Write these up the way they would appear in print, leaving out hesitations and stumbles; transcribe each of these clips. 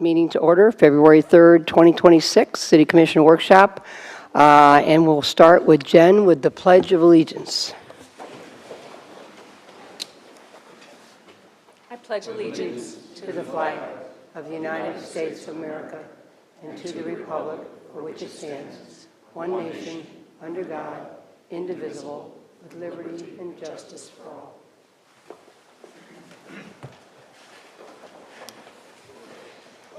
meeting to order, February 3rd, 2026, City Commission Workshop. And we'll start with Jen with the Pledge of Allegiance. I pledge allegiance to the flag of the United States of America and to the republic for which it stands, one nation, under God, indivisible, with liberty and justice for all.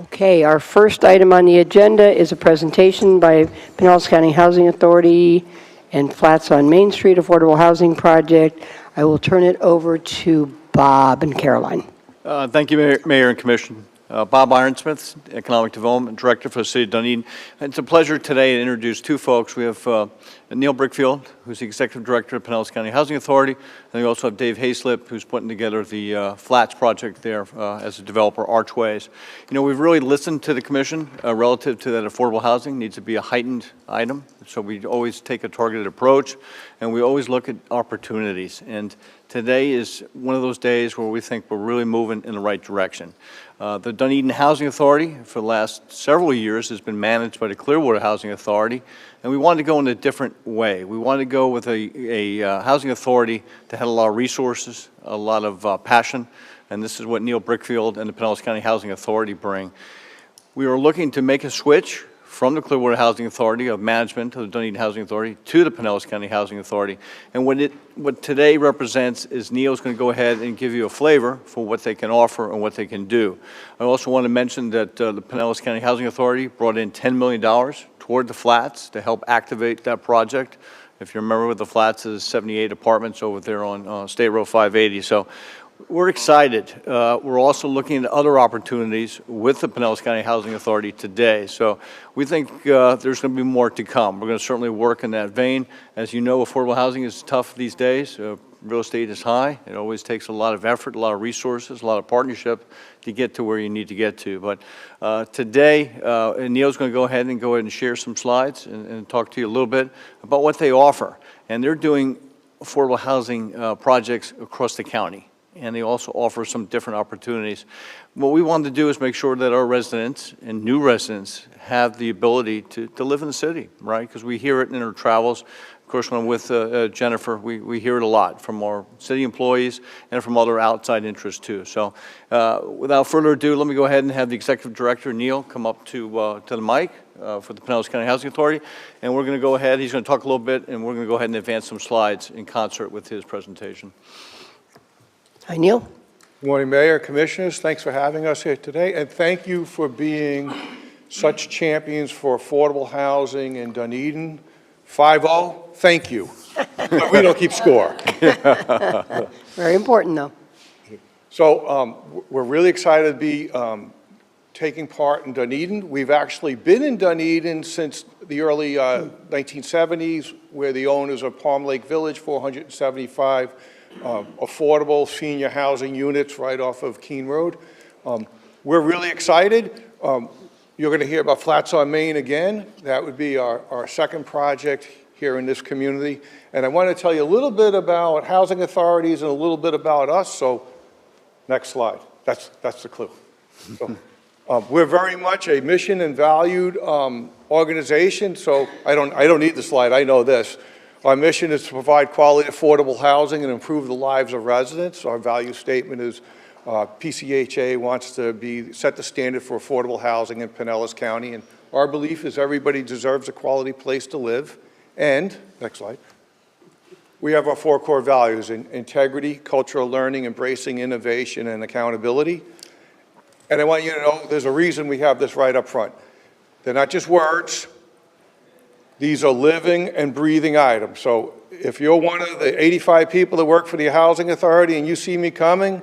Okay, our first item on the agenda is a presentation by Pinellas County Housing Authority and Flats on Main Street Affordable Housing Project. I will turn it over to Bob and Caroline. Thank you, Mayor and Commission. Bob Ironsmith, Economic Development Director for the City of Dunedin. It's a pleasure today to introduce two folks. We have Neil Brickfield, who's the Executive Director of Pinellas County Housing Authority, and we also have Dave Hayslip, who's putting together the Flats project there as a developer, Archways. You know, we've really listened to the Commission relative to that affordable housing. It needs to be a heightened item, so we always take a targeted approach, and we always look at opportunities. And today is one of those days where we think we're really moving in the right direction. The Dunedin Housing Authority for the last several years has been managed by the Clearwater Housing Authority, and we wanted to go in a different way. We wanted to go with a housing authority that had a lot of resources, a lot of passion, and this is what Neil Brickfield and the Pinellas County Housing Authority bring. We are looking to make a switch from the Clearwater Housing Authority of management of the Dunedin Housing Authority to the Pinellas County Housing Authority. And what today represents is Neil's going to go ahead and give you a flavor for what they can offer and what they can do. I also want to mention that the Pinellas County Housing Authority brought in $10 million toward the Flats to help activate that project. If you remember, with the Flats is 78 apartments over there on State Road 580. So we're excited. We're also looking at other opportunities with the Pinellas County Housing Authority today. So we think there's going to be more to come. We're going to certainly work in that vein. As you know, affordable housing is tough these days. Real estate is high. It always takes a lot of effort, a lot of resources, a lot of partnership to get to where you need to get to. But today, Neil's going to go ahead and share some slides and talk to you a little bit about what they offer. And they're doing affordable housing projects across the county. And they also offer some different opportunities. What we want to do is make sure that our residents and new residents have the ability to live in the city, right? Because we hear it in our travels. Of course, when I'm with Jennifer, we hear it a lot from our city employees and from other outside interests too. So without further ado, let me go ahead and have the Executive Director, Neil, come up to the mic for the Pinellas County Housing Authority. And we're going to go ahead, he's going to talk a little bit, and we're going to go ahead and advance some slides in concert with his presentation. Hi, Neil. Good morning, Mayor, Commissioners. Thanks for having us here today, and thank you for being such champions for affordable housing in Dunedin. 5-0, thank you. But we don't keep score. Very important, though. So we're really excited to be taking part in Dunedin. We've actually been in Dunedin since the early 1970s, where the owners of Palm Lake Village, 475 affordable senior housing units right off of Keene Road. We're really excited. You're going to hear about Flats on Main again. That would be our second project here in this community. And I want to tell you a little bit about housing authorities and a little bit about us. So next slide. That's the clue. So, we're very much a mission and valued organization. So I don't need the slide. I know this. Our mission is to provide quality, affordable housing and improve the lives of residents. Our value statement is PCHA wants to set the standard for affordable housing in Pinellas County. And our belief is everybody deserves a quality place to live. And, next slide, we have our 4 core values: integrity, cultural learning, embracing innovation, and accountability. And I want you to know there's a reason we have this right up front. They're not just words. These are living and breathing items. So if you're one of the 85 people that work for the Housing Authority and you see me coming,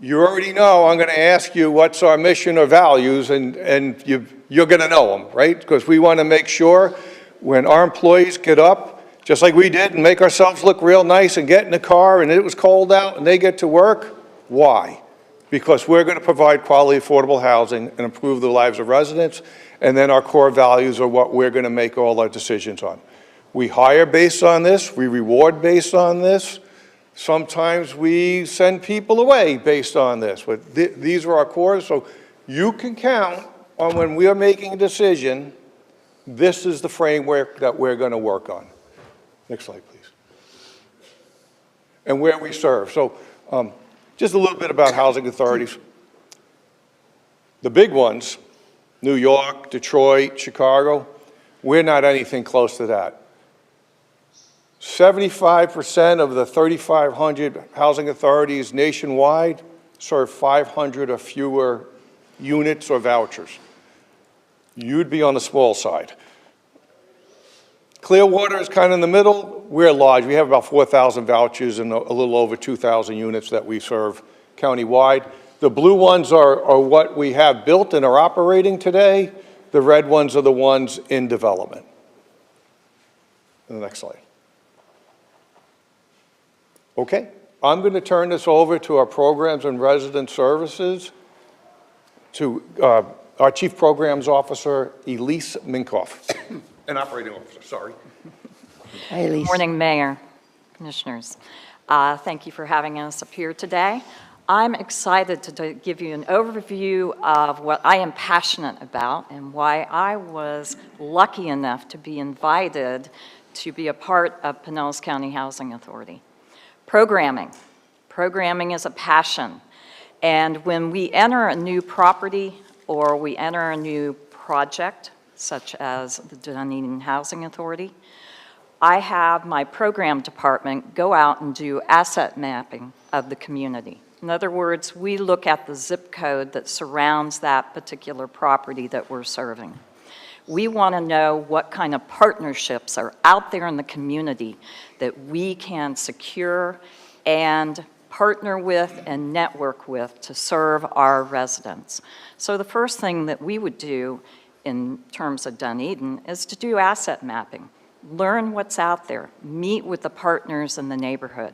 you already know I'm going to ask you what's our mission or values, and you're going to know them, right? Because we want to make sure when our employees get up, just like we did, and make ourselves look real nice and get in the car and it was cold out and they get to work. Why? Because we're going to provide quality, affordable housing and improve the lives of residents. And then our core values are what we're going to make all our decisions on. We hire based on this. We reward based on this. Sometimes we send people away based on this. But these are our cores. So you can count on when we are making a decision, this is the framework that we're going to work on. Next slide, please. And where we serve. So just a little bit about housing authorities. The big ones, New York, Detroit, Chicago, we're not anything close to that. 75% of the 3,500 housing authorities nationwide serve 500 or fewer units or vouchers. You'd be on the small side. Clearwater is kind of in the middle. We're large. We have about 4,000 vouchers and a little over 2,000 units that we serve countywide. The blue ones are what we have built and are operating today. The red ones are the ones in development. The next slide. Okay, I'm going to turn this over to our Programs and Resident Services, to our Chief Programs Officer, Elise Minkoff. An operating officer, sorry. Hi, Elise. Morning, Mayor, Commissioners. Thank you for having us up here today. I'm excited to give you an overview of what I am passionate about and why I was lucky enough to be invited to be a part of Pinellas County Housing Authority. Programming. Programming is a passion. And when we enter a new property or we enter a new project, such as the Dunedin Housing Authority, I have my program department go out and do asset mapping of the community. In other words, we look at the zip code that surrounds that particular property that we're serving. We want to know what kind of partnerships are out there in the community that we can secure and partner with and network with to serve our residents. So the first thing that we would do in terms of Dunedin is to do asset mapping, learn what's out there, meet with the partners in the neighborhood.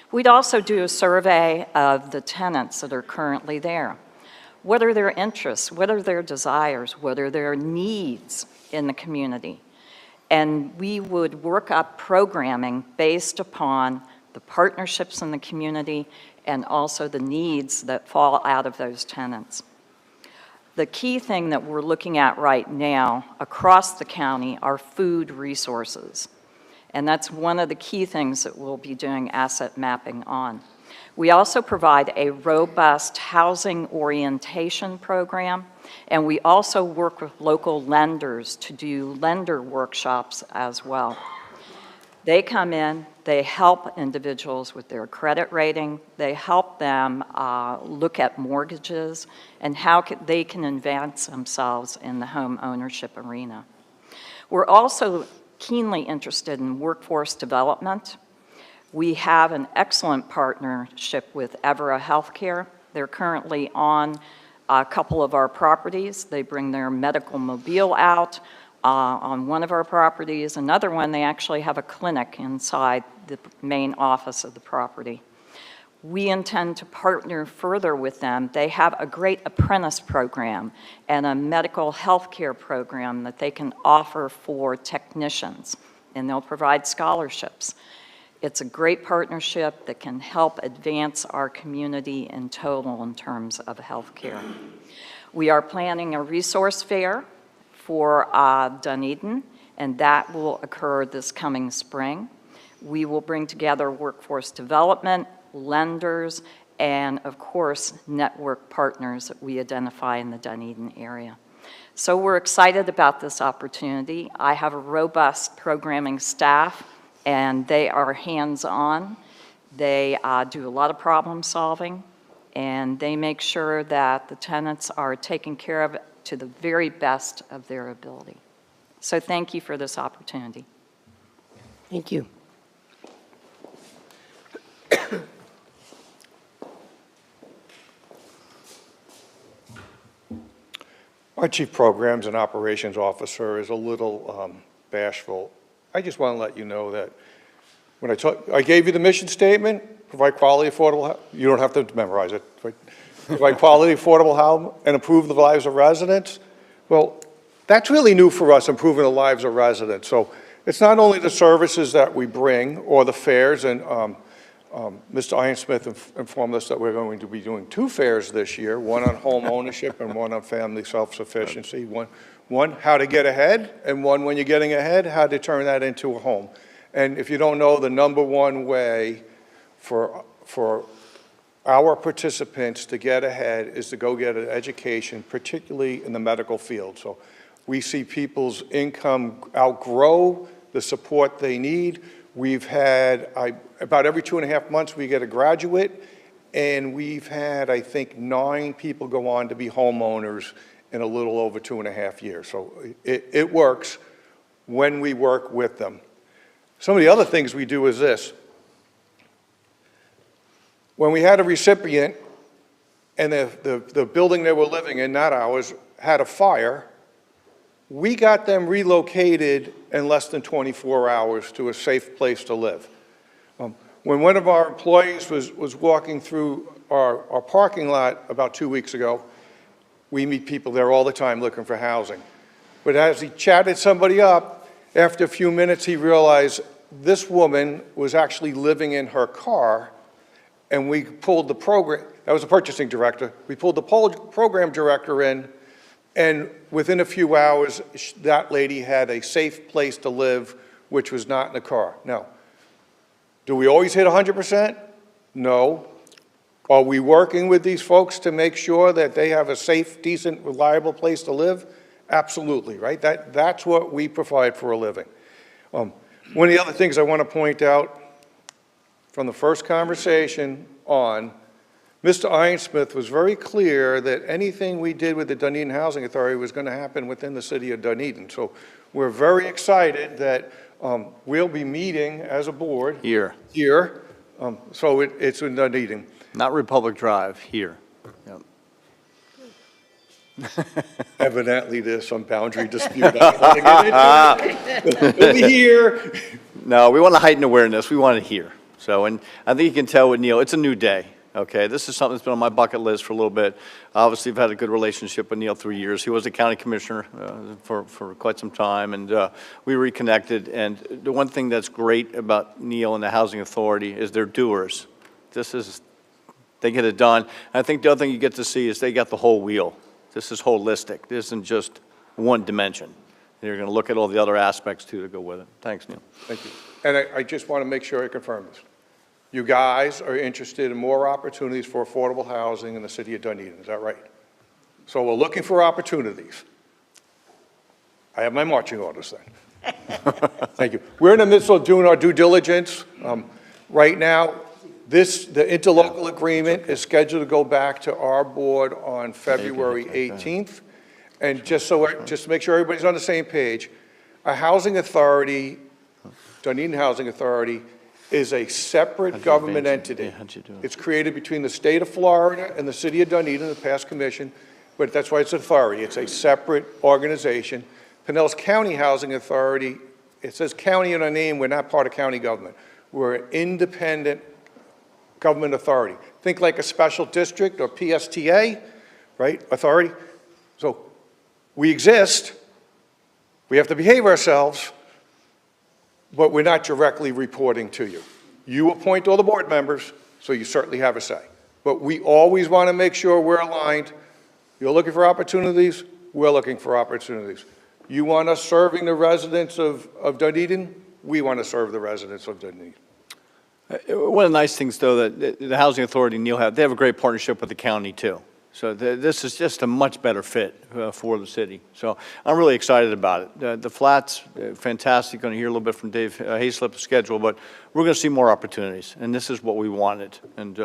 We'd also do a survey of the tenants that are currently there. What are their interests? What are their desires? What are their needs in the community? And we would work up programming based upon the partnerships in the community and also the needs that fall out of those tenants. The key thing that we're looking at right now across the county are food resources. And that's one of the key things that we'll be doing asset mapping on. We also provide a robust housing orientation program, and we also work with local lenders to do lender workshops as well. They come in, they help individuals with their credit rating, they help them look at mortgages and how they can advance themselves in the home ownership arena. We're also keenly interested in workforce development. We have an excellent partnership with Evera Healthcare. They're currently on a couple of our properties. They bring their medical mobile out on one of our properties. Another one, they actually have a clinic inside the main office of the property. We intend to partner further with them. They have a great apprentice program and a medical health care program that they can offer for technicians, and they'll provide scholarships. It's a great partnership that can help advance our community in total in terms of health care. We are planning a resource fair for Dunedin, and that will occur this coming spring. We will bring together workforce development, lenders, and of course, network partners that we identify in the Dunedin area. So we're excited about this opportunity. I have a robust programming staff, and they are hands-on. They do a lot of problem solving, and they make sure that the tenants are taken care of to the very best of their ability. So thank you for this opportunity. Thank you. Our Chief Programs and Operations Officer is a little bashful. I just want to let you know that when I gave you the mission statement, provide quality, affordable, you don't have to memorize it, but provide quality, affordable housing and improve the lives of residents. Well, that's really new for us, improving the lives of residents. So it's not only the services that we bring or the fairs and Mr. Ironsmith informed us that we're going to be doing 2 fairs this year, one on home ownership and one on family self-sufficiency. One, how to get ahead, and one, when you're getting ahead, how to turn that into a home. And if you don't know, the number one way for our participants to get ahead is to go get an education, particularly in the medical field. So we see people's income outgrow the support they need. We've had, about every 2.5 months, we get a graduate, and we've had, I think, 9 people go on to be homeowners in a little over 2.5 years. So it works when we work with them. Some of the other things we do is this. When we had a recipient and the building they were living in, not ours, had a fire, we got them relocated in less than 24 hours to a safe place to live. When one of our employees was walking through our parking lot about 2 weeks ago, we meet people there all the time looking for housing. But as he chatted somebody up, after a few minutes he realized this woman was actually living in her car, and we pulled the program, that was the purchasing director, we pulled the program director in, and within a few hours, that lady had a safe place to live, which was not in the car. Now, do we always hit 100%? No. Are we working with these folks to make sure that they have a safe, decent, reliable place to live? Absolutely, right? That's what we provide for a living. One of the other things I want to point out from the first conversation on, Mr. Ironsmith was very clear that anything we did with the Dunedin Housing Authority was going to happen within the city of Dunedin. So we're very excited that we'll be meeting as a board Here. So it's in Dunedin. Not Republic Drive, here. Yep. Evidently, there's some boundary dispute. I don't want to get into it. We'll be here. No, we want to heighten awareness. We want it here. So, and I think you can tell with Neil, it's a new day. Okay, this is something that's been on my bucket list for a little bit. Obviously, I've had a good relationship with Neil through years. He was a county commissioner for quite some time, and we reconnected. And the one thing that's great about Neil and the Housing Authority is they're doers. They get it done. And I think the other thing you get to see is they got the whole wheel. This is holistic. This isn't just one dimension. You're going to look at all the other aspects, too, to go with it. Thanks, Neil. Thank you. And I just want to make sure I confirm this. You guys are interested in more opportunities for affordable housing in the city of Dunedin, is that right? So we're looking for opportunities. I have my marching orders then. Thank you. We're in the midst of doing our due diligence. Right now, the interlocal agreement is scheduled to go back to our board on February 18th. And just to make sure everybody's on the same page, a housing authority, Dunedin Housing Authority, is a separate government entity. It's created between the state of Florida and the city of Dunedin, the past commission, but that's why it's an authority. It's a separate organization. Pinellas County Housing Authority, it says county in our name, we're not part of county government. We're an independent government authority. Think like a special district or PSTA, right, authority. So we exist, we have to behave ourselves, but we're not directly reporting to you. You appoint all the board members, so you certainly have a say. But we always want to make sure we're aligned. You're looking for opportunities, we're looking for opportunities. You want us serving the residents of Dunedin, we want to serve the residents of Dunedin. One of the nice things, though, that the Housing Authority, Neil, they have a great partnership with the county, too. So this is just a much better fit for the city. So I'm really excited about it. The flats, fantastic. Going to hear a little bit from Dave Hayslip's schedule, but we're going to see more opportunities, and this is what we wanted. And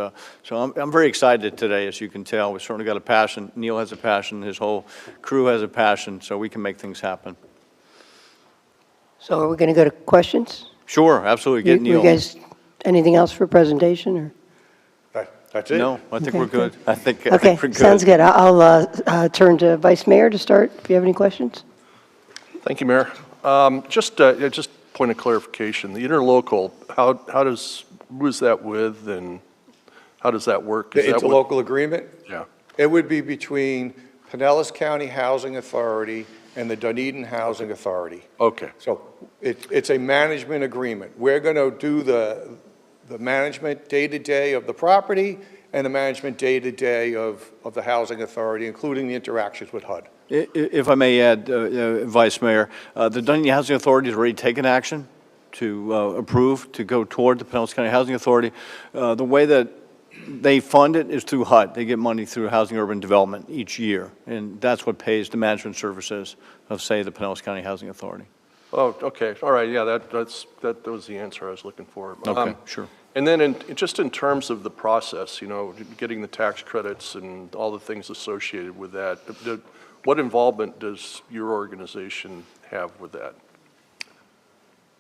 so I'm very excited today, as you can tell. We've certainly got a passion. Neil has a passion. His whole crew has a passion, so we can make things happen. So are we going to go to questions? Sure, absolutely. Get Neil. You guys, anything else for presentation? Or? That's it? No, I think Okay, we're good. I think Okay, we're good. sounds good. I'll turn to Vice Mayor to start, if you have any questions. Thank you, Mayor. Just point of clarification, the interlocal, who is that with, and how does that work? The Is that interlocal agreement? Yeah. It would be between Pinellas County Housing Authority and the Dunedin Housing Authority. Okay. So it's a management agreement. We're going to do the management day-to-day of the property and the management day-to-day of the housing authority, including the interactions with HUD. If I may add, Vice Mayor, the Dunedin Housing Authority has already taken action to approve, to go toward the Pinellas County Housing Authority. The way that they fund it is through HUD. They get money through Housing Urban Development each year, and that's what pays the management services of, say, the Pinellas County Housing Authority. Oh, okay, all right, yeah, that was the answer I was looking for. Okay, sure. And then just in terms of the process, getting the tax credits and all the things associated with that, what involvement does your organization have with that?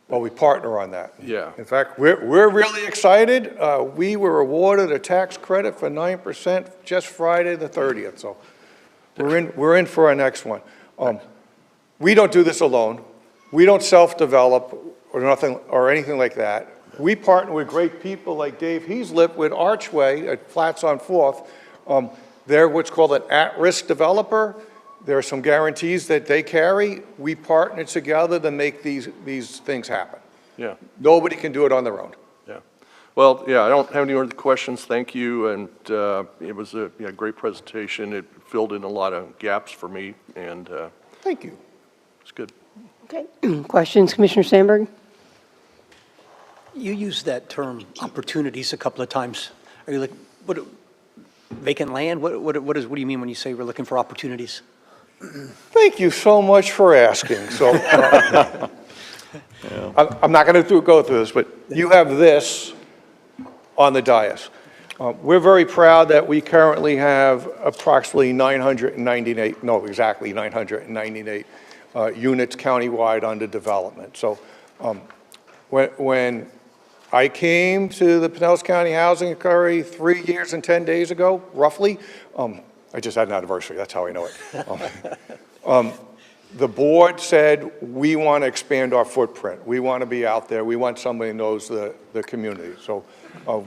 Well, we partner on that. Yeah. In fact, we're really excited. We were awarded a tax credit for 9% just Friday the 30th, so we're in for our next one. We don't do this alone. We don't self-develop or anything like that. We partner with great people like Dave Heaslip with Archway at Flats on 4th. They're what's called an at-risk developer. There are some guarantees that they carry. We partner together to make these things happen. Yeah. Nobody can do it on their own. Yeah. Well, yeah, I don't have any other questions. Thank you, and it was a great presentation. It filled in a lot of gaps for me, and Thank you. it's good. Okay. Questions, Commissioner Sandberg? You used that term opportunities a couple of times. Are you like, what, vacant land? What do you mean when you say we're looking for opportunities? Thank you so much for asking. So I'm not going to go through this, but you have this on the dais. We're very proud that we currently have approximately exactly 998 units countywide under development. So when I came to the Pinellas County Housing Authority 3 years and 10 days ago, roughly, I just had an anniversary, that's how I know it. The board said, we want to expand our footprint. We want to be out there. We want somebody who knows the community. So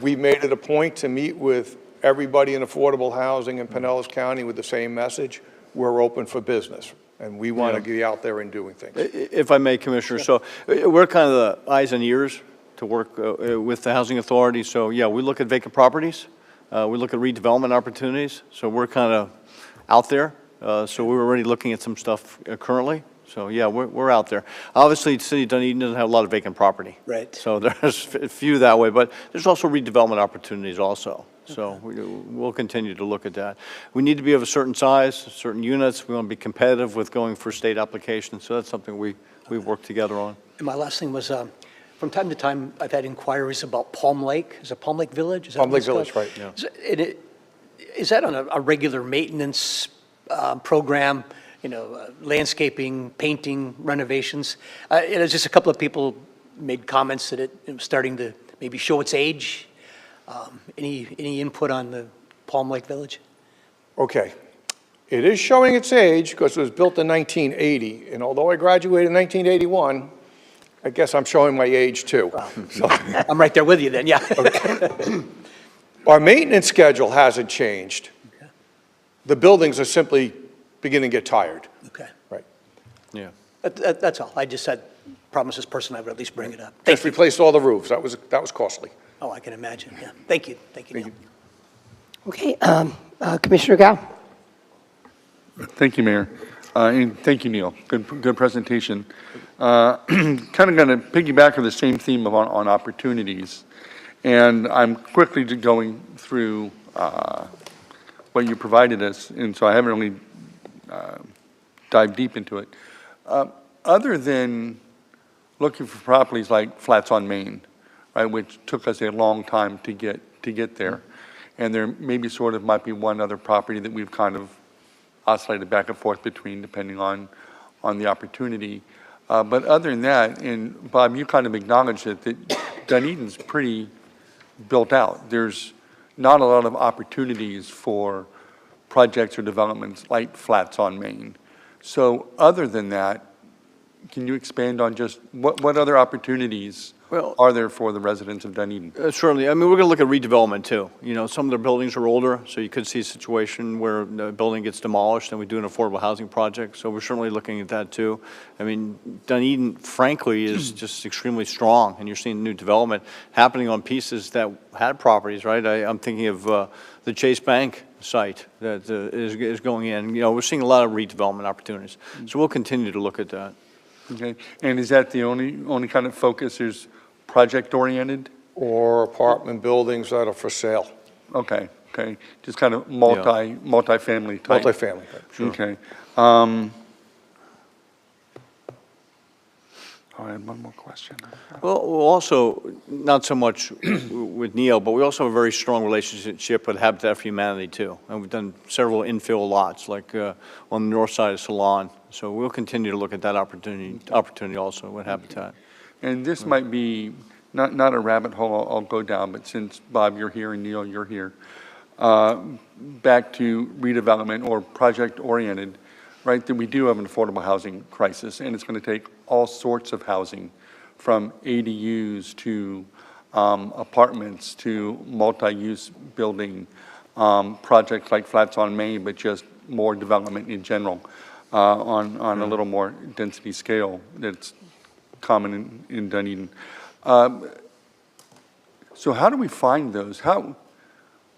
we made it a point to meet with everybody in affordable housing in Pinellas County with the same message. We're open for business, and we want to be out there and doing things. If I may, Commissioner, so we're kind of the eyes and ears to work with the Housing Authority. So, yeah, we look at vacant properties. We look at redevelopment opportunities. So we're kind of out there. So we're already looking at some stuff currently. So, yeah, we're out there. Obviously, the city of Dunedin doesn't have a lot of vacant property. Right. So there's a few that way, but there's also redevelopment opportunities also. So we'll continue to look at that. We need to be of a certain size, certain units. We want to be competitive with going for state applications. So that's something we work together on. And my last thing was, from time to time, I've had inquiries about Palm Lake. Is it Palm Lake Village? Is that Palm what Lake it's called? Village, right. Is that on a regular maintenance program, landscaping, painting, renovations? Just a couple of people made comments that it was starting to maybe show its age. Any input on the Palm Lake Village? Okay. It is showing its age because it was built in 1980, and although I graduated in 1981, I guess I'm showing my age too. So, I'm right there with you then, yeah. our maintenance schedule hasn't changed. The buildings are simply beginning to get tired. Okay. Right. Yeah. That's all. I just said, promised this person I would at least bring it up. Just replaced all the roofs. That was costly. Oh, I can imagine, yeah. Thank you, Neil. Okay. Commissioner Gao? Thank you, Mayor. And thank you, Neil. Good presentation. Kind of going to piggyback on the same theme on opportunities. And I'm quickly going through what you provided us, and so I haven't really dived deep into it. Other than looking for properties like Flats on Main, right, which took us a long time to get there, and there maybe sort of might be one other property that we've kind of oscillated back and forth between, depending on the opportunity. But other than that, and Bob, you kind of acknowledged it, that Dunedin's pretty built out. There's not a lot of opportunities for projects or developments like Flats on Main. So other than that, can you expand on just what other opportunities Well- are there for the residents of Dunedin? Certainly. I mean, we're going to look at redevelopment, too. You know, some of their buildings are older, so you could see a situation where the building gets demolished and we do an affordable housing project. So we're certainly looking at that, too. I mean, Dunedin, frankly, is just extremely strong, and you're seeing new development happening on pieces that had properties, right? I'm thinking of the Chase Bank site that is going in. You know, we're seeing a lot of redevelopment opportunities. So we'll continue to look at that. Okay, and is that the only kind of focus is project-oriented? Or apartment buildings that are for sale, Okay, just kind of multifamily type? multifamily, sure. Okay. I had one more question. Well, we'll also, not so much with Neil, but we also have a very strong relationship with Habitat for Humanity, too. And we've done several infill lots, like on the north side of Salon. So we'll continue to look at that opportunity also with Habitat. And this might be not a rabbit hole I'll go down, but since, Bob, you're here and Neil, you're here, back to redevelopment or project-oriented, right, that we do have an affordable housing crisis, and it's going to take all sorts of housing, from ADUs to apartments to multi-use building, projects like Flats on Main, but just more development in general on a little more density scale that's common in Dunedin. So how do we find those?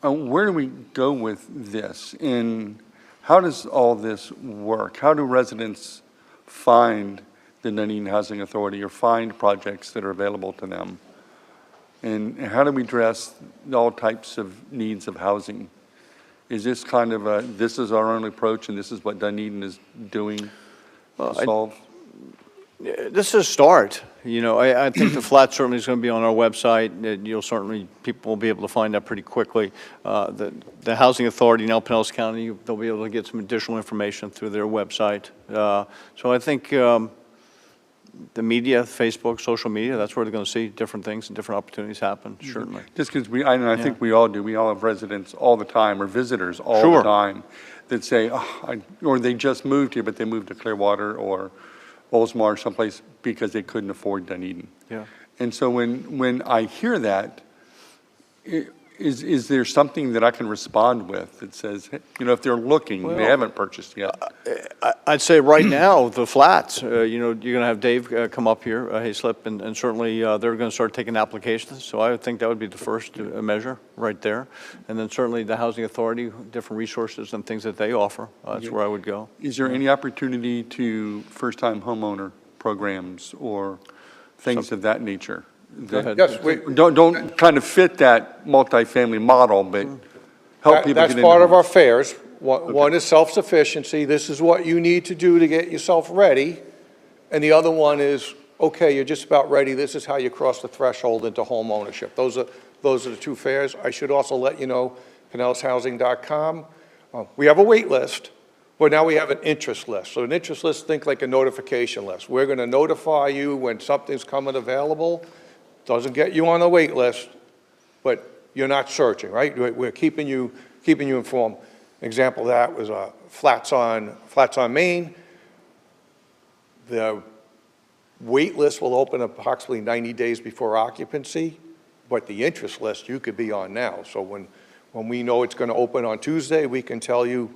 Where do we go with this? And how does all this work? How do residents find the Dunedin Housing Authority or find projects that are available to them? And how do we address all types of needs of housing? Is this kind of this is our only approach and this is what Dunedin is doing to solve? This is a start. You know, I think the flat certainly is going to be on our website. People will be able to find that pretty quickly. The Housing Authority in Pinellas County, they'll be able to get some additional information through their website. So I think the media, Facebook, social media, that's where they're going to see different things and different opportunities happen, certainly. Just because I think we all do. We all have residents all the time or visitors all Sure. the time that say, or they just moved here, but they moved to Clearwater or Oldsmar, someplace, because they couldn't afford Dunedin. Yeah. And so when I hear that, is there something that I can respond with that says, hey, you know, if they're looking, they haven't purchased yet? I'd say right now, the flats, you know, you're going to have Dave come up here, Hayslip, and certainly they're going to start taking applications. So I would think that would be the first measure right there. And then certainly the Housing Authority, different resources and things that they offer. That's where I would go. Is there any opportunity to first-time homeowner programs or things of that nature? Go ahead. Yes, Don't kind of fit that multifamily model, but help people get that's into part of it. our fairs. One is self-sufficiency. This is what you need to do to get yourself ready. And the other one is, okay, you're just about ready. This is how you cross the threshold into home ownership. Those are the two fairs. I should also let you know, PinellesHousing.com. We have a wait list, but now we have an interest list. So an interest list, think like a notification list. We're going to notify you when something's coming available. Doesn't get you on the wait list, but you're not searching, right? We're keeping you informed. Example of that was Flats on Main. The wait list will open approximately 90 days before occupancy, but the interest list you could be on now. So when we know it's going to open on Tuesday, we can tell you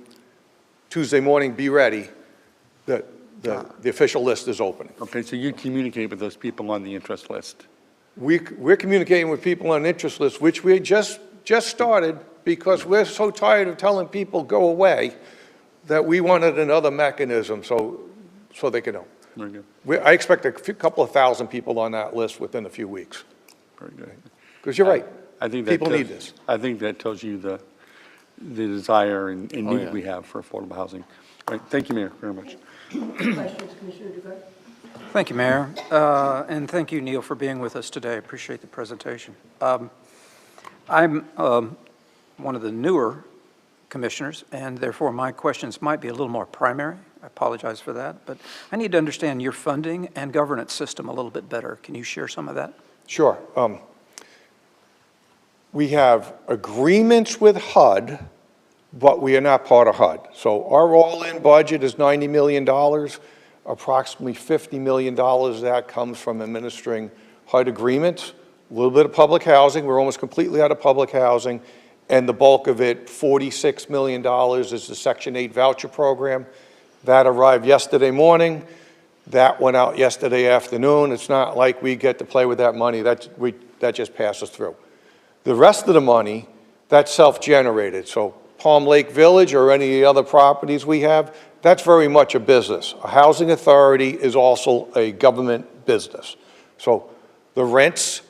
Tuesday morning, be ready, that the official list is opening. Okay, so you communicate with those people on the interest list. We're communicating with people on interest lists, which we just started because we're so tired of telling people go away that we wanted another mechanism so they could know. Very good, I expect a couple of thousand people on that list within a few weeks. very good. Because you're right, I think that people tells- need this. I think that tells you the desire and Oh, need yeah. we have for affordable housing. All right, thank you, Mayor, very much. Questions, Commissioner Dugard? Thank you, Mayor, and thank you, Neil, for being with us today. I appreciate the presentation. I'm one of the newer commissioners, and therefore my questions might be a little more primary. I apologize for that, but I need to understand your funding and governance system a little bit better. Can you share some of that? Sure. We have agreements with HUD, but we are not part of HUD. So our all-in budget is $90 million. Approximately $50 million of that comes from administering HUD agreements, a little bit of public housing. We're almost completely out of public housing. And the bulk of it, $46 million, is the Section 8 voucher program. That arrived yesterday morning. That went out yesterday afternoon. It's not like we get to play with that money. That just passes through. The rest of the money, that's self-generated. So Palm Lake Village or any of the other properties we have, that's very much a business. A housing authority is also a government business. So the rents,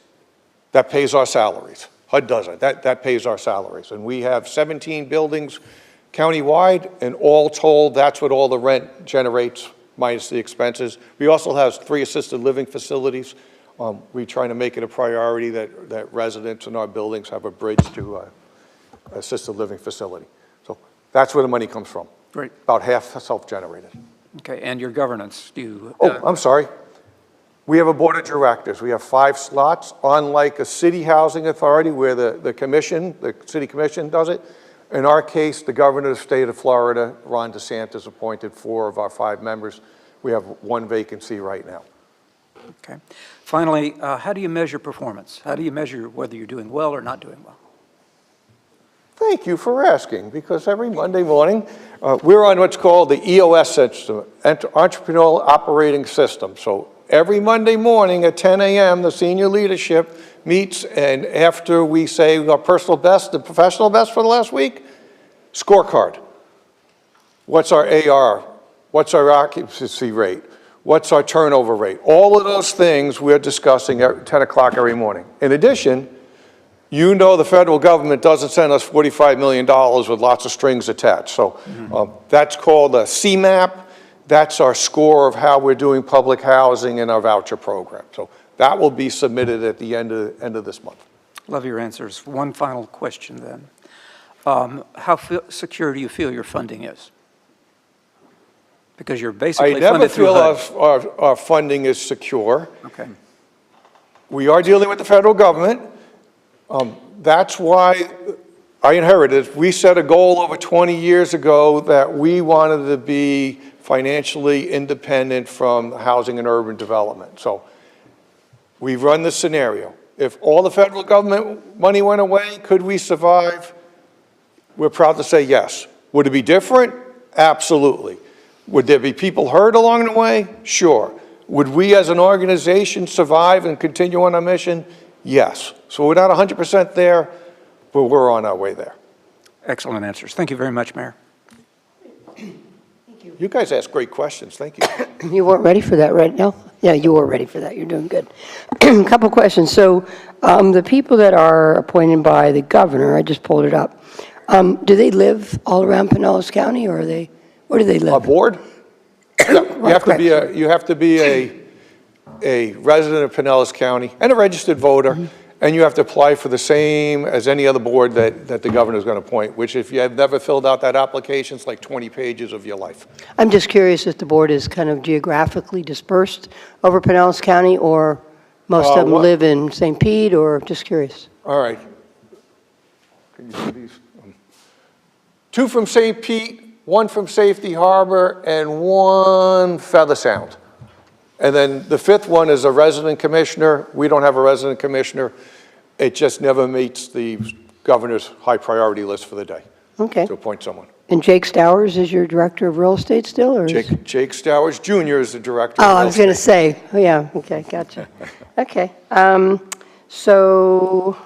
that pays our salaries. HUD doesn't. That pays our salaries. And we have 17 buildings countywide, and all told, that's what all the rent generates minus the expenses. We also have 3 assisted living facilities. We're trying to make it a priority that residents in our buildings have a bridge to assisted living facility. So that's where the money comes from. Great. About half self-generated. Okay, and your governance, do you? Oh, I'm sorry. We have a board of directors. We have 5 slots, unlike a city housing authority where the city commission does it. In our case, the governor of the state of Florida, Ron DeSantis, appointed 4 of our 5 members. We have 1 vacancy right now. Okay. Finally, how do you measure performance? How do you measure whether you're doing well or not doing well? Thank you for asking, because every Monday morning, we're on what's called the EOS system, Entrepreneurial Operating System. So every Monday morning at 10 a.m., the senior leadership meets, and after we say our personal best and professional best for the last week, scorecard. What's our AR? What's our occupancy rate? What's our turnover rate? All of those things we're discussing at 10 o'clock every morning. In addition, you know the federal government doesn't send us $45 million with lots of strings attached. So that's called a CMAP. That's our score of how we're doing public housing in our voucher program. So that will be submitted at the end of this month. Love your answers. One final question then. How secure do you feel your funding is? Because you're basically I never funded through feel HUD. our funding is secure. Okay. We are dealing with the federal government. That's why I inherited. We set a goal over 20 years ago that we wanted to be financially independent from housing and urban development. So we've run this scenario. If all the federal government money went away, could we survive? We're proud to say yes. Would it be different? Absolutely. Would there be people hurt along the way? Sure. Would we as an organization survive and continue on our mission? Yes. So we're not 100% there, but we're on our way there. Excellent answers. Thank you very much, Mayor. You guys ask great questions. Thank you. You weren't ready for that right now? Yeah, you were ready for that. You're doing good. A couple questions. So the people that are appointed by the governor, I just pulled it up, do they live all around Pinellas County, or where do they live? Our board? Yeah, you have to be a resident of Pinellas County and a registered voter, and you have to apply for the same as any other board that the governor is going to appoint, which if you have never filled out that application, it's like 20 pages of your life. I'm just curious if the board is kind of geographically dispersed over Pinellas County, or most of them live in St. Pete, or just curious. All right. Can you see these? 2 from St. Pete, 1 from Safety Harbor, and 1 Feather Sound. And then the 5th one is a resident commissioner. We don't have a resident commissioner. It just never meets the governor's high priority list for the day. Okay. To appoint someone. And Jake Stowers is your director of real estate still, or? Jake Stowers Jr. is the director. Oh, of I real was going to estate. say, oh, yeah, okay, gotcha. Okay. So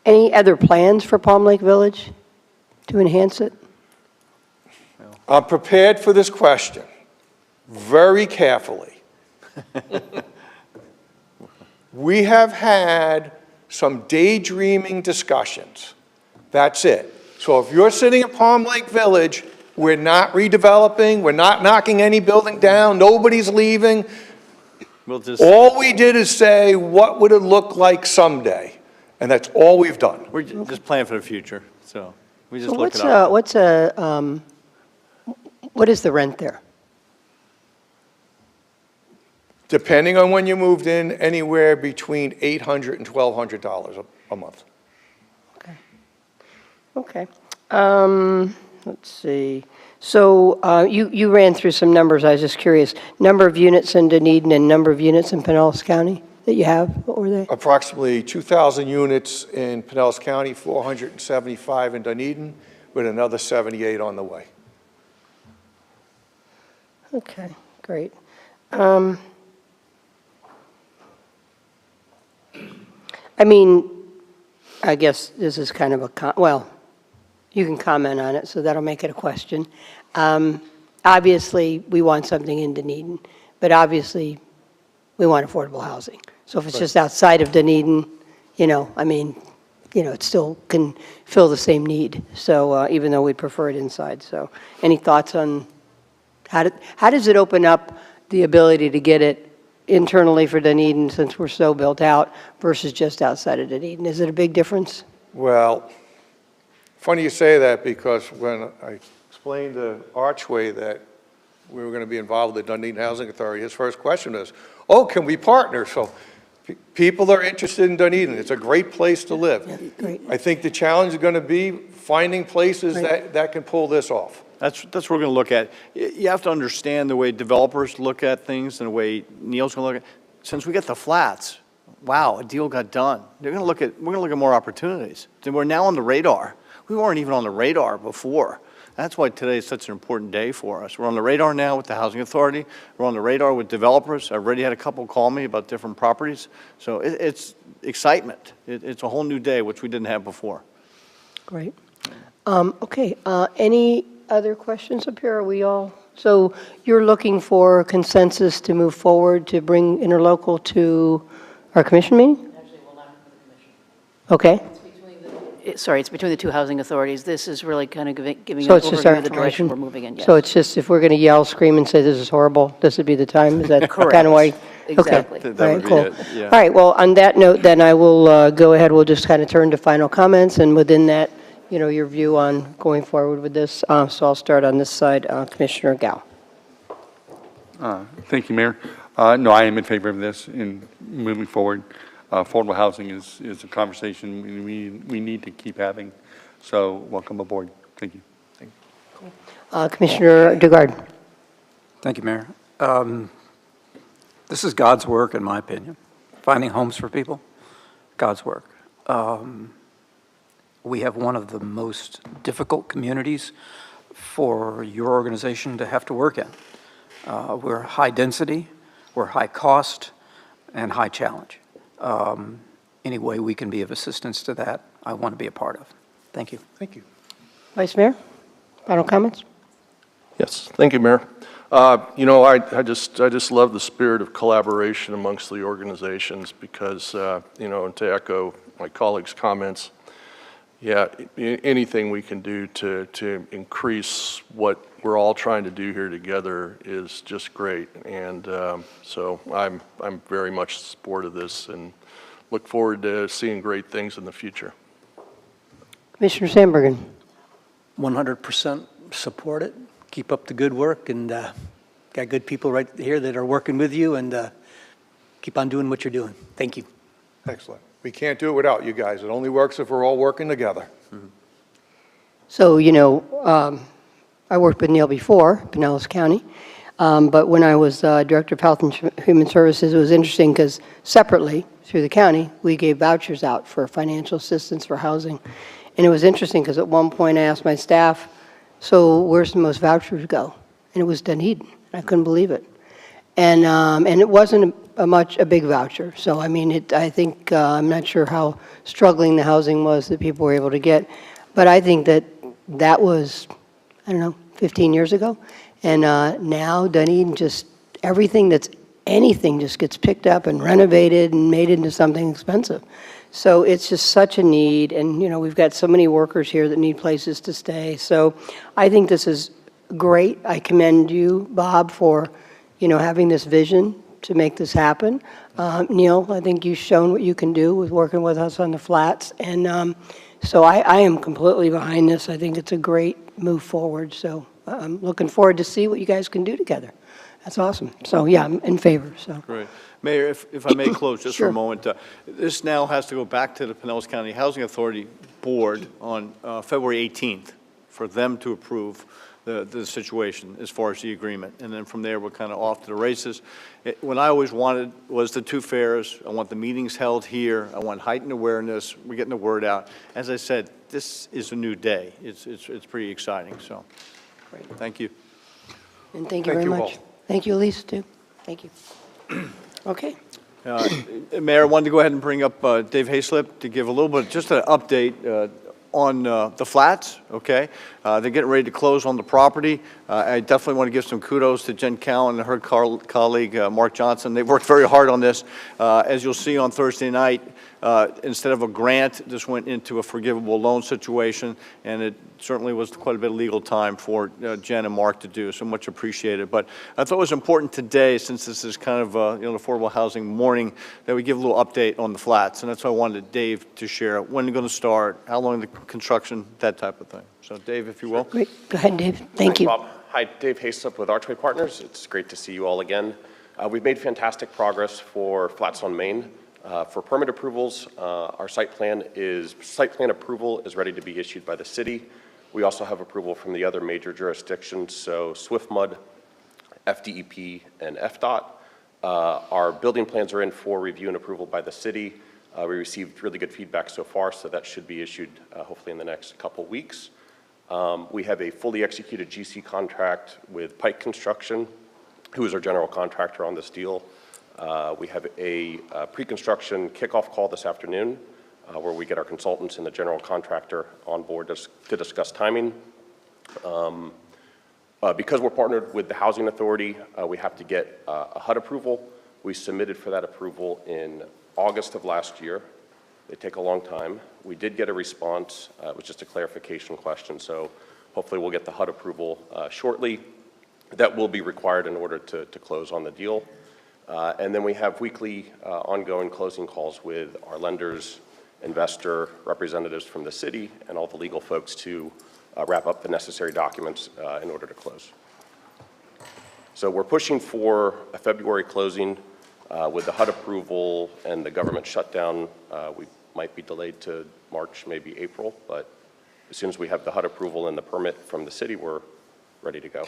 any other plans for Palm Lake Village to enhance it? I'm prepared for this question very carefully. We have had some daydreaming discussions. That's it. So if you're sitting at Palm Lake Village, we're not redeveloping, we're not knocking any building down, nobody's leaving. We'll just, All we did is say, what would it look like someday? And that's all we've done. we're just planning for the future, so we just So look it up. what is the rent there? Depending on when you moved in, anywhere between $800 and $1,200 a month. Okay. Let's see. So you ran through some numbers, I was just curious. Number of units in Dunedin and number of units in Pinellas County that you have, what were they? Approximately 2,000 units in Pinellas County, 475 in Dunedin, with another 78 on the way. Okay, great. I mean, I guess this is kind of a, well, you can comment on it, so that'll make it a question. Obviously, we want something in Dunedin, but obviously, we want affordable housing. So if it's just outside of Dunedin, I mean, it still can fill the same need. So even though we prefer it inside. So any thoughts on how does it open up the ability to get it internally for Dunedin, since we're so built out, versus just outside of Dunedin? Is it a big difference? Well, funny you say that, because when I explained to Archway that we were going to be involved with the Dunedin Housing Authority, his first question was, oh, can we partner? So people are interested in Dunedin. It's a great place to live. Yeah, great. I think the challenge is going to be finding places Right. that can pull this off. That's what we're going to look at. You have to understand the way developers look at things and the way Neil's going to look at. Since we got the flats, wow, a deal got done. We're going to look at more opportunities. We're now on the radar. We weren't even on the radar before. That's why today is such an important day for us. We're on the radar now with the Housing Authority. We're on the radar with developers. I've already had a couple call me about different properties. So it's excitement. It's a whole new day, which we didn't have before. Great. Okay, any other questions up here? Are we all, so you're looking for consensus to move forward to bring interlocal to our commission meeting? Actually, well, not for the commission. Okay, It's between the two housing authorities. This is really kind of giving so an it's just our overview of the direction information? we're moving in, yes. So it's just, if we're going to yell, scream, and say this is horrible, this would be the time? Is that kind of why? Exactly. Okay, That all would right, be cool. it, yeah. All right, well, on that note, then I will go ahead, we'll just kind of turn to final comments, and within that, your view on going forward with this. So I'll start on this side, Commissioner Gao. Thank you, Mayor. No, I am in favor of this in moving forward. Affordable housing is a conversation we need to keep having. So welcome aboard. Thank you. Commissioner Dugard. Thank you, Mayor. This is God's work, in my opinion. Finding homes for people, God's work. We have one of the most difficult communities for your organization to have to work in. We're high density, we're high cost, and high challenge. Any way we can be of assistance to that, I want to be a part of. Thank you. Thank you. Vice Mayor, final comments? Yes, thank you, Mayor. I just love the spirit of collaboration amongst the organizations because, and to echo my colleagues' comments, yeah, anything we can do to increase what we're all trying to do here together is just great. And so I'm very much in support of this and look forward to seeing great things in the future. Commissioner Sandbergen. 100% support it. Keep up the good work, and got good people right here that are working with you, and keep on doing what you're doing. Thank you. Excellent. We can't do it without you guys. It only works if we're all working together. So, I worked with Neil before, Pinellas County, but when I was Director of Health and Human Services, it was interesting because separately, through the county, we gave vouchers out for financial assistance for housing. And it was interesting because at one point I asked my staff, so where's the most vouchers go? And it was Dunedin. I couldn't believe it. And it wasn't a big voucher. So, I mean, I think, I'm not sure how struggling the housing was that people were able to get. But I think that was, 15 years ago. And now Dunedin just, anything just gets picked up and renovated and made into something expensive. So it's just such a need. And, we've got so many workers here that need places to stay. So I think this is great. I commend you, Bob, for, having this vision to make this happen. Neil, I think you've shown what you can do with working with us on the flats. And so I am completely behind this. I think it's a great move forward. So I'm looking forward to see what you guys can do together. That's awesome. So, yeah, I'm in favor. So. Great. Mayor, if I may close just for Sure. a moment. This now has to go back to the Pinellas County Housing Authority Board on February 18th for them to approve the situation as far as the agreement. And then from there, we're kind of off to the races. What I always wanted was the two fairs. I want the meetings held here. I want heightened awareness. We're getting the word out. As I said, this is a new day. It's pretty exciting, so thank you. And thank you Thank very you much. all. Thank you, Elise, too. Thank you. Okay. Mayor, I wanted to go ahead and bring up Dave Hayslip to give a little bit, just an update on the flats, okay? They're getting ready to close on the property. I definitely want to give some kudos to Jen Cowan and her colleague, Mark Johnson. They've worked very hard on this. As you'll see on Thursday night, instead of a grant, this went into a forgivable loan situation, and it certainly was quite a bit of legal time for Jen and Mark to do, so much appreciated. But I thought it was important today, since this is kind of the affordable housing morning, that we give a little update on the flats, and that's why I wanted Dave to share when they're going to start, how long the construction, that type of thing. So Dave, if you will. Great. Go ahead, Dave. Thank Thanks, you. Bob. Hi, Dave Hayslip with Archway Partners. It's great to see you all again. We've made fantastic progress for Flats on Main. For permit approvals, our site plan approval is ready to be issued by the city. We also have approval from the other major jurisdictions, so SwiftMud, FDEP, and FDOT. Our building plans are in for review and approval by the city. We received really good feedback so far, so that should be issued hopefully in the next couple weeks. We have a fully executed GC contract with Pike Construction, who is our general contractor on this deal. We have a pre-construction kickoff call this afternoon where we get our consultants and the general contractor on board to discuss timing. Because we're partnered with the Housing Authority, we have to get a HUD approval. We submitted for that approval in August of last year. They take a long time. We did get a response. It was just a clarification question, so hopefully we'll get the HUD approval shortly. That will be required in order to close on the deal. And then we have weekly ongoing closing calls with our lenders, investor representatives from the city, and all the legal folks to wrap up the necessary documents in order to close. So we're pushing for a February closing with the HUD approval and the government shutdown. We might be delayed to March, maybe April, but as soon as we have the HUD approval and the permit from the city, we're ready to go.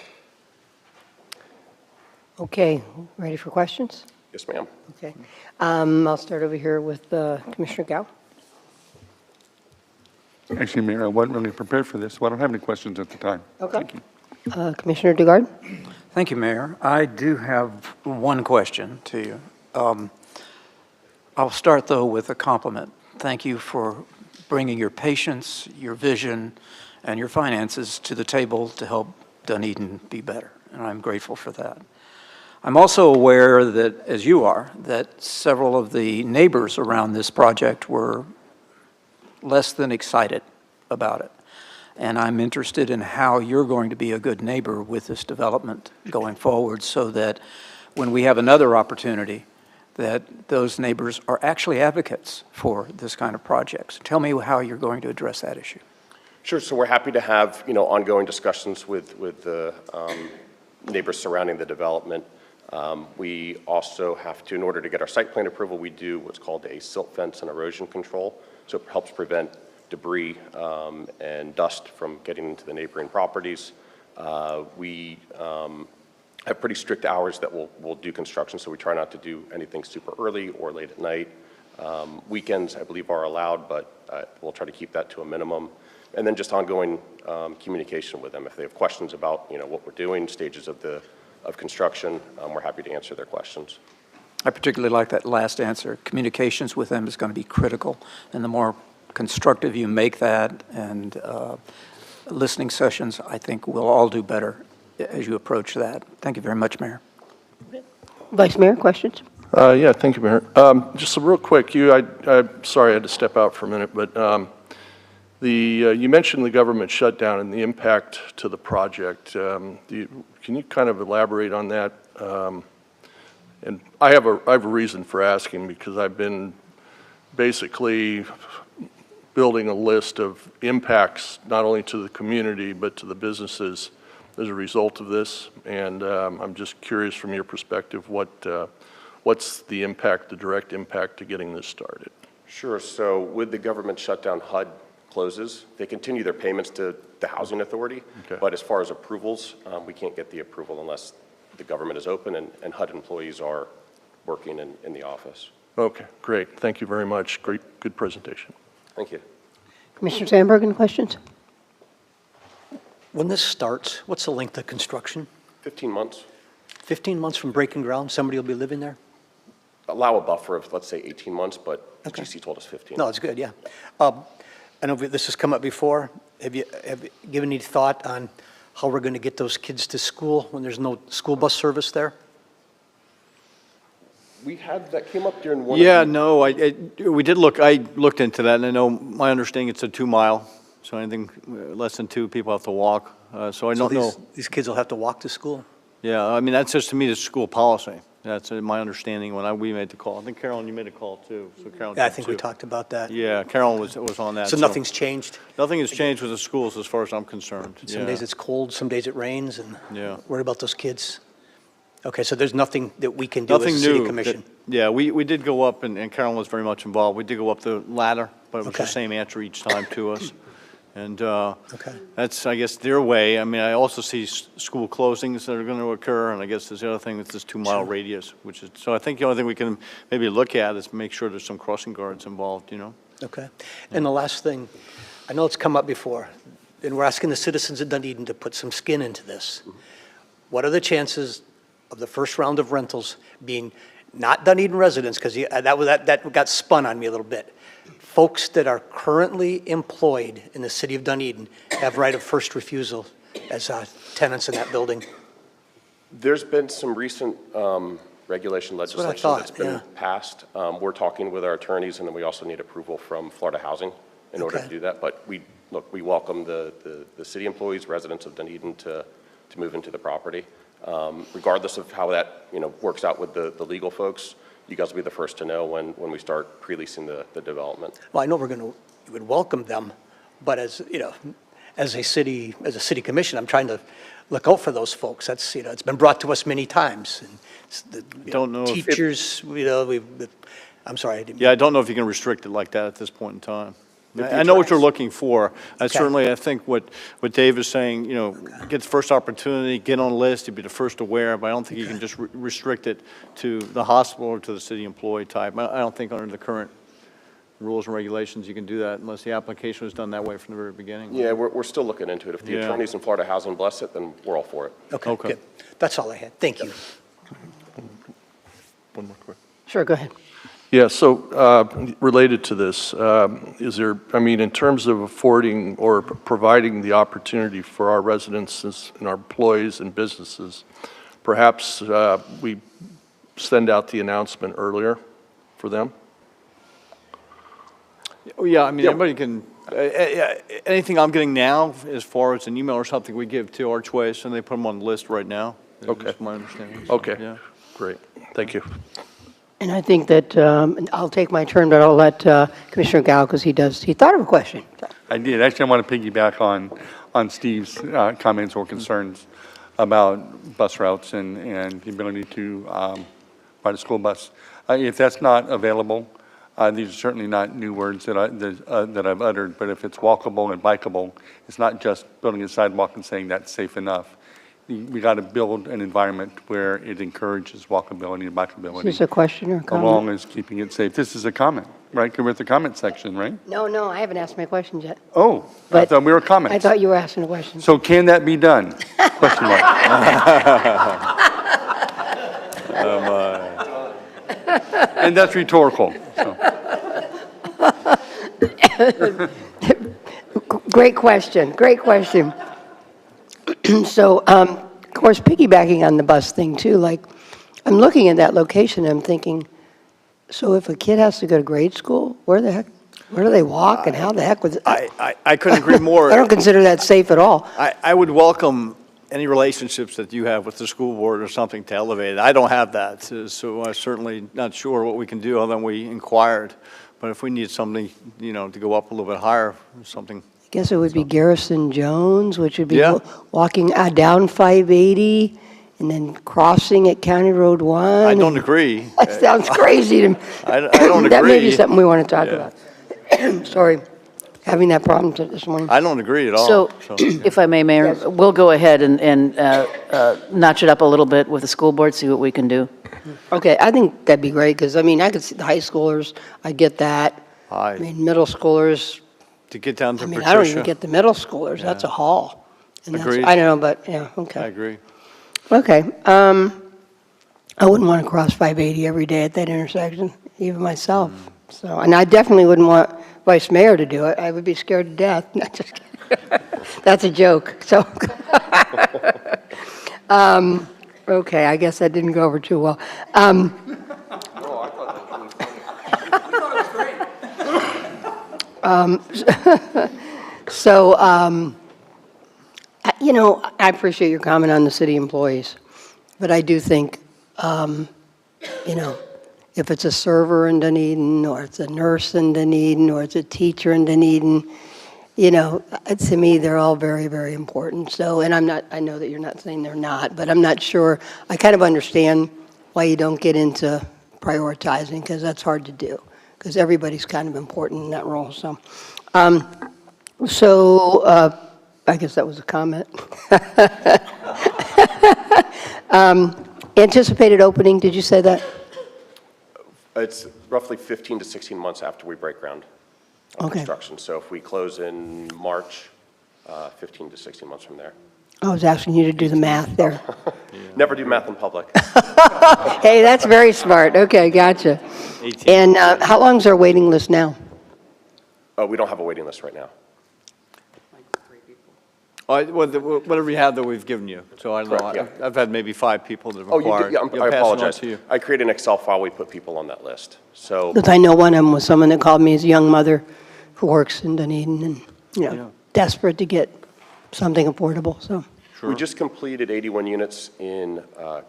Okay, ready for questions? Yes, ma'am. Okay. I'll start over here with Commissioner Gao. Actually, Mayor, I wasn't really prepared for this, so I don't have any questions at the time. Okay. Thank you. Commissioner DeGard? Thank you, Mayor. I do have one question to you. I'll start, though, with a compliment. Thank you for bringing your patience, your vision, and your finances to the table to help Dunedin be better, and I'm grateful for that. I'm also aware that, as you are, that several of the neighbors around this project were less than excited about it. And I'm interested in how you're going to be a good neighbor with this development going forward, so that when we have another opportunity, that those neighbors are actually advocates for this kind of projects. Tell me how you're going to address that issue. Sure. So we're happy to have ongoing discussions with the neighbors surrounding the development. We also have to, in order to get our site plan approval, we do what's called a silt fence and erosion control. So it helps prevent debris and dust from getting into the neighboring properties. We have pretty strict hours that we'll do construction, so we try not to do anything super early or late at night. Weekends, I believe, are allowed, but we'll try to keep that to a minimum. And then just ongoing communication with them. If they have questions about what we're doing, stages of construction, we're happy to answer their questions. I particularly like that last answer. Communications with them is going to be critical, and the more constructive you make that, and listening sessions, I think we'll all do better as you approach that. Thank you very much, Mayor. Vice Mayor, questions? Yeah, thank you, Mayor. Just real quick, I'm sorry I had to step out for a minute, but you mentioned the government shutdown and the impact to the project. Can you kind of elaborate on that? And I have a reason for asking, because I've been basically building a list of impacts not only to the community but to the businesses as a result of this, and I'm just curious from your perspective what's the impact, the direct impact to getting this started? Sure. So with the government shutdown, HUD closes, they continue their payments to the Housing Authority. Okay. But as far as approvals, we can't get the approval unless the government is open and HUD employees are working in the office. Okay, great. Thank you very much. Great, good presentation. Thank you. Commissioner Sandberg, any questions? When this starts, what's the length of construction? 15 months. 15 months from breaking ground, somebody will be living there? Allow a buffer of, let's say, 18 months, but the Okay. GC told us 15. No, it's good, yeah. I know this has come up before. Have you given any thought on how we're going to get those kids to school when there's no school bus service there? We had, that came up during one. Yeah, no, I looked into that, and I know, my understanding, it's a 2-mile, so anything less than 2, people have to walk. So I don't know. These kids will have to walk to school? Yeah, I mean, that's just, to me, the school policy. That's my understanding when we made the call. I think, Carolyn, you made a call, too. So Carolyn Yeah, I did, think we too. talked about that. Yeah, Carolyn was on that. So nothing's changed? Nothing has changed with the schools, as far as I'm concerned. Some Yeah. days it's cold, some days it rains, and Yeah. worry about those kids? Okay, so there's nothing that we can do as Nothing a new. city that- commission? Yeah, we did go up, and Carolyn was very much involved. We did go up the ladder, but it was the Okay. same answer each time to us. And Okay. that's, I guess, their way. I mean, I also see school closings that are going to occur, and I guess there's the other thing with this 2-mile radius, which is, so I think the only thing we can maybe look at is make sure there's some crossing guards involved, you know? Okay. And the last thing, I know it's come up before, and we're asking the citizens of Dunedin to put some skin into this. What are the chances of the first round of rentals being not Dunedin residents, because that got spun on me a little bit. Folks that are currently employed in the city of Dunedin have right of first refusal as tenants in that building? There's been some recent regulation what I legislation thought, that's been yeah. passed. We're talking with our attorneys, and then we also need approval from Florida Housing in order to Okay. do that. But we welcome the city employees, residents of Dunedin to move into the property. Regardless of how that, works out with the legal folks, you guys will be the first to know when we start pre-leasing the development. Well, I know we would welcome them, but as a city commission, I'm trying to look out for those folks. That's, it's been brought to us many times. And Don't know if- teachers, I'm sorry, I didn't. Yeah, I don't know if you can restrict it like that at this point in time. the I know what you're attorneys- looking for. Okay. Certainly, I think what Dave is saying, get the first opportunity, get on the list, you'd be the first aware, but I don't think you can just restrict it to the hospital or to the city employee type. I don't think under the current rules and regulations you can do that unless the application was done that way from the very beginning. Yeah, we're still looking into it. If the Yeah. attorneys in Florida Housing bless it, then we're all for it. Okay, Okay. good. That's all I had. Thank you. One more question. Sure, go ahead. Yeah, so related to this, is there, in terms of affording or providing the opportunity for our residents and our employees and businesses, perhaps we send out the announcement earlier for them? Oh, yeah, anybody can, anything I'm getting now, as far as an email or something, we give to Archways, and they put them on the list right now. Okay. That's my understanding. So, Okay, yeah. great. Thank you. And I think that, and I'll take my turn, but I'll let Commissioner Gao, because he thought of a question. I did. Actually, I want to piggyback on Steve's comments or concerns about bus routes and the ability to ride a school bus. If that's not available, these are certainly not new words that I've uttered, but if it's walkable and bikeable, it's not just building a sidewalk and saying that's safe enough. We got to build an environment where it encourages walkability and bikeability. Is this a question or a comment? Along as keeping it safe. This is a comment, right? We're at the comment section, right? No, I haven't asked my questions yet. Oh, I But thought we were comments. I thought you were asking a question. So can that be done? Question mark. And that's rhetorical. So. Great question, great question. So, of course, piggybacking on the bus thing too, like, I'm looking at that location, I'm thinking, so if a kid has to go to grade school, where do they walk and how the heck was it? I couldn't agree more. I don't consider that safe at all. I would welcome any relationships that you have with the school board or something to elevate it. I don't have that, so I'm certainly not sure what we can do other than we inquired. But if we need something, to go up a little bit higher, something. I guess it would be Garrison Jones, which would be Yeah. walking down 580 and then crossing at County Road 1. I don't agree. That sounds crazy to me. I don't That may be agree. something we want to talk Yeah. about. Sorry. having that problem this morning. I don't agree at all. So, yeah. if I may, Mayor, we'll go ahead and notch it up a little bit with the school board, see what we can do. Okay, I think that'd be great, because, I mean, I could see the high schoolers, I get that. I mean, middle schoolers, To get down to I mean, Patricia. I don't even get the middle schoolers, that's a haul. And that's- Agreed. I don't know, but, yeah, I okay. agree. Okay, I wouldn't want to cross 580 every day at that intersection, even myself. So, and I definitely wouldn't want Vice Mayor to do it. I would be scared to death. Not just kidding. That's a joke, so. Okay, I guess that didn't go over too well. So, you know, I appreciate your comment on the city employees, but I do think, you know, if it's a server in Dunedin, or it's a nurse in Dunedin, or it's a teacher in Dunedin, you know, to me, they're all very, very important. So, and I know that you're not saying they're not, but I'm not sure. I kind of understand why you don't get into prioritizing, because that's hard to do, because everybody's kind of important in that role, so. I guess that was a comment. Anticipated opening, did you say that? It's roughly 15 to 16 months after we break ground on Okay. construction. So if we close in March, 15 to 16 months from there. I was asking you to do the math there. Never do math in public. Hey, that's very smart. Okay, gotcha. 18. And how long's our waiting list now? We don't have a waiting list right now. Whatever you have that we've given you. So I don't know, Correct, yeah. I've had maybe 5 people that have Oh, you inquired. did? Yeah, You'll I pass it on apologize. to you. I created an Excel file, we put people on that list. So, Because I know one of them was someone that called me as a young mother who works in Dunedin and, you know, Yeah. desperate to get something affordable, so. we just completed 81 units in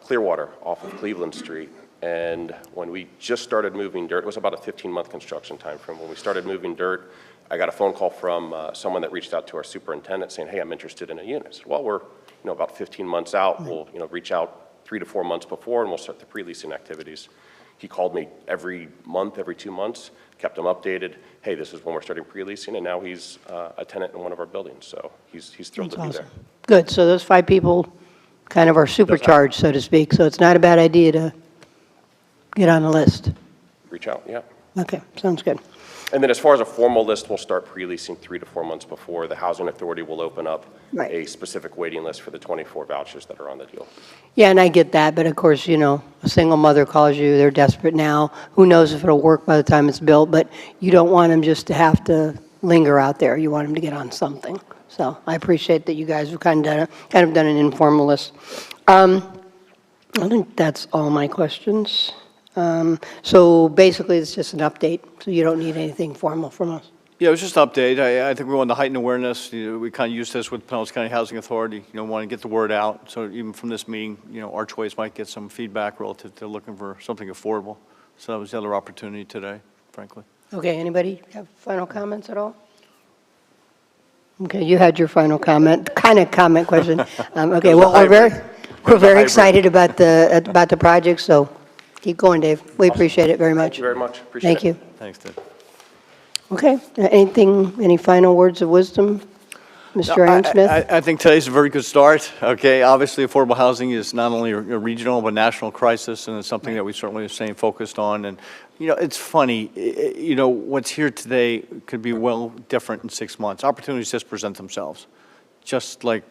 Clearwater off of Cleveland Street. And when we just started moving dirt, it was about a 15-month construction timeframe. When we started moving dirt, I got a phone call from someone that reached out to our superintendent saying, hey, I'm interested in a unit. I said, well, we're about 15 months out. We'll reach out 3 to 4 months before, and we'll start the pre-leasing activities. He called me every month, every 2 months, kept him updated. Hey, this is when we're starting pre-leasing, and now he's a tenant in one of our buildings. So he's thrilled That's to be there. awesome. Good, so those 5 people kind of are supercharged, so to speak, so it's not a bad idea to get on the list. Reach out, yeah. Okay, sounds good. And then as far as a formal list, we'll start pre-leasing 3 to 4 months before. The Housing Authority will open up Right. a specific waiting list for the 24 vouchers that are on the deal. Yeah, and I get that, but of course, you know, a single mother calls you, they're desperate now. Who knows if it'll work by the time it's built, but you don't want them just to have to linger out there. You want them to get on something. So I appreciate that you guys have kind of done an informal list. I think that's all my questions. So basically, it's just an update, so you don't need anything formal from us. Yeah, it was just an update. I think we wanted to heighten awareness. We kind of used this with Pinellas County Housing Authority, want to get the word out. So even from this meeting, Archways might get some feedback relative to looking for something affordable. So that was the other opportunity today, frankly. Okay, anybody have final comments at all? Okay, you had your final comment, comment question. Okay, well, we're very excited about the project, so keep going, Dave. We appreciate it very much. Thank you very much. Appreciate it. Thank you. Thanks, Dave. Okay, any final words of wisdom, Mr. Ironsmith? I think today's a very good start. Okay, obviously, affordable housing is not only a regional but national crisis, and it's something that we certainly are staying focused on. And it's funny, what's here today could be well different in 6 months. Opportunities just present themselves, just like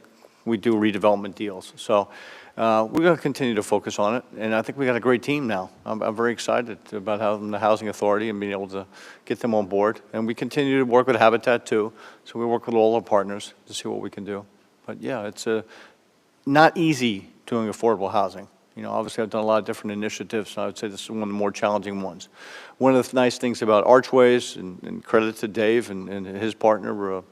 we do redevelopment deals. So we're going to continue to focus on it, and I think we got a great team now. I'm very excited about having the Housing Authority and being able to get them on board. And we continue to work with Habitat too, so we work with all our partners to see what we can do. But yeah, it's not easy doing affordable housing. Obviously I've done a lot of different initiatives, and I would say this is one of the more challenging ones. One of the nice things about Archways, and credit to Dave and his partner,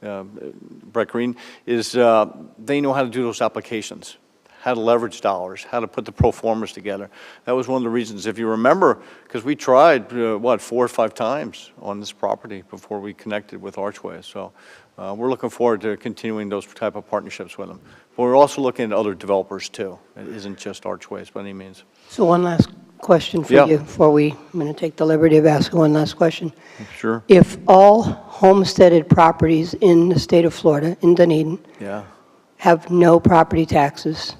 Brett Green, is they know how to do those applications, how to leverage dollars, how to put the pro formas together. That was one of the reasons, if you remember, because we tried, 4 or 5 times on this property before we connected with Archways. So we're looking forward to continuing those type of partnerships with them. But we're also looking at other developers too. It isn't just Archways by any means. So one last question for Yeah. you before I'm going to take the liberty of asking one last question. Sure. If all homesteaded properties in the state of Florida, in Dunedin, Yeah. have no property taxes,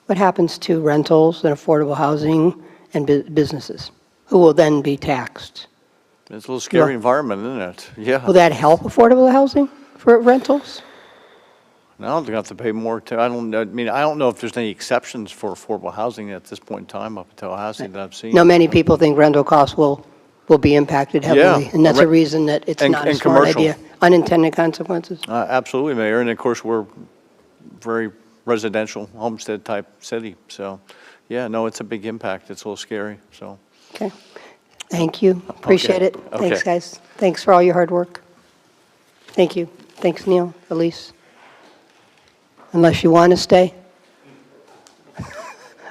what happens to rentals and affordable housing and businesses? Who will then be taxed? It's a little scary Well- environment, isn't it? Yeah. Will that help affordable housing for rentals? I don't think I have to pay more to, I don't know, I mean, I don't know if there's any exceptions for affordable housing at this point in time up in Tallahassee that I've seen. No, many people think rental costs will be impacted heavily. Yeah. And that's a Rent- reason that it's and- not a and smart commercial. idea. Unintended consequences. Absolutely, Mayor, and of course, we're very residential, homestead-type city, so, yeah, no, it's a big impact, it's a little scary, so. Okay. Thank you. Appreciate it. Okay. Thanks, guys. Thanks for all your hard work. Thank you. Thanks, Neil, Elise. Unless you want to stay.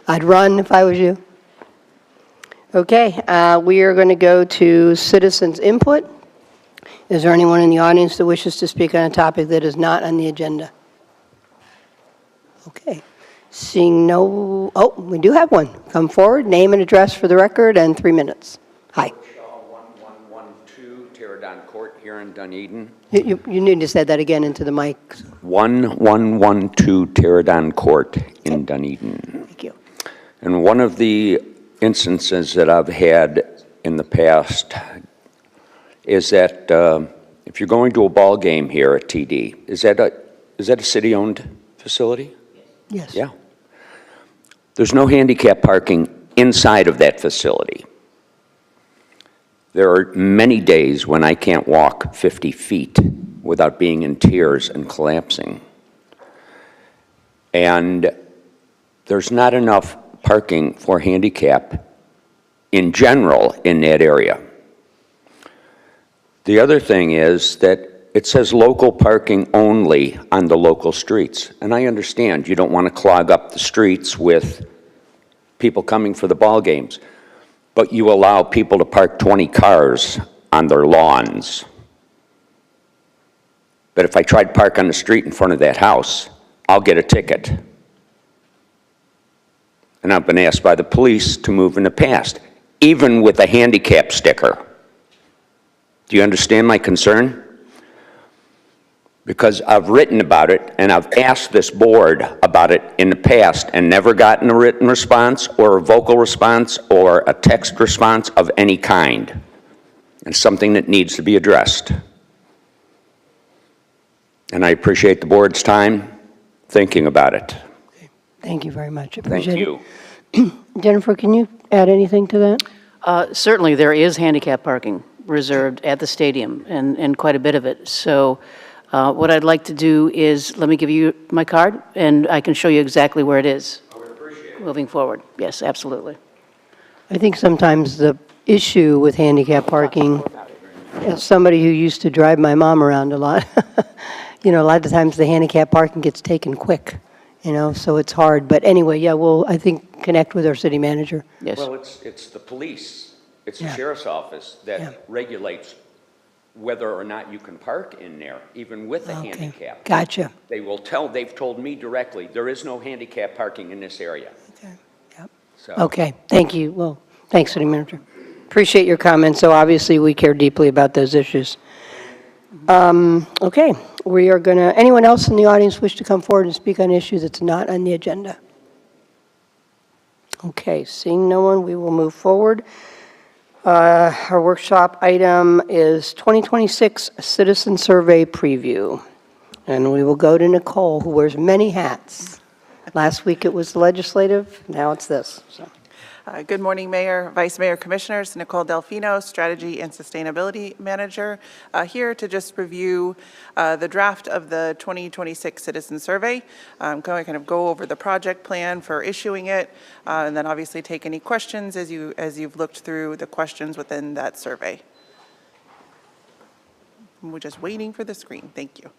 I'd run if I was you. Okay, we are going to go to citizens' input. Is there anyone in the audience that wishes to speak on a topic that is not on the agenda? Okay. Seeing no, oh, we do have one. Come forward, name and address for the record, and 3 minutes. Hi. 1112 Terradon Court here in Dunedin. You need to say that again into the mic. 1112 Terradon Court in Dunedin. Thank you. And one of the instances that I've had in the past is that if you're going to a ball game here at TD, is that a city-owned facility? Yes. Yeah. There's no handicap parking inside of that facility. There are many days when I can't walk 50 feet without being in tears and collapsing. And there's not enough parking for handicap in general in that area. The other thing is that it says local parking only on the local streets. And I understand you don't want to clog up the streets with people coming for the ball games, but you allow people to park 20 cars on their lawns. But if I try to park on the street in front of that house, I'll get a ticket. And I've been asked by the police to move in the past, even with a handicap sticker. Do you understand my concern? Because I've written about it, and I've asked this board about it in the past and never gotten a written response or a vocal response or a text response of any kind. It's something that needs to be addressed. And I appreciate the board's time thinking about it. Thank you very much. Thank Appreciate you. it. Jennifer, can you add anything to that? Certainly, there is handicap parking reserved at the stadium, and quite a bit of it. So what I'd like to do is, let me give you my card, and I can show you exactly where it is. I would appreciate it. Moving forward. Yes, absolutely. I think sometimes the issue with handicap parking, as somebody who used to drive my mom around a lot, a lot of times the handicap parking gets taken quick, so it's hard. But anyway, yeah, we'll, I think, connect with our city manager. Yes. Well, it's the police, it's the Yeah. sheriff's office that Yeah. regulates whether or not you can park in there, even with a Okay, handicap. gotcha. They've told me directly, there is no handicap parking in this area. Okay, yep. So, Okay, thank you. Well, thanks, City Manager. Appreciate your comments. So obviously, we care deeply about those issues. Okay, we are going to, anyone else in the audience wish to come forward and speak on an issue that's not on the agenda? Okay, seeing no one, we will move forward. Our workshop item is 2026 Citizen Survey Preview. And we will go to Nicole, who wears many hats. Last week it was legislative, now it's this. So. Good morning, Mayor, Vice Mayor, Commissioners. Nicole Delfino, Strategy and Sustainability Manager, here to just review the draft of the 2026 Citizen Survey. I'm going to kind of go over the project plan for issuing it, and then obviously take any questions as you've looked through the questions within that survey. We're just waiting for the screen. Thank you.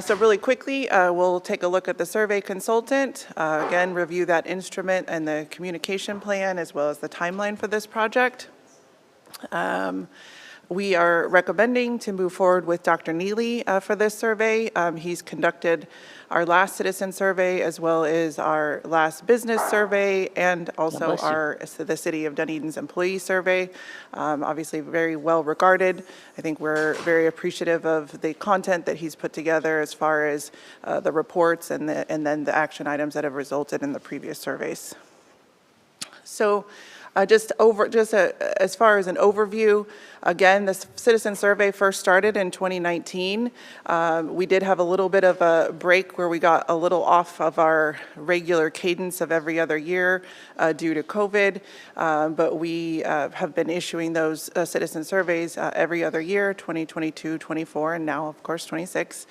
So really quickly, we'll take a look at the survey consultant, again, review that instrument and the communication plan, as well as the timeline for this project. We are recommending to move forward with Dr. Neely for this survey. He's conducted our last citizen survey as well as our last business survey and also the City of Dunedin's employee survey. Obviously very well regarded. I think we're very appreciative of the content that he's put together as far as the reports and then the action items that have resulted in the previous surveys. So as far as an overview, again, this citizen survey first started in 2019. We did have a little bit of a break where we got a little off of our regular cadence of every other year due to COVID, but we have been issuing those citizen surveys every other year, 2022, 24, and now, of course, 26.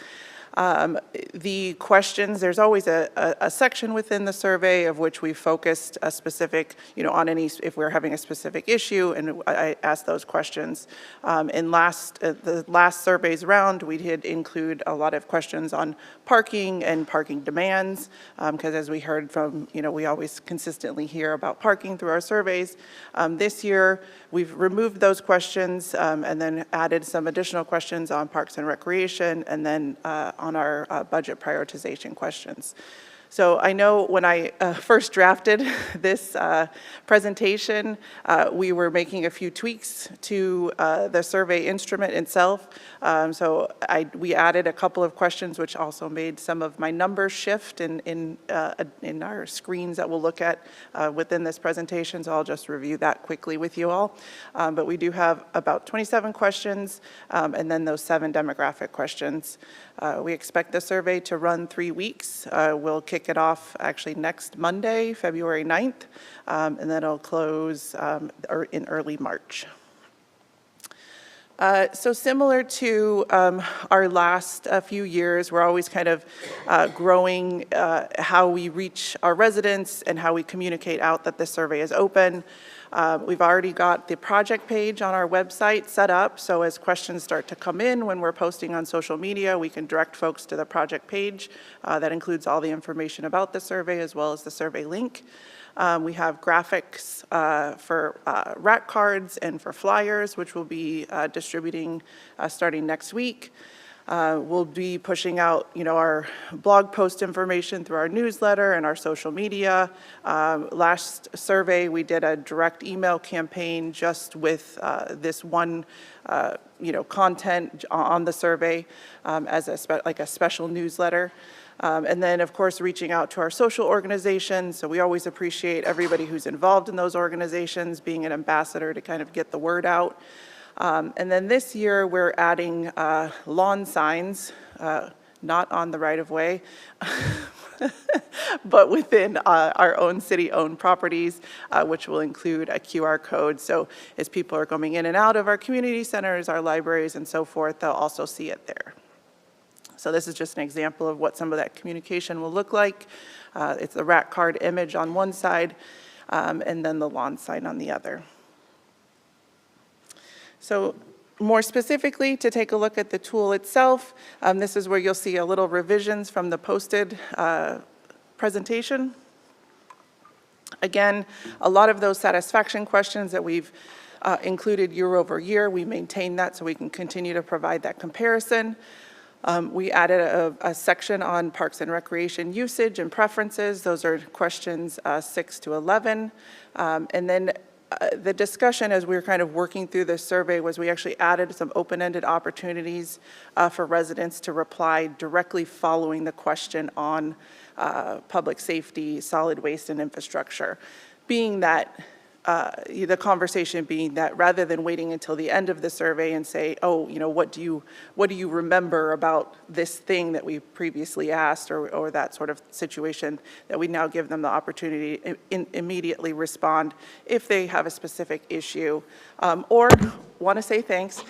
The questions, there's always a section within the survey of which we focused a specific, on any, if we're having a specific issue, and I asked those questions. In the last surveys round, we did include a lot of questions on parking and parking demands, because as we heard from, we always consistently hear about parking through our surveys. This year, we've removed those questions and then added some additional questions on parks and recreation, and then on our budget prioritization questions. So I know when I first drafted this presentation, we were making a few tweaks to the survey instrument itself. So we added a couple of questions, which also made some of my numbers shift in our screens that we'll look at within this presentation. So I'll just review that quickly with you all. But we do have about 27 questions, and then those 7 demographic questions. We expect the survey to run 3 weeks. We'll kick it off actually next Monday, February 9th, and then it'll close in early March. So similar to our last few years, we're always kind of growing how we reach our residents and how we communicate out that this survey is open. We've already got the project page on our website set up, so as questions start to come in when we're posting on social media, we can direct folks to the project page. That includes all the information about the survey as well as the survey link. We have graphics for rack cards and for flyers, which we'll be distributing starting next week. We'll be pushing out, our blog post information through our newsletter and our social media. Last survey, we did a direct email campaign just with this one, content on the survey as a special newsletter. And then, of course, reaching out to our social organizations. So we always appreciate everybody who's involved in those organizations, being an ambassador to kind of get the word out. And then this year, we're adding lawn signs, not on the right-of-way, but within our own city-owned properties, which will include a QR code. So as people are coming in and out of our community centers, our libraries, and so forth, they'll also see it there. So this is just an example of what some of that communication will look like. It's the rack card image on one side, and then the lawn sign on the other. So more specifically, to take a look at the tool itself, this is where you'll see a little revisions from the posted presentation. Again, a lot of those satisfaction questions that we've included year over year, we maintain that so we can continue to provide that comparison. We added a section on parks and recreation usage and preferences. Those are questions 6 to 11. And then the discussion as we were kind of working through this survey was we actually added some open-ended opportunities for residents to reply directly following the question on public safety, solid waste, and infrastructure. Being that the conversation being that rather than waiting until the end of the survey and say, oh, what do you remember about this thing that we previously asked or that sort of situation, that we now give them the opportunity to immediately respond if they have a specific issue or want to say thanks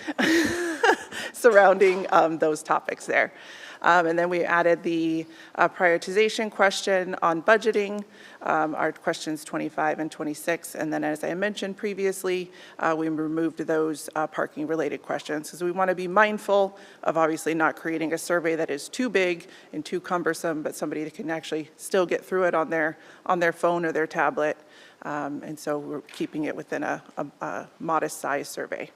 surrounding those topics there. And then we added the prioritization question on budgeting, our questions 25 and 26. And then as I mentioned previously, we removed those parking-related questions because we want to be mindful of obviously not creating a survey that is too big and too cumbersome, but somebody that can actually still get through it on their phone or their tablet. And so we're keeping it within a modest size survey.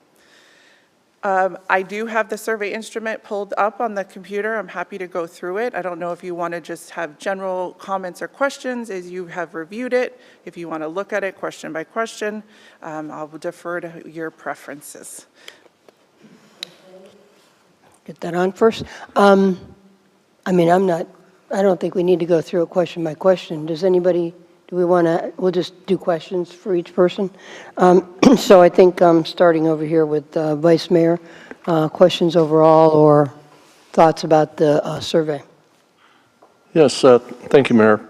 I do have the survey instrument pulled up on the computer. I'm happy to go through it. I don't know if you want to just have general comments or questions as you have reviewed it. If you want to look at it question by question, I'll defer to your preferences. Get that on first. I mean, I don't think we need to go through it question by question. Does anybody, do we want to, we'll just do questions for each person. So I think starting over here with Vice Mayor, questions overall or thoughts about the survey? Yes, thank you, Mayor.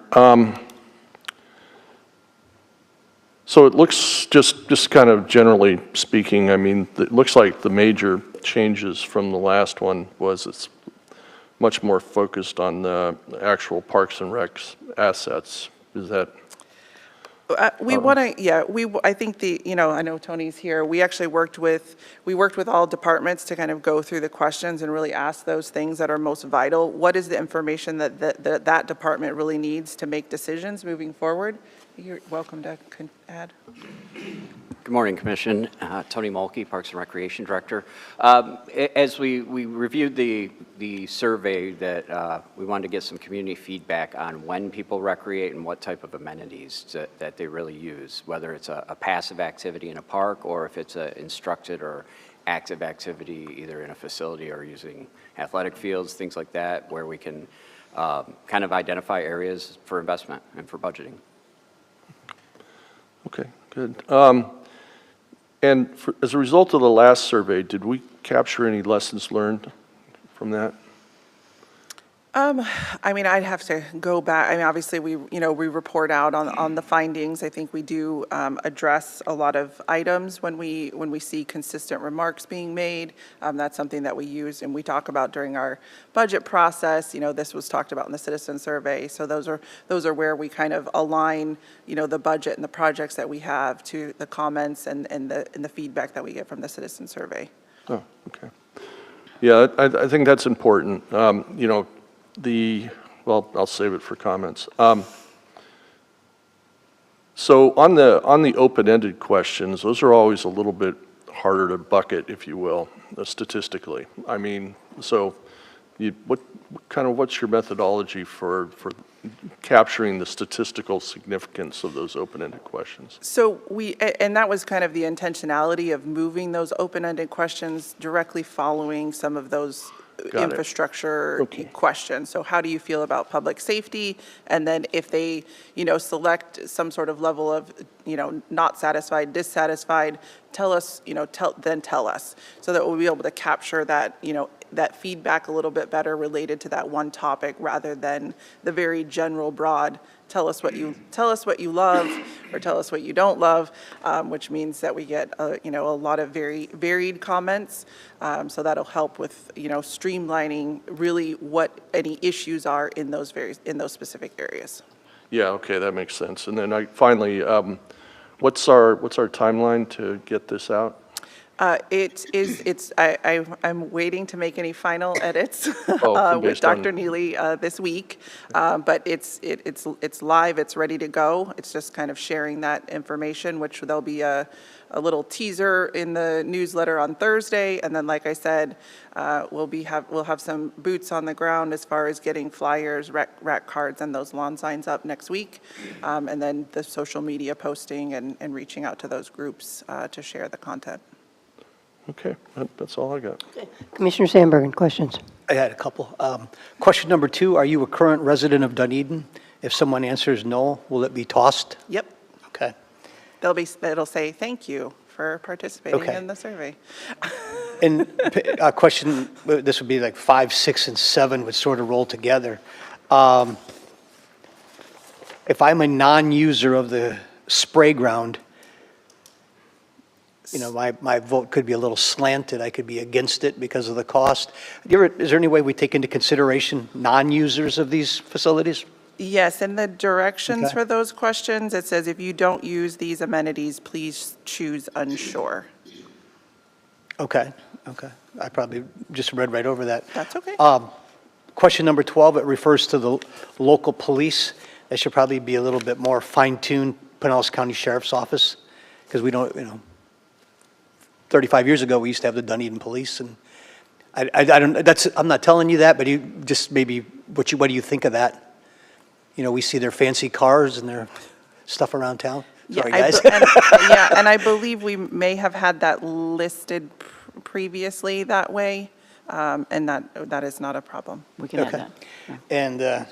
So it looks, just kind of generally speaking, I mean, it looks like the major changes from the last one was it's much more focused on the actual Parks and Recs assets. Is that? We want to, yeah, I think I know Tony's here. We actually worked with all departments to kind of go through the questions and really ask those things that are most vital. What is the information that department really needs to make decisions moving forward? You're welcome to add. Good morning, Commission. Tony Mulkey, Parks and Recreation Director. As we reviewed the survey, that we wanted to get some community feedback on when people recreate and what type of amenities that they really use, whether it's a passive activity in a park or if it's an instructed or active activity either in a facility or using athletic fields, things like that, where we can kind of identify areas for investment and for budgeting. Okay, good. And as a result of the last survey, did we capture any lessons learned from that? I mean, I'd have to go back. I mean, obviously, we report out on the findings. I think we do address a lot of items when we see consistent remarks being made. That's something that we use and we talk about during our budget process. This was talked about in the citizen survey. So those are where we kind of align, the budget and the projects that we have to the comments and the feedback that we get from the citizen survey. Oh, okay. Yeah, I think that's important. Well, I'll save it for comments. So on the open-ended questions, those are always a little bit harder to bucket, if you will, statistically. I mean, so what's your methodology for capturing the statistical significance of those open-ended questions? So and that was kind of the intentionality of moving those open-ended questions directly following some of those infrastructure questions. So how do you feel about public safety? And then if they, select some sort of level of, not satisfied, dissatisfied, tell us, then tell us, so that we'll be able to capture that, that feedback a little bit better related to that one topic rather than the very general broad tell us what you love or tell us what you don't love, which means that we get a lot of very varied comments. So that'll help with streamlining really what any issues are in those specific areas. Yeah, okay, that makes sense. And then finally, what's our timeline to get this out? I'm waiting to make any final edits with Dr. Neely this week, but it's live, it's ready to go. It's just kind of sharing that information, which there'll be a little teaser in the newsletter on Thursday, and then, like I said, we'll have some boots on the ground as far as getting flyers, rack cards, and those lawn signs up next week, and then the social media posting and reaching out to those groups to share the content. Okay, that's all I got. Commissioner Sandberg, questions? I had a couple. Question number 2, are you a current resident of Dunedin? If someone answers no, will it be tossed? Yep. Okay. It'll say thank you for participating in the survey. And a question, this would be like 5, 6, and 7 would sort of roll together. If I'm a non-user of the spray ground, my vote could be a little slanted. I could be against it because of the cost. Is there any way we take into consideration non-users of these facilities? Yes, in the directions for those questions, it says if you don't use these amenities, please choose unsure. Okay. I probably just read right over that. That's okay. Question number 12, it refers to the local police. That should probably be a little bit more fine-tuned, Pinellas County Sheriff's Office, because we don't, 35 years ago, we used to have the Dunedin Police, and I don't, I'm not telling you that, but you just maybe, what do you think of that? You know, we see their fancy cars and their stuff around town. Sorry, guys. And I believe we may have had that listed previously that way, and that is not a problem. We can add Okay. that. Yeah. And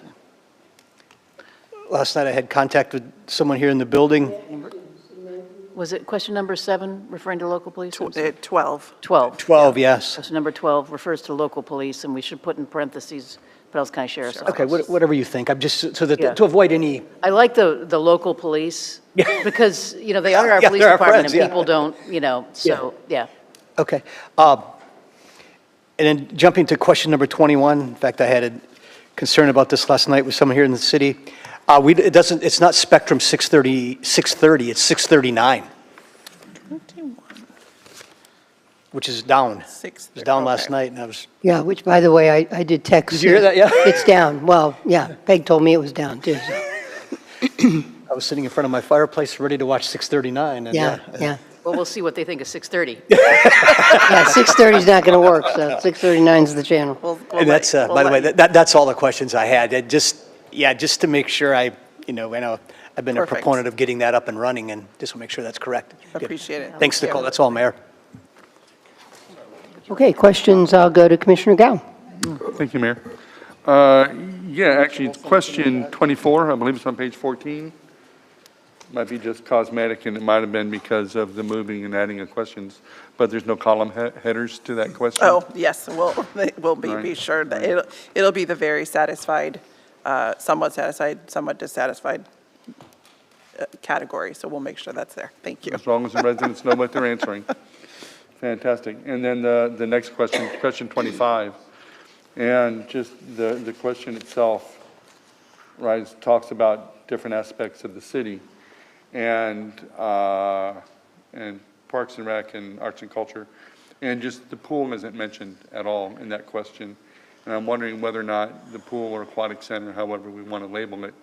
last night I had contact with someone here in the building. Was it question number 7, referring to local police? 12. 12. 12, yes. Question number 12 refers to local police, and we should put in parentheses Pinellas County Sheriff's Office. Okay, whatever you think. I'm just, so Yeah. that, to avoid any, I like the local police, because, you know, they are our Yeah, police they're our department, friends, and yeah. people don't, you know, so, yeah. okay. And then jumping to question number 21, in fact, I had a concern about this last night with someone here in the city. It's not Spectrum 630, it's 639, which is down. It was down last night, and I was, Yeah, which, by the way, I did text. Did you hear that? Yeah. It's down. Well, yeah, Peg told me it was down, too. So. I was sitting in front of my fireplace ready to watch 639. And Yeah. Well, we'll see what they think of 6:30. Yeah, 6:30 is not going to work, so 6:39 is the channel. And that's, by the way, that's all the questions I had. Just to make sure I know I've been a Perfect. proponent of getting that up and running, and just to make sure that's correct. Good. Appreciate it. Thanks, Nicole. That's all, Mayor. Okay, questions, I'll go to Commissioner Gao. Thank you, Mayor. Yeah, actually, it's question 24, I believe it's on page 14. Might be just cosmetic, and it might have been because of the moving and adding of questions, but there's no column headers to that question? Oh, yes, we'll be Right, sure that right. it'll be the very satisfied, somewhat satisfied, somewhat dissatisfied category, so we'll make sure that's there. Thank you. As long as the residents know what they're answering. Fantastic. And then the next question, question 25, and just the question itself, right, talks about different aspects of the city, and Parks and Rec and Arts and Culture, and just the pool isn't mentioned at all in that question. And I'm wondering whether or not the pool or aquatic center, however we want to label it,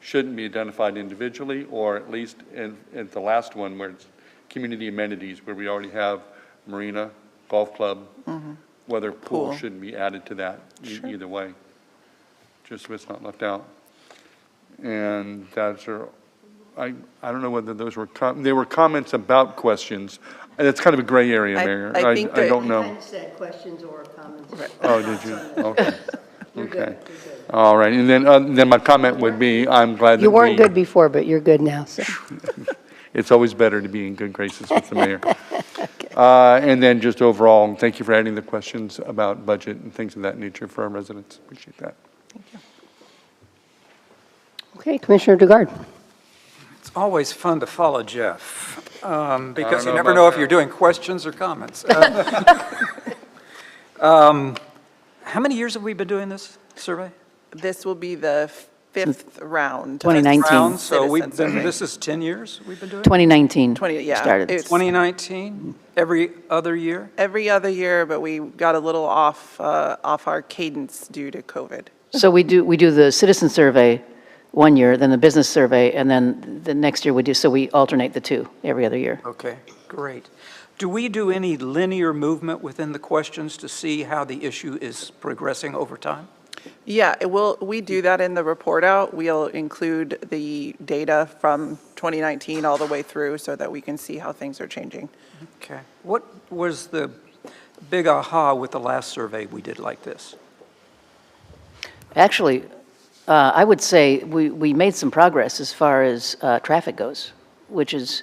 shouldn't be identified individually, or at least in the last one where it's community amenities, where we already have marina, golf club, whether pool Pool. shouldn't be added to that either way, just so it's not left out. And that's, I don't know whether those were, they were comments about questions. And it's kind of a gray area, Mayor. I think that- don't know. said questions or comments. Oh, did you? Okay. Okay. All right. And then my comment would be, I'm glad that You weren't we- good before, but you're good now, so. It's always better to be in good graces with the mayor. And then just overall, thank you for adding the questions about budget and things of that nature for our residents. Appreciate that. Okay, Commissioner Dugard. It's always fun to follow Jeff, because know you never about know if that. you're doing questions or comments. How many years have we been doing this survey? This will be the 5th round. 2019. Round, so we've Citizen been, survey. this is 10 years we've been doing it? 2019 yeah, started. it's 2019, every other year? every other year, but we got a little off our cadence due to COVID. So we do the citizen survey one year, then the business survey, and then the next year we alternate the two every other year. Okay, great. Do we do any linear movement within the questions to see how the issue is progressing over time? Yeah, we do that in the report out. We'll include the data from 2019 all the way through so that we can see how things are changing. Okay. What was the big aha with the last survey we did like this? Actually, I would say we made some progress as far as traffic goes, which is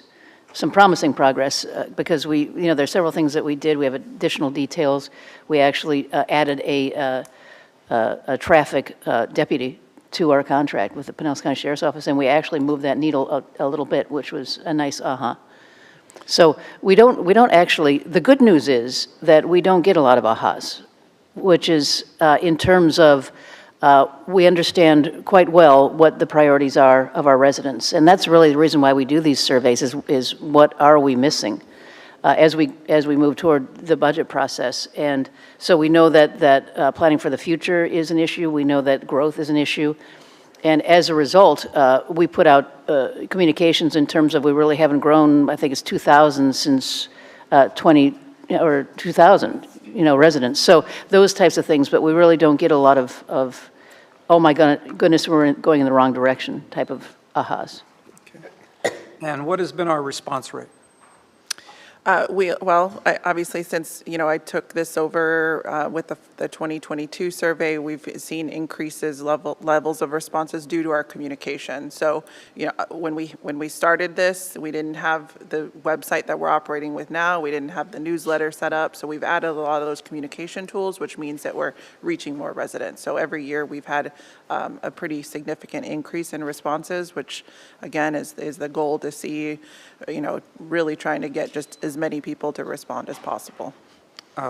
some promising progress, because there's several things that we did. We have additional details. We actually added a traffic deputy to our contract with the Pinellas County Sheriff's Office, and we actually moved that needle a little bit, which was a nice aha. So we don't actually, the good news is that we don't get a lot of ahas, which is in terms of we understand quite well what the priorities are of our residents. And that's really the reason why we do these surveys is what are we missing as we move toward the budget process. And so we know that planning for the future is an issue. We know that growth is an issue. And as a result, we put out communications in terms of we really haven't grown, I think it's 2,000 since 20 or 2,000, residents. So those types of things, but we really don't get a lot of oh my goodness, we're going in the wrong direction type of ahas. And what has been our response rate? Obviously, since, I took this over with the 2022 survey, we've seen increases levels of responses due to our communication. So, when we started this, we didn't have the website that we're operating with now. We didn't have the newsletter set up. So we've added a lot of those communication tools, which means that we're reaching more residents. So every year we've had a pretty significant increase in responses, which again is the goal to see, really trying to get just as many people to respond as possible.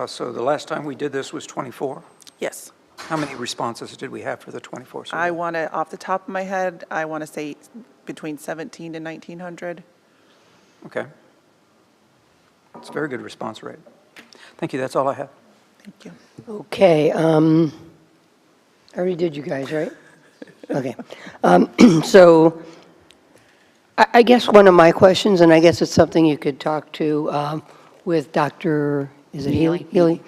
So the last time we did this was 24? Yes. How many responses did we have for the 24 survey? Off the top of my head, I want to say between 17 and 1,900. Okay. It's a very good response rate. Thank you, that's all I have. Thank you. Okay, I already did you guys, right? Okay. So I guess one of my questions, and I guess it's something you could talk to with Dr., is it Healy? Healy.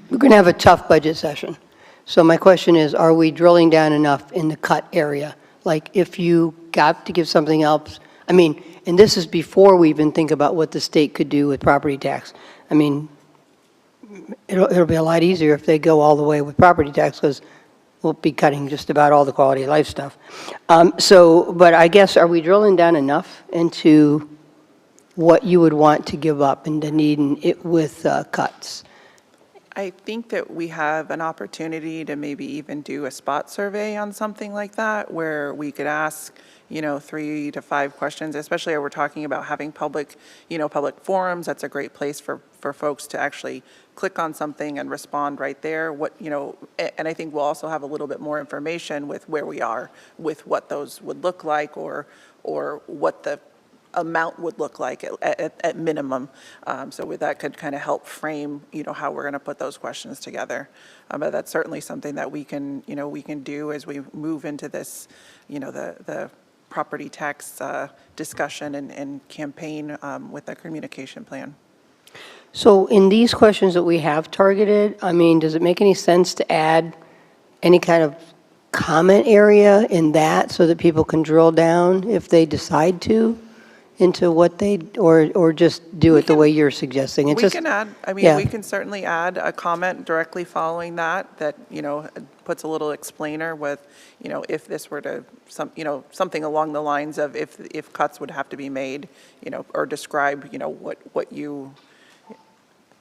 We're going to have a tough budget session. So my question is, are we drilling down enough in the cut area? Like if you got to give something else, and this is before we even think about what the state could do with property tax. It'll be a lot easier if they go all the way with property tax because we'll be cutting just about all the quality of life stuff. But I guess, are we drilling down enough into what you would want to give up in Dunedin with cuts? I think that we have an opportunity to maybe even do a spot survey on something like that, where we could ask, 3 to 5 questions, especially if we're talking about having public forums. That's a great place for folks to actually click on something and respond right there. And I think we'll also have a little bit more information with where we are with what those would look like or what the amount would look like at minimum. So that could kind of help frame, how we're going to put those questions together. But that's certainly something that we can do as we move into this, the property tax discussion and campaign with the communication plan. So in these questions that we have targeted, does it make any sense to add any kind of comment area in that so that people can drill down if they decide to into what they, or just do it the way you're suggesting? We can add, we can certainly add a comment directly following that, puts a little explainer with, if this were to, something along the lines of if cuts would have to be made, or describe, what you,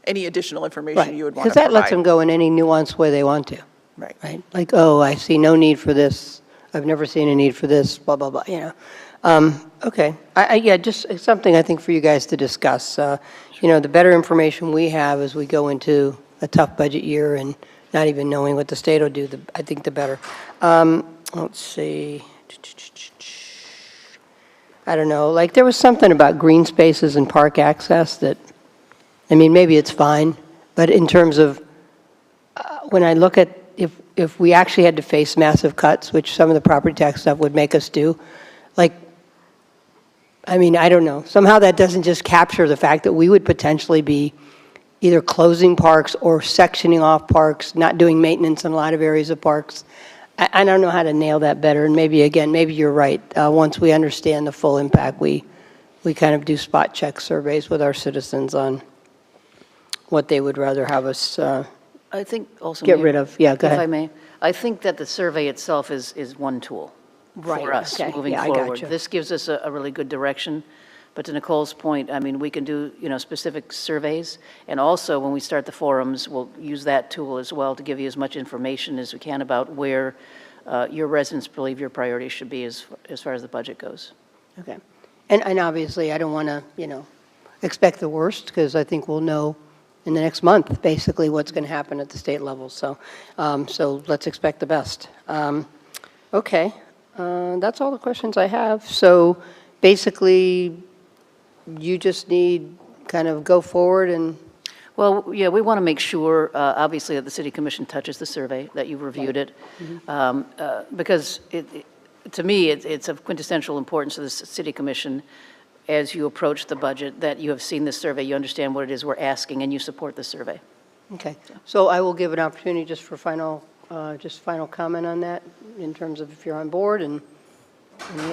any additional information you would want to provide. Because that lets them go in any nuanced way they want to. Right. Right? Like, oh, I see no need for this. I've never seen a need for this, blah, blah, blah, Okay. Just something I think for you guys to discuss. The better information we have as we go into a tough budget year and not even knowing what the state will do, I think the better. Let's see. I don't know. Like there was something about green spaces and park access that, maybe it's fine, but in terms of when I look at if we actually had to face massive cuts, which some of the property tax stuff would make us do, I don't know. Somehow that doesn't just capture the fact that we would potentially be either closing parks or sectioning off parks, not doing maintenance in a lot of areas of parks. I don't know how to nail that better. And maybe you're right. Once we understand the full impact, we kind of do spot check surveys with our citizens on what they would rather have us I think also. get rid of. Yeah, go ahead. If I may, I think that the survey itself is one tool for us moving forward. This gives us a really good direction. But to Nicole's point, we can do, specific surveys. And also, when we start the forums, we'll use that tool as well to give you as much information as we can about where your residents believe your priorities should be as far as the budget goes. Okay. And obviously, I don't want to, expect the worst, because I think we'll know in the next month, basically, what's going to happen at the state level. So let's expect the best. Okay. That's all the questions I have. So basically, you just need kind of go forward and... Well, yeah, we want to make sure, obviously, that the City Commission touches the survey, that you've reviewed it, because to me, it's of quintessential importance to the City Commission as you approach the budget, that you have seen the survey, you understand what it is we're asking, and you support the survey. Okay, so I will give an opportunity just for final comment on that, in terms of if you're on board, and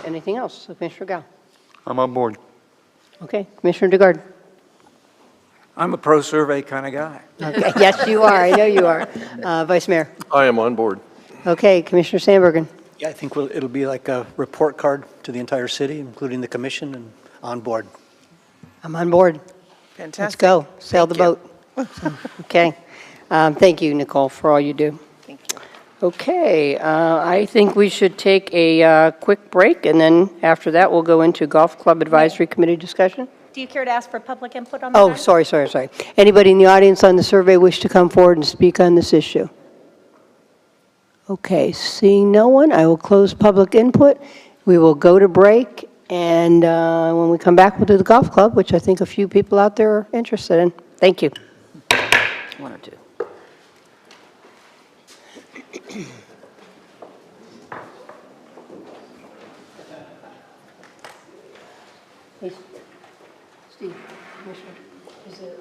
anything else. So Commissioner Gao. I'm on board. Okay, Commissioner DeGard. I'm a pro-survey kind of guy. Okay, yes, you are, I know you are. Vice Mayor. I am on board. Okay, Commissioner Sandbergen. Yeah, I think it'll be like a report card to the entire city, including the commission, and on board. I'm on board. Fantastic. Let's go, sail the Thank you. boat. So, okay, thank you, Nicole, for all you do. Thank you. Okay, I think we should take a quick break, and then after that, we'll go into Golf Club Advisory Committee discussion. Do you care to ask for public input on that? Oh, sorry. Anybody in the audience on the survey wish to come forward and speak on this issue? Okay, seeing no one, I will close public input. We will go to break, and when we come back, we'll do the golf club, which I think a few people out there are interested in. Thank you. One or two. Steve, Commissioner, is it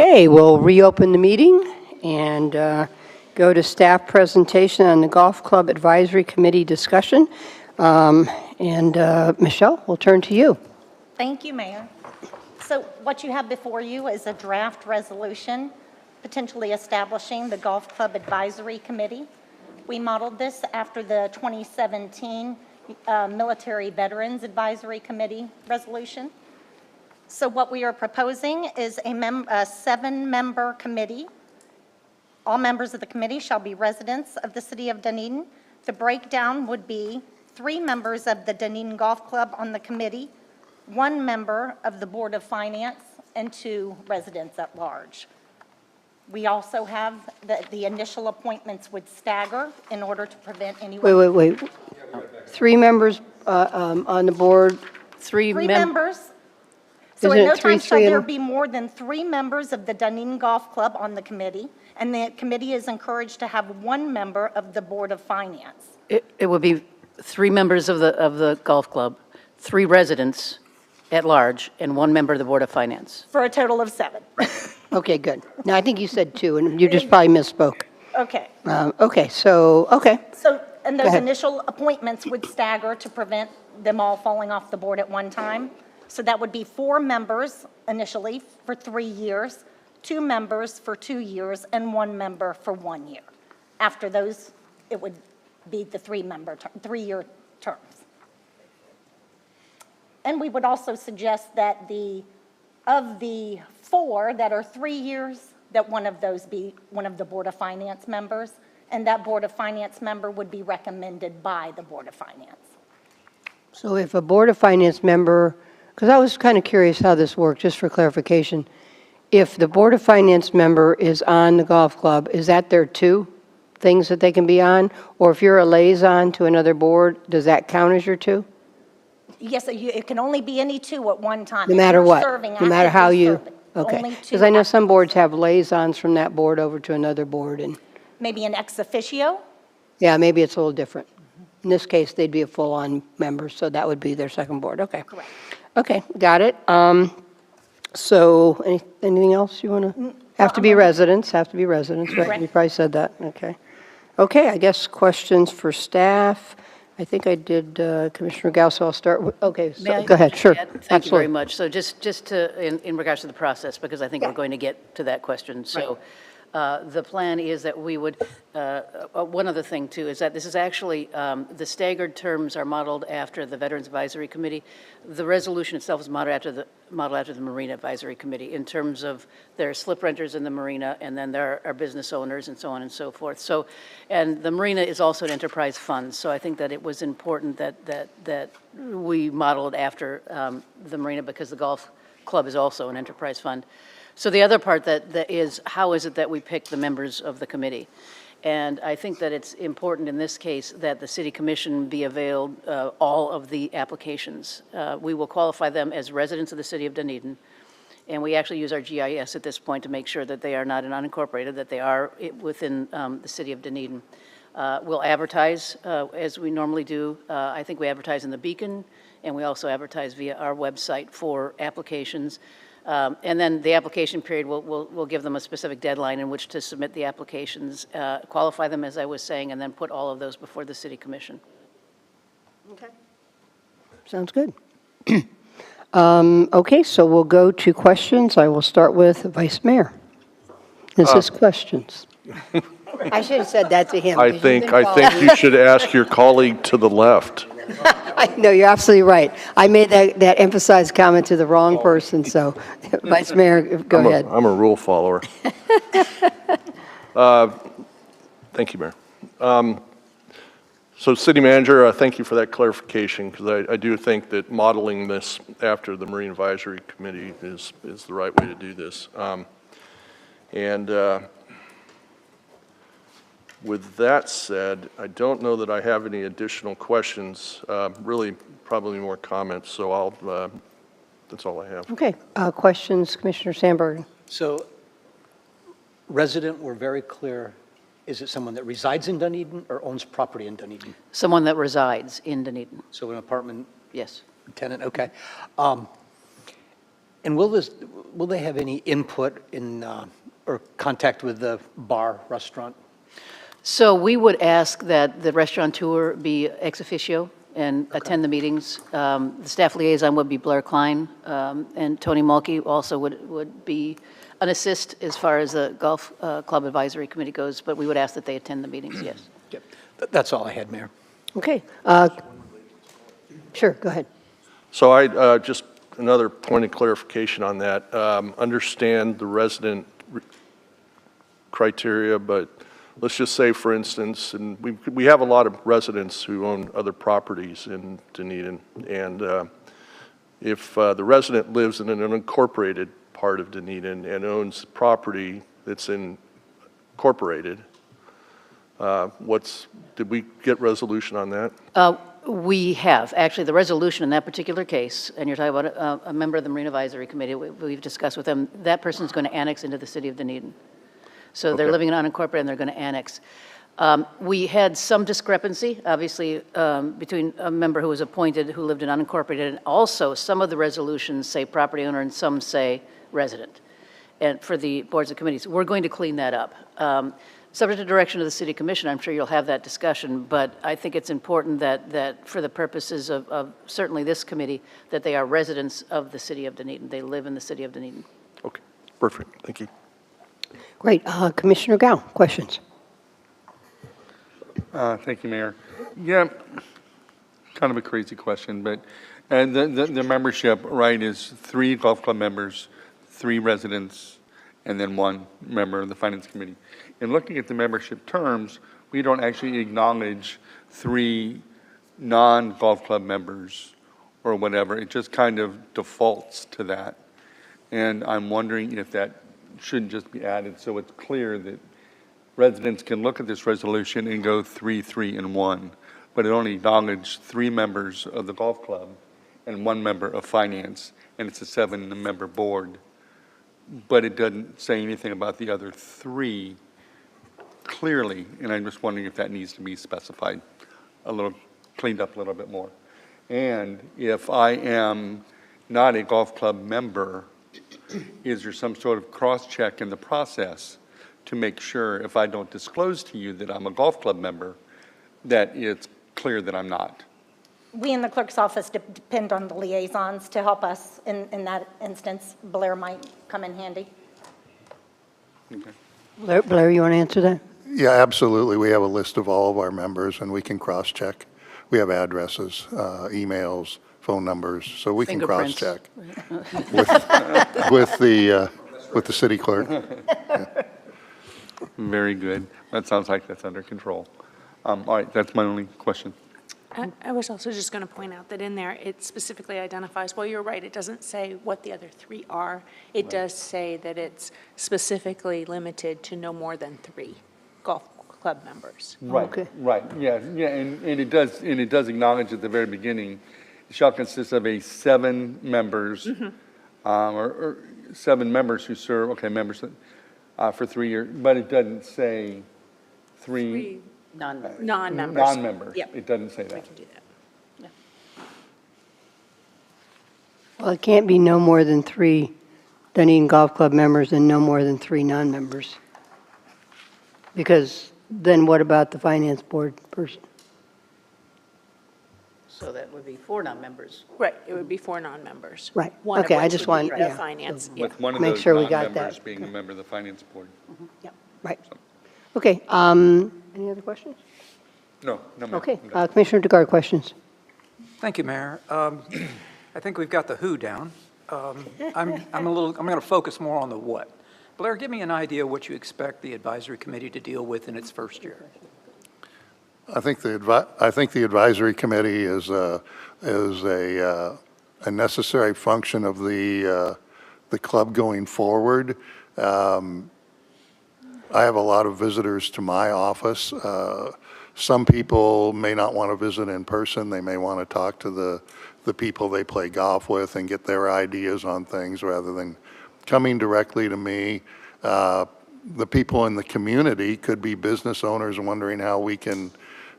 Okay, we'll reopen the meeting and go to staff presentation on the Golf Club Advisory Committee discussion. Michelle, we'll turn to you. Thank you, Mayor. So what you have before you is a draft resolution potentially establishing the Golf Club Advisory Committee. We modeled this after the 2017 Military Veterans Advisory Committee resolution. So what we are proposing is a 7-member committee. All members of the committee shall be residents of the city of Dunedin. The breakdown would be 3 members of the Dunedin Golf Club on the committee, 1 member of the Board of Finance, and 2 residents at large. We also have the initial appointments would stagger in order to prevent anyone. Wait. 3 members on the board. 3 members. So Isn't at it no three, time shall three, there and- be more than 3 members of the Dunedin Golf Club on the committee, and the committee is encouraged to have 1 member of the Board of Finance. It would be 3 members of the golf club, 3 residents at large, and 1 member of the Board of Finance. For a total of 7. Okay, good. Now, I think you said 2, and you just probably misspoke. Okay. Okay. So, and Go those ahead. initial appointments would stagger to prevent them all falling off the board at one time. So that would be 4 members initially for 3 years, 2 members for 2 years, and 1 member for 1 year. After those, it would be the 3-year terms. And we would also suggest that of the 4 that are 3 years, that one of those be one of the Board of Finance members, and that Board of Finance member would be recommended by the Board of Finance. So if a Board of Finance member, because I was kind of curious how this worked, just for clarification, if the Board of Finance member is on the golf club, is that their 2 things that they can be on? Or if you're a liaison to another board, does that count as your 2? Yes, it can only be any 2 at one time. No If matter you're what? serving, No matter how actively you, serving, okay. only 2 Because I know some active- boards have liaisons from that board over to another board, and, Maybe an ex officio? yeah, maybe it's a little different. In this case, they'd be a full-on member, so that would be their second board, okay. Correct. Okay, got it. So, anything else you want to? Have to be residents, right? Correct. You probably said that, okay. Okay, I guess questions for staff. I think I did Commissioner Gauss, so I'll start with, okay, May I so, go ahead, sure. add? Thank you Absolutely. very much. So just to, in regards to the process, because I think we're going to get to that question. So the plan is that we would, one other thing too, is that this is actually, the staggered terms are modeled after the Veterans Advisory Committee. The resolution itself is modeled after the Marina Advisory Committee in terms of there are slip renters in the marina, and then there are business owners and so on and so forth. So, and the marina is also an enterprise fund, so I think that it was important that we modeled after the marina because the golf club is also an enterprise fund. So the other part that is, how is it that we pick the members of the committee? And I think that it's important in this case that the city commission be availed all of the applications. We will qualify them as residents of the city of Dunedin, and we actually use our GIS at this point to make sure that they are not an unincorporated, that they are within the city of Dunedin. We'll advertise as we normally do. I think we advertise in the Beacon, and we also advertise via our website for applications. And then the application period, we'll give them a specific deadline in which to submit the applications, qualify them, as I was saying, and then put all of those before the city commission. Okay. Sounds good. Okay, so we'll go to questions. I will start with Vice Mayor. This is questions. I should have said that to him. I because you think didn't follow. you should ask your colleague to the left. No, you're absolutely right. I made that emphasized comment to the wrong person, so Vice Mayor, go ahead. I'm a rule follower. Thank you, Mayor. So City Manager, thank you for that clarification, because I do think that modeling this after the Marine Advisory Committee is the right way to do this. With that said, I don't know that I have any additional questions, really probably more comments, so that's all I have. Okay, questions, Commissioner Sandberg? So resident, we're very clear, is it someone that resides in Dunedin or owns property in Dunedin? Someone that resides in Dunedin, So an apartment yes. tenant, okay. And will Will they have any input in, or contact with the bar, restaurant? So we would ask that the restaurateur be ex officio and attend the meetings. The staff liaison would be Blair Klein, and Tony Mulkey also would be an assist as far as the Golf Club Advisory Committee goes, but we would ask that they attend the meetings, yes. Yep. That's all I had, Mayor. Okay. Sure, go ahead. So I, just another point of clarification on that. Understand the resident criteria, but let's just say, for instance, and we have a lot of residents who own other properties in Dunedin, and if the resident lives in an unincorporated part of Dunedin and owns property that's incorporated, did we get resolution on that? We have. Actually, the resolution in that particular case, and you're talking about a member of the Marine Advisory Committee, we've discussed with them, that person's going to annex into the city of Dunedin. So they're Okay. living in unincorporated and they're going to annex. We had some discrepancy, obviously, between a member who was appointed who lived in unincorporated, and also some of the resolutions say property owner and some say resident. And for the boards and committees, we're going to clean that up. Subject to direction of the City Commission, I'm sure you'll have that discussion, but I think it's important that for the purposes of certainly this committee, that they are residents of the city of Dunedin. They live in the city of Dunedin. Okay, perfect, thank you. Great. Commissioner Gao, questions? Thank you, Mayor. Yeah, kind of a crazy question, but the membership, right, is 3 golf club members, 3 residents, and then 1 member of the Finance Committee. In looking at the membership terms, we don't actually acknowledge 3 non-golf club members or whatever. It just kind of defaults to that. And I'm wondering if that shouldn't just be added so it's clear that residents can look at this resolution and go 3, 3, and 1, but it only acknowledged 3 members of the golf club and 1 member of finance, and it's a 7-member board. But it doesn't say anything about the other 3 clearly, and I'm just wondering if that needs to be specified a little, cleaned up a little bit more. And if I am not a golf club member, is there some sort of cross-check in the process to make sure if I don't disclose to you that I'm a golf club member, that it's clear that I'm not? We in the clerk's office depend on the liaisons to help us in that instance. Blair might come in handy. Okay. Blair, you want to answer that? Yeah, absolutely. We have a list of all of our members, and we can cross-check. We have addresses, emails, phone numbers, so we can Fingerprints. cross-check with the city clerk. Yeah. Very good. That sounds like that's under control. All right, that's my only question. I was also just going to point out that in there, it specifically identifies, well, you're right, it doesn't say what the other 3 are. It does say that it's specifically limited to no more than 3 golf club members. Right, Okay. right, yeah, and it does acknowledge at the very beginning, it shall consist of 7 members, or 7 members who serve, okay, members for 3 years, but it doesn't say 3 Non-members. Non-members. non-members. Yep. It doesn't say We that. can do that. Well, it can't be no more than 3 Dunedin Golf Club members and no more than 3 non-members. Because then what about the finance board person? So that would be 4 non-members. Right, it would be 4 non-members. Right. One of Okay, I which just would be want- the yeah. finance, yeah. With one of Make those sure we got non-members that. being a member of the finance board. Right. Okay, any other questions? No, ma'am. Okay, I'm done. Commissioner DeGard, questions? Thank you, Mayor. I think we've got the who down. I'm going to focus more on the what. Blair, give me an idea what you expect the advisory committee to deal with in its first year. I think the advisory committee is a necessary function of the club going forward. I have a lot of visitors to my office. Some people may not want to visit in person. They may want to talk to the people they play golf with and get their ideas on things rather than coming directly to me. The people in the community could be business owners wondering how we can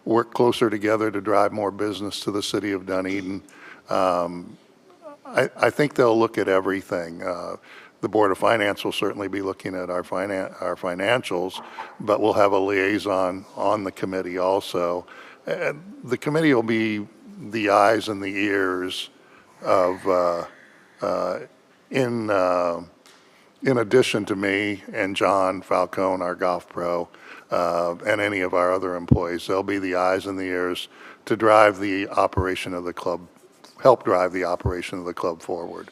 work closer together to drive more business to the city of Dunedin. I think they'll look at everything. The Board of Finance will certainly be looking at our financials, but we'll have a liaison on the committee also. The committee will be the eyes and the ears of, in addition to me and John Falcone, our golf pro, and any of our other employees. They'll be the eyes and the ears to drive the operation of the club, help drive the operation of the club forward.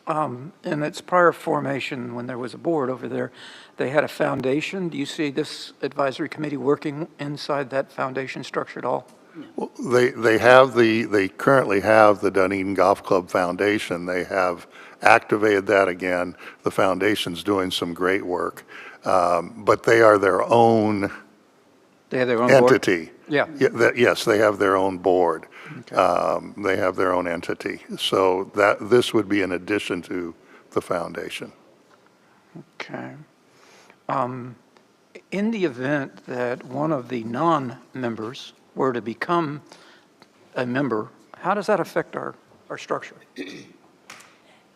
In its prior formation, when there was a board over there, they had a foundation. Do you see this advisory committee working inside that foundation structure at all? Well, they currently have the Dunedin Golf Club Foundation. They have activated that again. The foundation's doing some great work, but they are their own They have their own entity. board? Yeah. Yes, they have their own board. They have their own entity. So this would be in addition to the foundation. Okay. In the event that one of the non-members were to become a member, how does that affect our structure?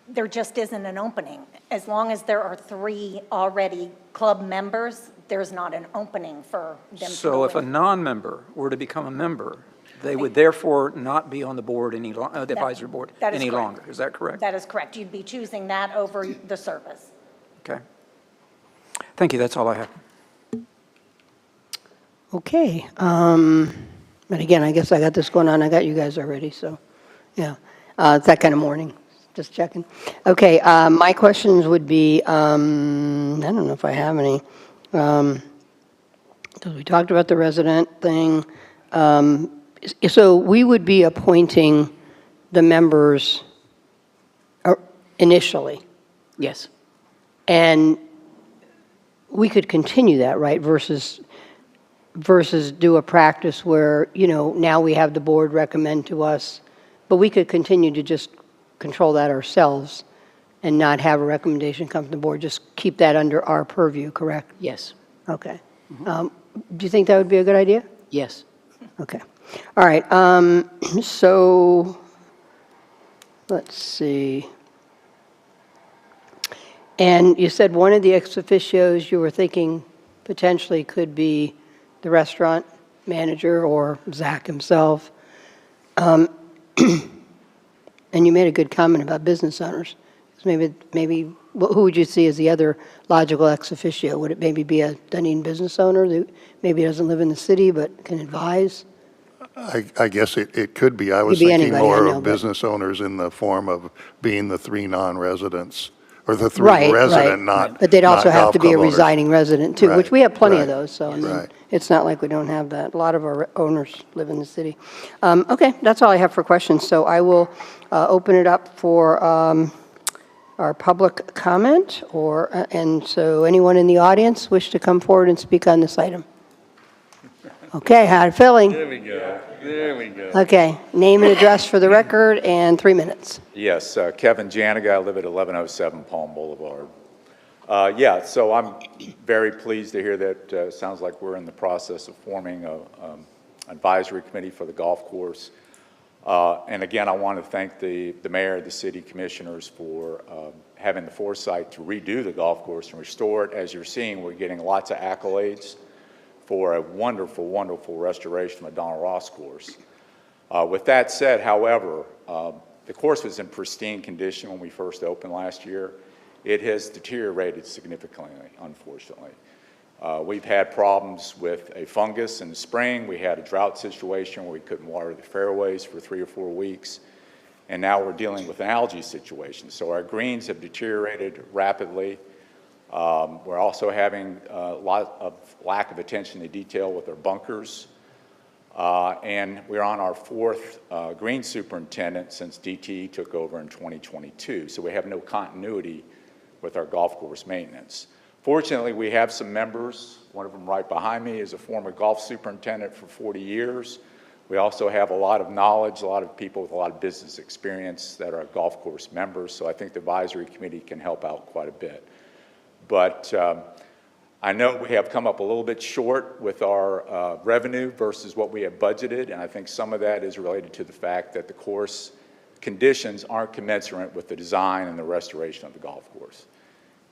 There just isn't an opening. As long as there are 3 already club members, there's not an opening for them to So go if a in. non-member were to become a member, they would therefore not be on the board any the advisory board That is any correct. longer. Is that correct? That is correct. You'd be choosing that over the service. Okay. Thank you. That's all I have. Okay, but again, I guess I got this going on, I got you guys already, so, yeah. It's that kind of morning, just checking. Okay, my questions would be, I don't know if I have any, because we talked about the resident thing. So we would be appointing the members initially, Yes. and we could continue that, right, versus do a practice where, now we have the board recommend to us, but we could continue to just control that ourselves and not have a recommendation come from the board, just keep that under our purview, correct? Yes. Okay. Do you think that would be a good idea? Yes. Okay. All right, so, let's see. And you said one of the ex officios you were thinking potentially could be the restaurant manager or Zach himself. And you made a good comment about business owners. Maybe, who would you see as the other logical ex officio? Would it maybe be a Dunedin business owner that maybe doesn't live in the city but can advise? I guess it could be. I was Could be thinking anybody, more I know, of but- business owners in the form of being the 3 non-residents, or the 3 Right, resident, right. not But they'd also not have golf to be a club owners. residing resident too, which Right, we have plenty of right, those, so I mean, right. it's not like we don't have that. A lot of our owners live in the city. Okay, that's all I have for questions, so I will open it up for our public comment, and so anyone in the audience wish to come forward and speak on this item? Okay, how feeling? There we go. There we go. Okay, name and address for the record, and 3 minutes. Yes, Kevin Janiga, I live at 1107 Palm Boulevard. Yeah, so I'm very pleased to hear that sounds like we're in the process of forming an advisory committee for the golf course. And again, I want to thank the mayor, the city commissioners for having the foresight to redo the golf course and restore it. As you're seeing, we're getting lots of accolades for a wonderful, wonderful restoration of Donald Ross course. With that said, however, the course was in pristine condition when we first opened last year. It has deteriorated significantly, unfortunately. We've had problems with a fungus in the spring. We had a drought situation where we couldn't water the fairways for 3 or 4 weeks. And now we're dealing with an algae situation. So our greens have deteriorated rapidly. We're also having a lot of lack of attention to detail with our bunkers. And we're on our 4th green superintendent since DTE took over in 2022. So we have no continuity with our golf course maintenance. Fortunately, we have some members. One of them right behind me is a former golf superintendent for 40 years. We also have a lot of knowledge, a lot of people with a lot of business experience that are golf course members. So I think the advisory committee can help out quite a bit. But I know we have come up a little bit short with our revenue versus what we have budgeted, and I think some of that is related to the fact that the course conditions aren't commensurate with the design and the restoration of the golf course.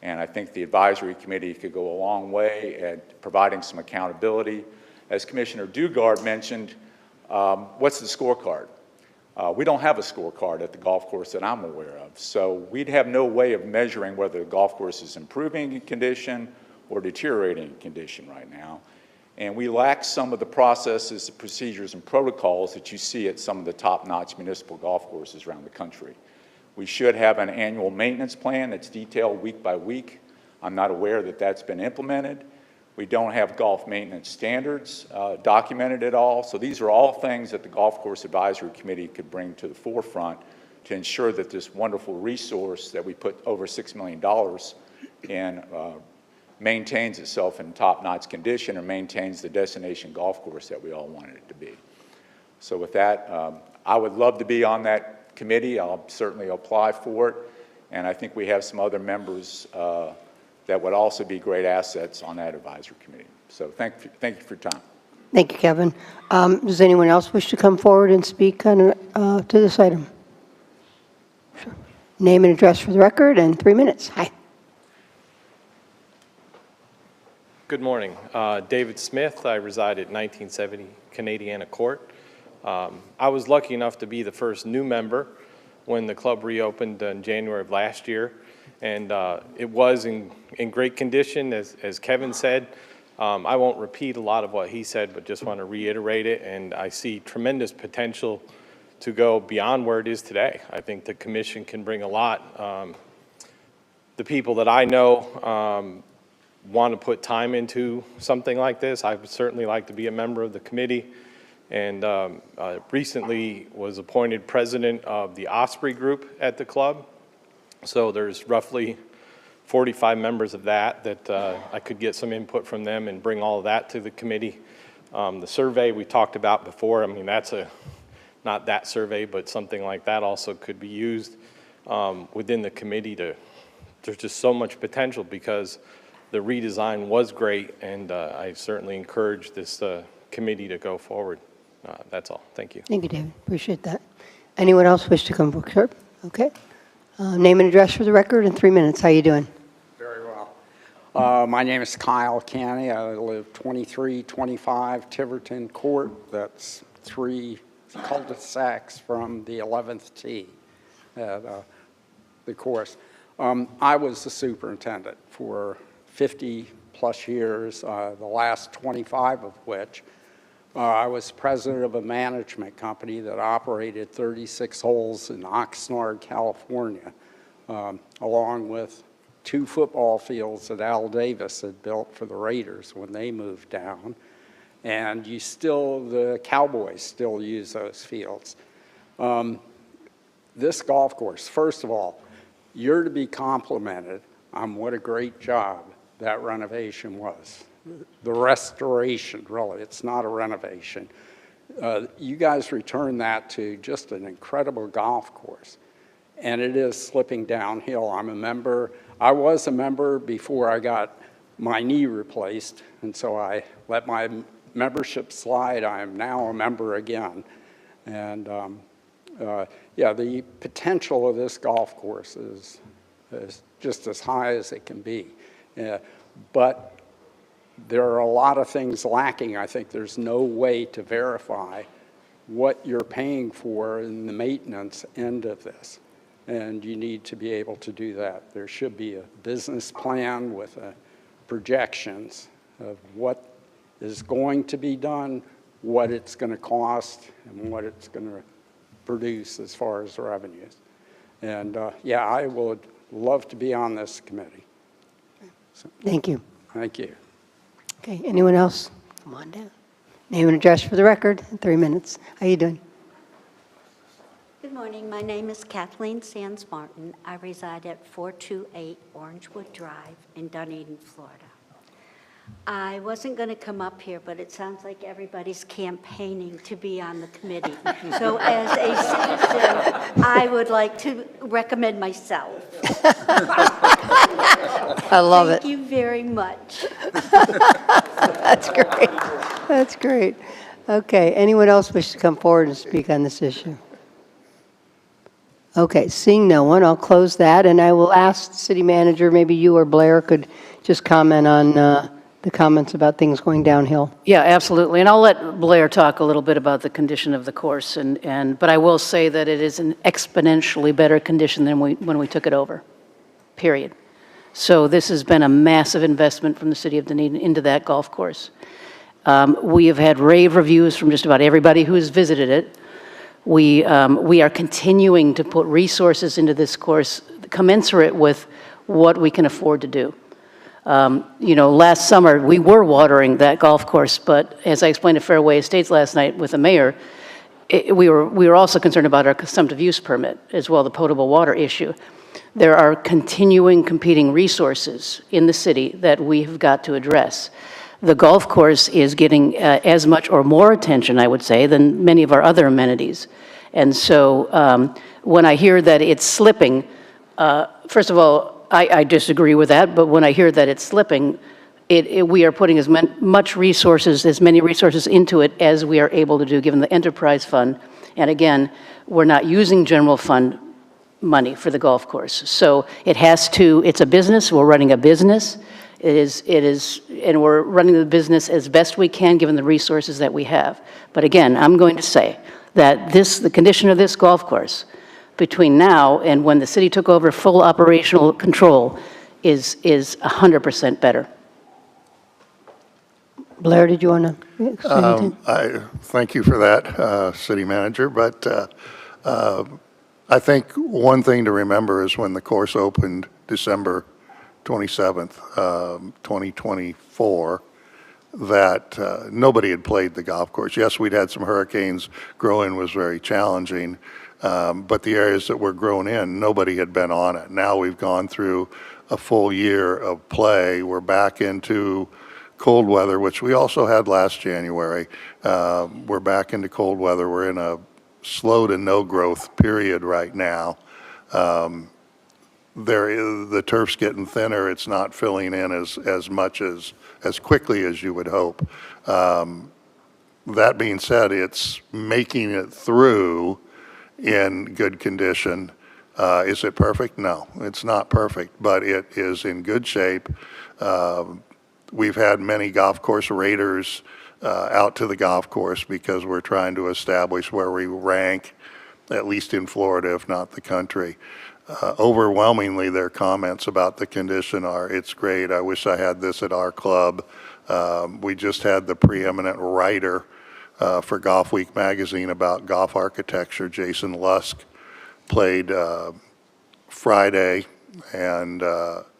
And I think the advisory committee could go a long way at providing some accountability. As Commissioner Dugard mentioned, what's the scorecard? We don't have a scorecard at the golf course that I'm aware of. So we'd have no way of measuring whether the golf course is improving in condition or deteriorating in condition right now. And we lack some of the processes, the procedures, and protocols that you see at some of the top-notch municipal golf courses around the country. We should have an annual maintenance plan that's detailed week by week. I'm not aware that that's been implemented. We don't have golf maintenance standards documented at all. So these are all things that the Golf Course Advisory Committee could bring to the forefront to ensure that this wonderful resource that we put over $6 million in maintains itself in top-notch condition and maintains the destination golf course that we all wanted it to be. So with that, I would love to be on that committee. I'll certainly apply for it. And I think we have some other members that would also be great assets on that advisory committee. So thank you for your time. Thank you, Kevin. Does anyone else wish to come forward and speak on, to this item? Sure. Name and address for the record, and 3 minutes. Hi. Good morning. David Smith. I reside at 1970 Canadiana Court. I was lucky enough to be the first new member when the club reopened in January of last year, and it was in great condition, as Kevin said. I won't repeat a lot of what he said, but just want to reiterate it, and I see tremendous potential to go beyond where it is today. I think the commission can bring a lot. The people that I know want to put time into something like this. I would certainly like to be a member of the committee, and recently was appointed president of the Osprey Group at the club. So there's roughly 45 members of that I could get some input from them and bring all of that to the committee. The survey we talked about before, I mean, that's not that survey, but something like that also could be used within the committee. There's just so much potential because the redesign was great, and I certainly encourage this committee to go forward. That's all. Thank you. Thank you, David. Appreciate that. Anyone else wish to come forward? Sure. Okay. Name and address for the record in 3 minutes. How you doing? Very well. My name is Kyle Canny. I live 2325 Tiverton Court. That's 3 cul-de-sacs from the 11th tee at the course. I was the superintendent for 50-plus years, the last 25 of which I was president of a management company that operated 36 holes in Oxnard, California, along with 2 football fields that Al Davis had built for the Raiders when they moved down. And the Cowboys still use those fields. This golf course, first of all, you're to be complimented on what a great job that renovation was. The restoration, really, it's not a renovation. You guys returned that to just an incredible golf course, and it is slipping downhill. I was a member before I got my knee replaced, and so I let my membership slide. I am now a member again. And yeah, the potential of this golf course is just as high as it can be. But there are a lot of things lacking. I think there's no way to verify what you're paying for in the maintenance end of this. And you need to be able to do that. There should be a business plan with projections of what is going to be done, what it's going to cost, and what it's going to produce as far as revenues. And yeah, I would love to be on this committee. So, thank you. Thank you. Okay, anyone else? Come on down. Name and address for the record in 3 minutes. How you doing? Good morning. My name is Kathleen Sands Martin. I reside at 428 Orangewood Drive in Dunedin, Florida. I wasn't going to come up here, but it sounds like everybody's campaigning to be on the committee. So as a citizen, I would like to recommend myself. I love it. Thank you very much. That's great. That's great. Okay, anyone else wish to come forward and speak on this issue? Okay, seeing no one, I'll close that, and I will ask the city manager, maybe you or Blair could just comment on the comments about things going downhill. Yeah, absolutely. And I'll let Blair talk a little bit about the condition of the course. But I will say that it is an exponentially better condition than when we took it over, period. So this has been a massive investment from the city of Dunedin into that golf course. We have had rave reviews from just about everybody who has visited it. We are continuing to put resources into this course commensurate with what we can afford to do. Last summer, we were watering that golf course, but as I explained to Fairway Estates last night with the mayor, we were also concerned about our consumptive use permit as well, the potable water issue. There are continuing competing resources in the city that we have got to address. The golf course is getting as much or more attention, I would say, than many of our other amenities. And so when I hear that it's slipping, first of all, I disagree with that, but when I hear that it's slipping, we are putting as many resources into it as we are able to do, given the enterprise fund. And again, we're not using general fund money for the golf course. So it's a business, we're running a business. And we're running the business as best we can, given the resources that we have. But again, I'm going to say that the condition of this golf course, between now and when the city took over full operational control, is 100% better. Blair, did you want to say anything? I thank you for that, city manager, but I think one thing to remember is when the course opened December 27th, 2024, that nobody had played the golf course. Yes, we'd had some hurricanes. Grow-in was very challenging, but the areas that were grown in, nobody had been on it. Now we've gone through a full year of play. We're back into cold weather, which we also had last January. We're back into cold weather. We're in a slow to no growth period right now. The turf's getting thinner. It's not filling in as much as quickly as you would hope. That being said, it's making it through in good condition. Is it perfect? No, it's not perfect, but it is in good shape. We've had many golf course raiders out to the golf course because we're trying to establish where we rank, at least in Florida, if not the country. Overwhelmingly, their comments about the condition are, it's great, I wish I had this at our club. We just had the preeminent writer for Golf Week magazine about golf architecture, Jason Lusk, played Friday, and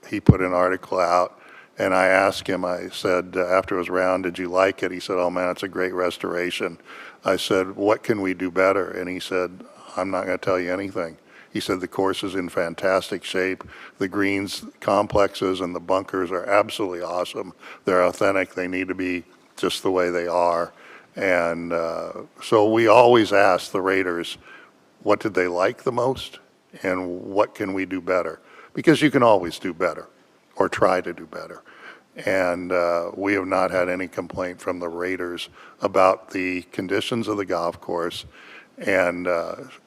he put an article out. And I asked him, I said, after it was around, did you like it? He said, oh man, it's a great restoration. I said, what can we do better? And he said, I'm not going to tell you anything. He said the course is in fantastic shape. The greens complexes and the bunkers are absolutely awesome. They're authentic. They need to be just the way they are. And so we always ask the Raiders, what did they like the most? And what can we do better? Because you can always do better or try to do better. And we have not had any complaint from the Raiders about the conditions of the golf course. And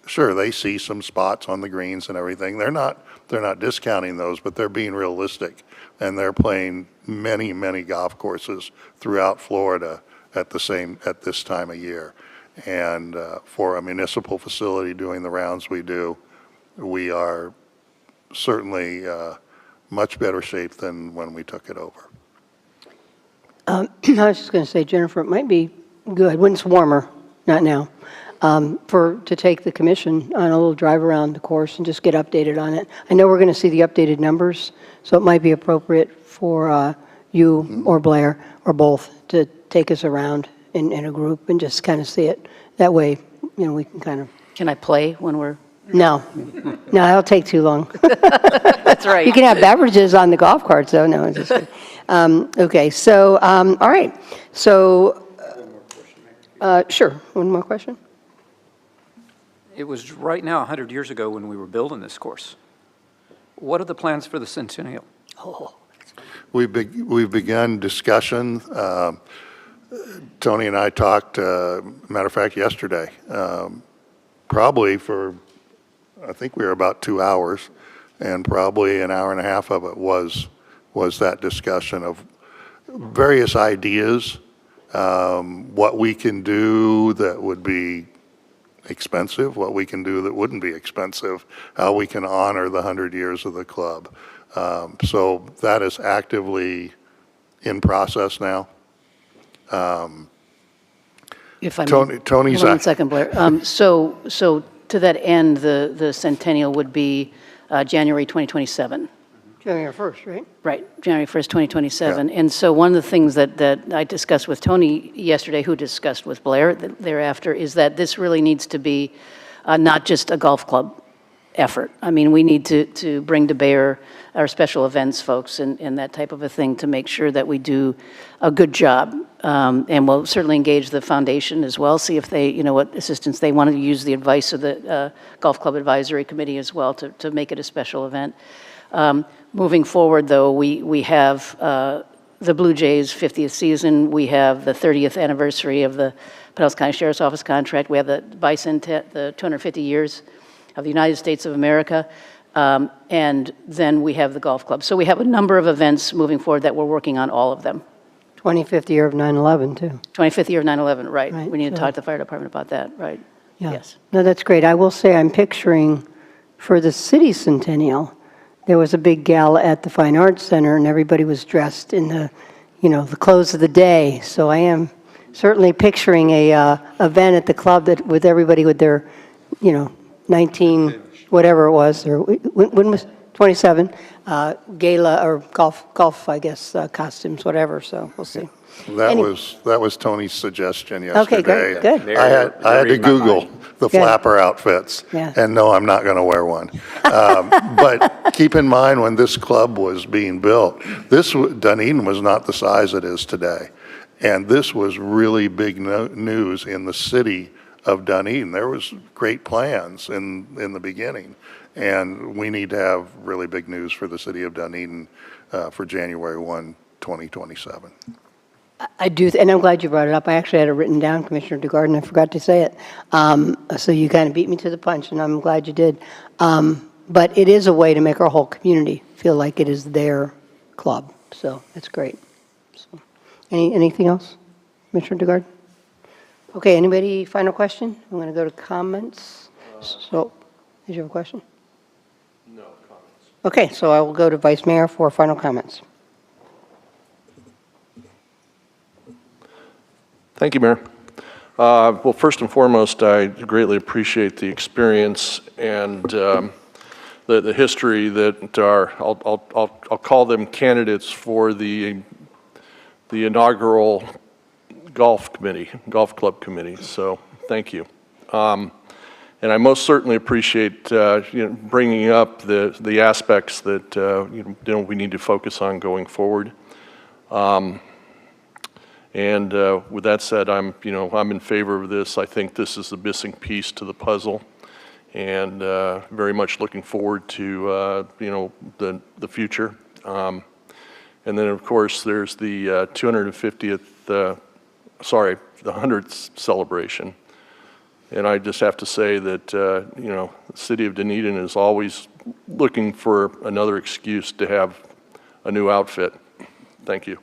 sure, they see some spots on the greens and everything. They're not discounting those, but they're being realistic. And they're playing many, many golf courses throughout Florida at this time of year. And for a municipal facility doing the rounds we do, we are certainly much better shape than when we took it over. I was just going to say, Jennifer, it might be good when it's warmer, not now, to take the commission on a little drive around the course and just get updated on it. I know we're going to see the updated numbers, so it might be appropriate for you or Blair or both to take us around in a group and just kind of see it. That way, we can kind of... Can I play when we're... No, that'll take too long. That's right. You can have beverages on the golf carts, though. No, just okay. So, all right. So, sure. One more question. It was right now 100 years ago when we were building this course. What are the plans for the centennial? Oh, We've begun discussion. Tony and I talked, matter of fact, yesterday, probably for I think we were about 2 hours, and probably an hour and a half of it was that discussion of various ideas, what we can do that would be expensive, what we can do that wouldn't be expensive, how we can honor the 100 years of the club. So that is actively in process now. If I may. Tony's Hold on one second, Blair. So to that end, the centennial would be January 2027. January 1st, right? Right, January 1st, 2027. And so one of the things that I discussed with Tony yesterday, who discussed with Blair thereafter, is that this really needs to be not just a golf club effort. I mean, we need to bring to bear our special events folks and that type of a thing to make sure that we do a good job. And we'll certainly engage the foundation as well, see if they, what assistance they want to use, the advice of the Golf Club Advisory Committee as well to make it a special event. Moving forward, though, we have the Blue Jays' 50th season. We have the 30th anniversary of the Pinellas County Sheriff's Office contract. We have the bicentennial, the 250 years of the United States of America. And then we have the golf club. So we have a number of events moving forward that we're working on, all of them. 25th year of 9/11, too. 25th year of 9/11, right. Right, We need to so- talk to the fire department about that, right. Yeah. Yes. No, that's great. I will say I'm picturing for the city centennial, there was a big gala at the Fine Arts Center, and everybody was dressed in the, the clothes of the day. So I am certainly picturing a event at the club that with everybody with their, 19 whatever it was, or when was 27 gala or golf, I guess, costumes, whatever. So we'll see. That was Tony's suggestion yesterday. Okay, good. I had to Google the Good. flapper outfits, Yeah. and no, I'm not going to wear one. But keep in mind, when this club was being built, Dunedin was not the size it is today, and this was really big news in the city of Dunedin. There was great plans in the beginning, and we need to have really big news for the city of Dunedin for January 1, 2027. I do, and I'm glad you brought it up. I actually had it written down, Commissioner DeGarden. I forgot to say it. So you kind of beat me to the punch, and I'm glad you did. But it is a way to make our whole community feel like it is their club. So that's great. So, anything else, Commissioner DeGarden? Okay, anybody, final question? I'm going to go to comments. So, did you have a question? No comments. Okay, so I will go to Vice Mayor for final comments. Thank you, Mayor. Well, first and foremost, I greatly appreciate the experience and the history that I'll call them candidates for the inaugural golf club committee. So thank you. And I most certainly appreciate bringing up the aspects that we need to focus on going forward. And with that said, I'm in favor of this. I think this is the missing piece to the puzzle, and very much looking forward to the future. And then of course there's the 250th, the 100th celebration. And I just have to say that the city of Dunedin is always looking for another excuse to have a new outfit. Thank you.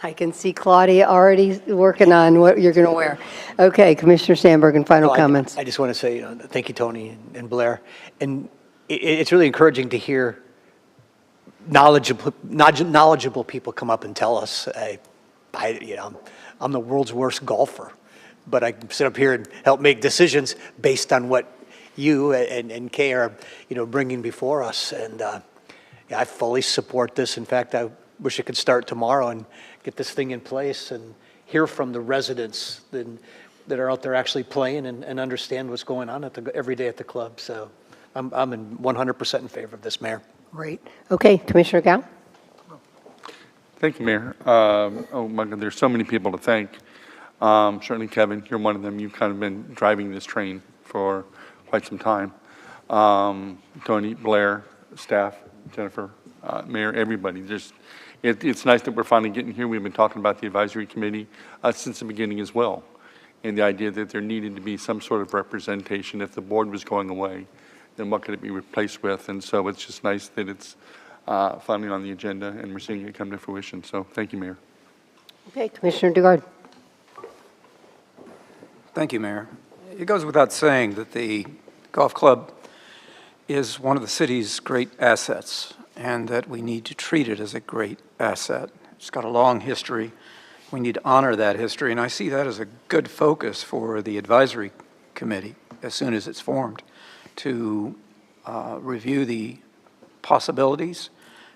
I can see Claudia already working on what you're going to wear. Okay, Commissioner Sandberg, and final comments. I just want to say thank you, Tony and Blair. And it's really encouraging to hear knowledgeable people come up and tell us, I'm the world's worst golfer, but I can sit up here and help make decisions based on what you and Kay are, bringing before us. And I fully support this. In fact, I wish it could start tomorrow and get this thing in place and hear from the residents that are out there actually playing and understand what's going on every day at the club. So I'm 100% in favor of this, Mayor. Great. Okay, Commissioner Gao? Thank you, Mayor. Oh my God, there's so many people to thank. Certainly, Kevin, you're one of them. You've kind of been driving this train for quite some time. Tony, Blair, staff, Jennifer, Mayor, everybody. It's nice that we're finally getting here. We've been talking about the advisory committee since the beginning as well. and the idea that there needed to be some sort of representation. If the board was going away, then what could it be replaced with? And so it's just nice that it's finally on the agenda and we're seeing it come to fruition. So thank you, Mayor. Okay, Commissioner DeGard. Thank you, Mayor. It goes without saying that the golf club is one of the city's great assets, and that we need to treat it as a great asset. It's got a long history. We need to honor that history, and I see that as a good focus for the advisory committee, as soon as it's formed, to review the possibilities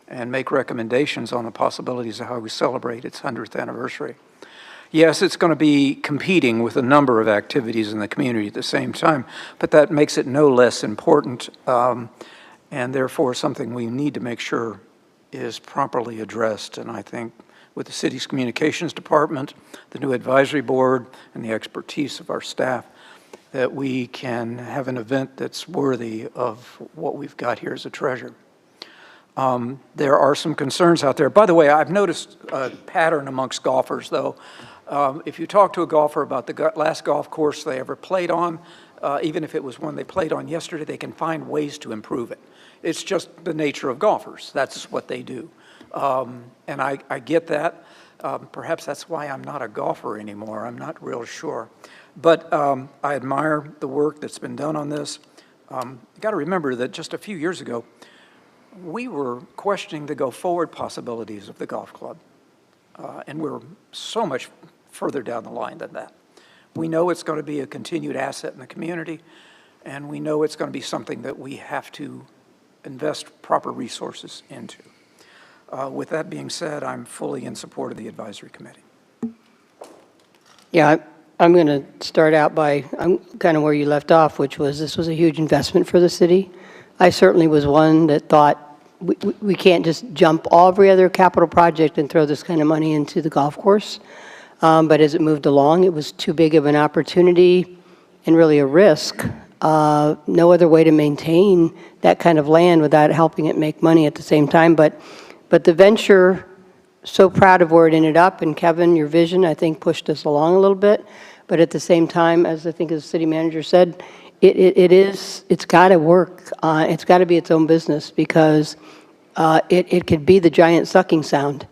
and make recommendations on the possibilities of how we celebrate its 100th anniversary. Yes, it's going to be competing with a number of activities in the community at the same time, but that makes it no less important, and therefore something we need to make sure is properly addressed. And I think with the city's communications department, the new advisory board, and the expertise of our staff, that we can have an event that's worthy of what we've got here as a treasure. There are some concerns out there. By the way, I've noticed a pattern amongst golfers, though. If you talk to a golfer about the last golf course they ever played on, even if it was one they played on yesterday, they can find ways to improve it. It's just the nature of golfers. That's what they do. And I get that. Perhaps that's why I'm not a golfer anymore. I'm not real sure. But I admire the work that's been done on this. You got to remember that just a few years ago, we were questioning the go-forward possibilities of the golf club. And we're so much further down the line than that. We know it's going to be a continued asset in the community, and we know it's going to be something that we have to invest proper resources into. With that being said, I'm fully in support of the advisory committee. Yeah, I'm going to start out by kind of where you left off, which was this was a huge investment for the city. I certainly was one that thought we can't just jump every other capital project and throw this kind of money into the golf course. But as it moved along, it was too big of an opportunity and really a risk. No other way to maintain that kind of land without helping it make money at the same time. But the venture, so proud of where it ended up. And Kevin, your vision, I think, pushed us along a little bit. But at the same time, as I think as the city manager said, it's got to work. It's got to be its own business, because it could be the giant sucking sound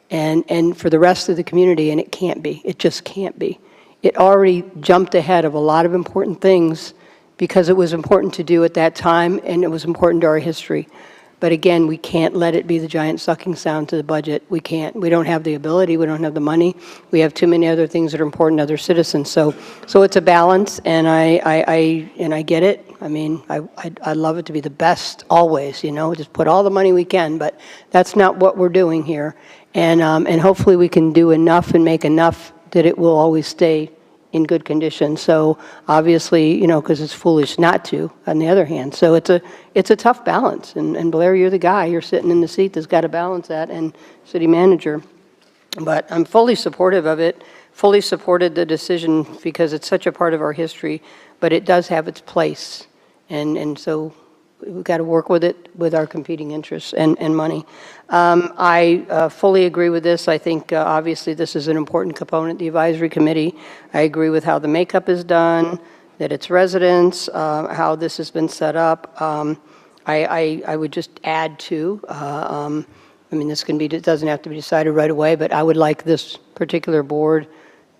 and for the rest of the community, and it can't be. It just can't be. It already jumped ahead of a lot of important things because it was important to do at that time, and it was important to our history. But again, we can't let it be the giant sucking sound to the budget. We can't. We don't have the ability. We don't have the money. We have too many other things that are important to other citizens. So it's a balance, and I get it. I mean, I love it to be the best always. You know, just put all the money we can. But that's not what we're doing here. And hopefully we can do enough and make enough that it will always stay in good condition. So obviously, you know, because it's foolish not to, on the other hand. So it's a tough balance. And Blair, you're the guy. You're sitting in the seat that's got to balance that, and city manager. But I'm fully supportive of it, fully supported the decision because it's such a part of our history, but it does have its place. And so we've got to work with it with our competing interests and money. I fully agree with this. I think obviously this is an important component, the advisory committee. I agree with how the makeup is done, that it's residents, how this has been set up. I would just add to, I mean, this can be, it doesn't have to be decided right away, but I would like this particular board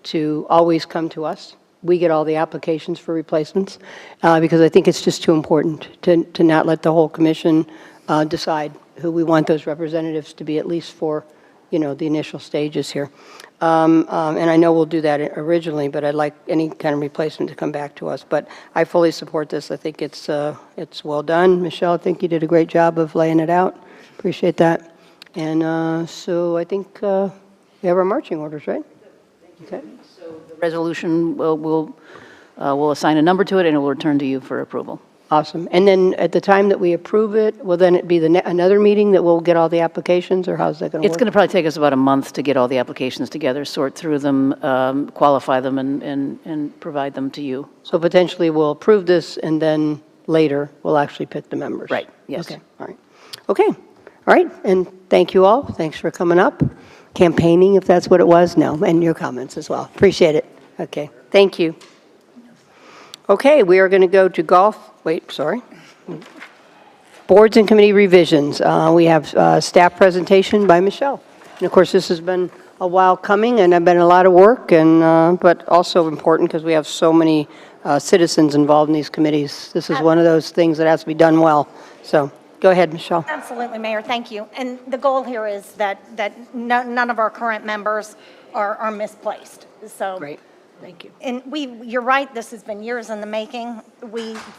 to always come to us. We get all the applications for replacements because I think it's just too important to not let the whole commission decide who we want those representatives to be, at least for, you know, the initial stages here. And I know we'll do that originally, but I'd like any kind of replacement to come back to us. But I fully support this. I think it's well done. Michelle, I think you did a great job of laying it out. Appreciate that. And so I think we have our marching orders, right? Okay. The resolution, we'll assign a number to it, and it will return to you for approval. Awesome. And then at the time that we approve it, will then it be another meeting that we'll get all the applications, or how's that going to work? It's going to probably take us about a month to get all the applications together, sort through them, qualify them, and provide them to you. So potentially we'll approve this, and then later we'll actually pick the members. Right, yes. Okay, all right. Okay, all right, and thank you all. Thanks for coming up. Campaigning, if that's what it was. No, and your comments as well. Appreciate it. Okay, thank you. Okay, we are going to go to Boards and committee revisions. We have staff presentation by Michelle. And of course, this has been a while coming, and been a lot of work, and but also important because we have so many citizens involved in these committees. This is one of those things that has to be done well. So go ahead, Michelle. Absolutely, Mayor, thank you. And the goal here is that none of our current members are misplaced. So Great, thank you. And you're right, this has been years in the making.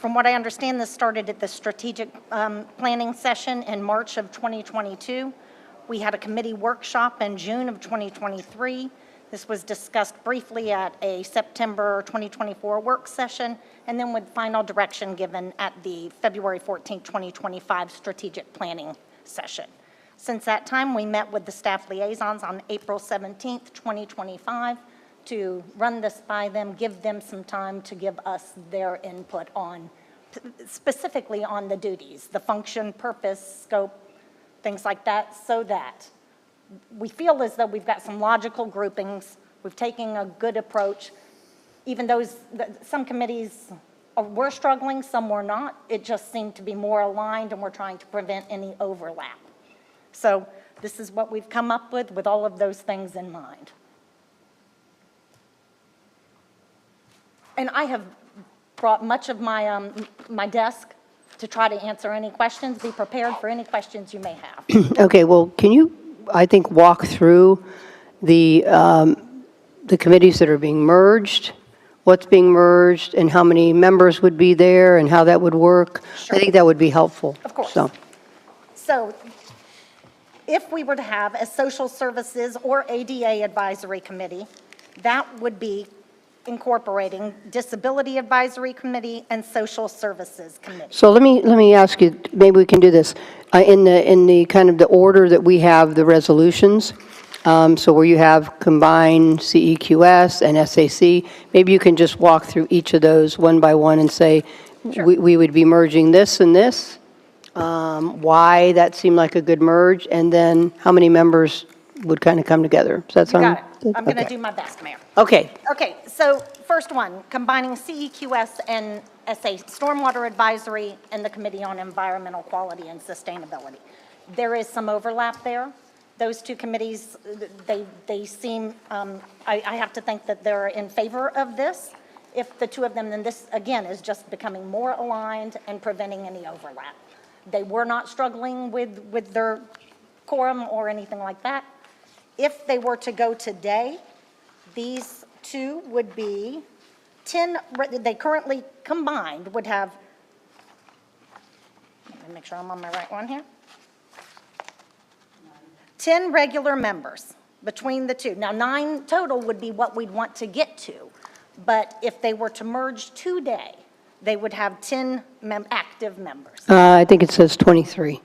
From what I understand, this started at the strategic planning session in March of 2022. We had a committee workshop in June of 2023. This was discussed briefly at a September 2024 work session, and then with final direction given at the February 14, 2025 strategic planning session. Since that time, we met with the staff liaisons on April 17, 2025, to run this by them, give them some time to give us their input on, specifically on the duties, the function, purpose, scope, things like that, so that we feel as though we've got some logical groupings, we've taken a good approach. Even those, some committees were struggling, some were not. It just seemed to be more aligned, and we're trying to prevent any overlap. So this is what we've come up with all of those things in mind. And I have brought much of my, my desk to try to answer any questions, be prepared for any questions you may have. Okay, well, can you, I think, walk through the committees that are being merged, what's being merged, and how many members would be there, and how that would work? Sure. I think that would be helpful. Of course. So, If we were to have a social services or ADA advisory committee, that would be incorporating disability advisory committee and social services committee. so let me ask you, maybe we can do this. In the kind of the order that we have the resolutions, so where you have combined CEQS and SAC, maybe you can just walk through each of those one by one and say, we would be merging this and this, why that seemed like a good merge, and then how many members would kind of come together. Does that sound Got it. good? I'm going to Okay. do my best, Mayor. Okay, Okay, so first one, combining CEQS and SA, Stormwater Advisory and the Committee on Environmental Quality and Sustainability. There is some overlap there. Those two committees, they seem, I have to think that they're in favor of this. If the two of them, then this, again, is just becoming more aligned and preventing any overlap. They were not struggling with their quorum or anything like that. If they were to go today, these two would be 10, they currently combined would have, let me make sure I'm on my right one here. 10 regular members between the two. Now, 9 total would be what we'd want to get to, but if they were to merge today, they would have 10 active members. I think it says 23.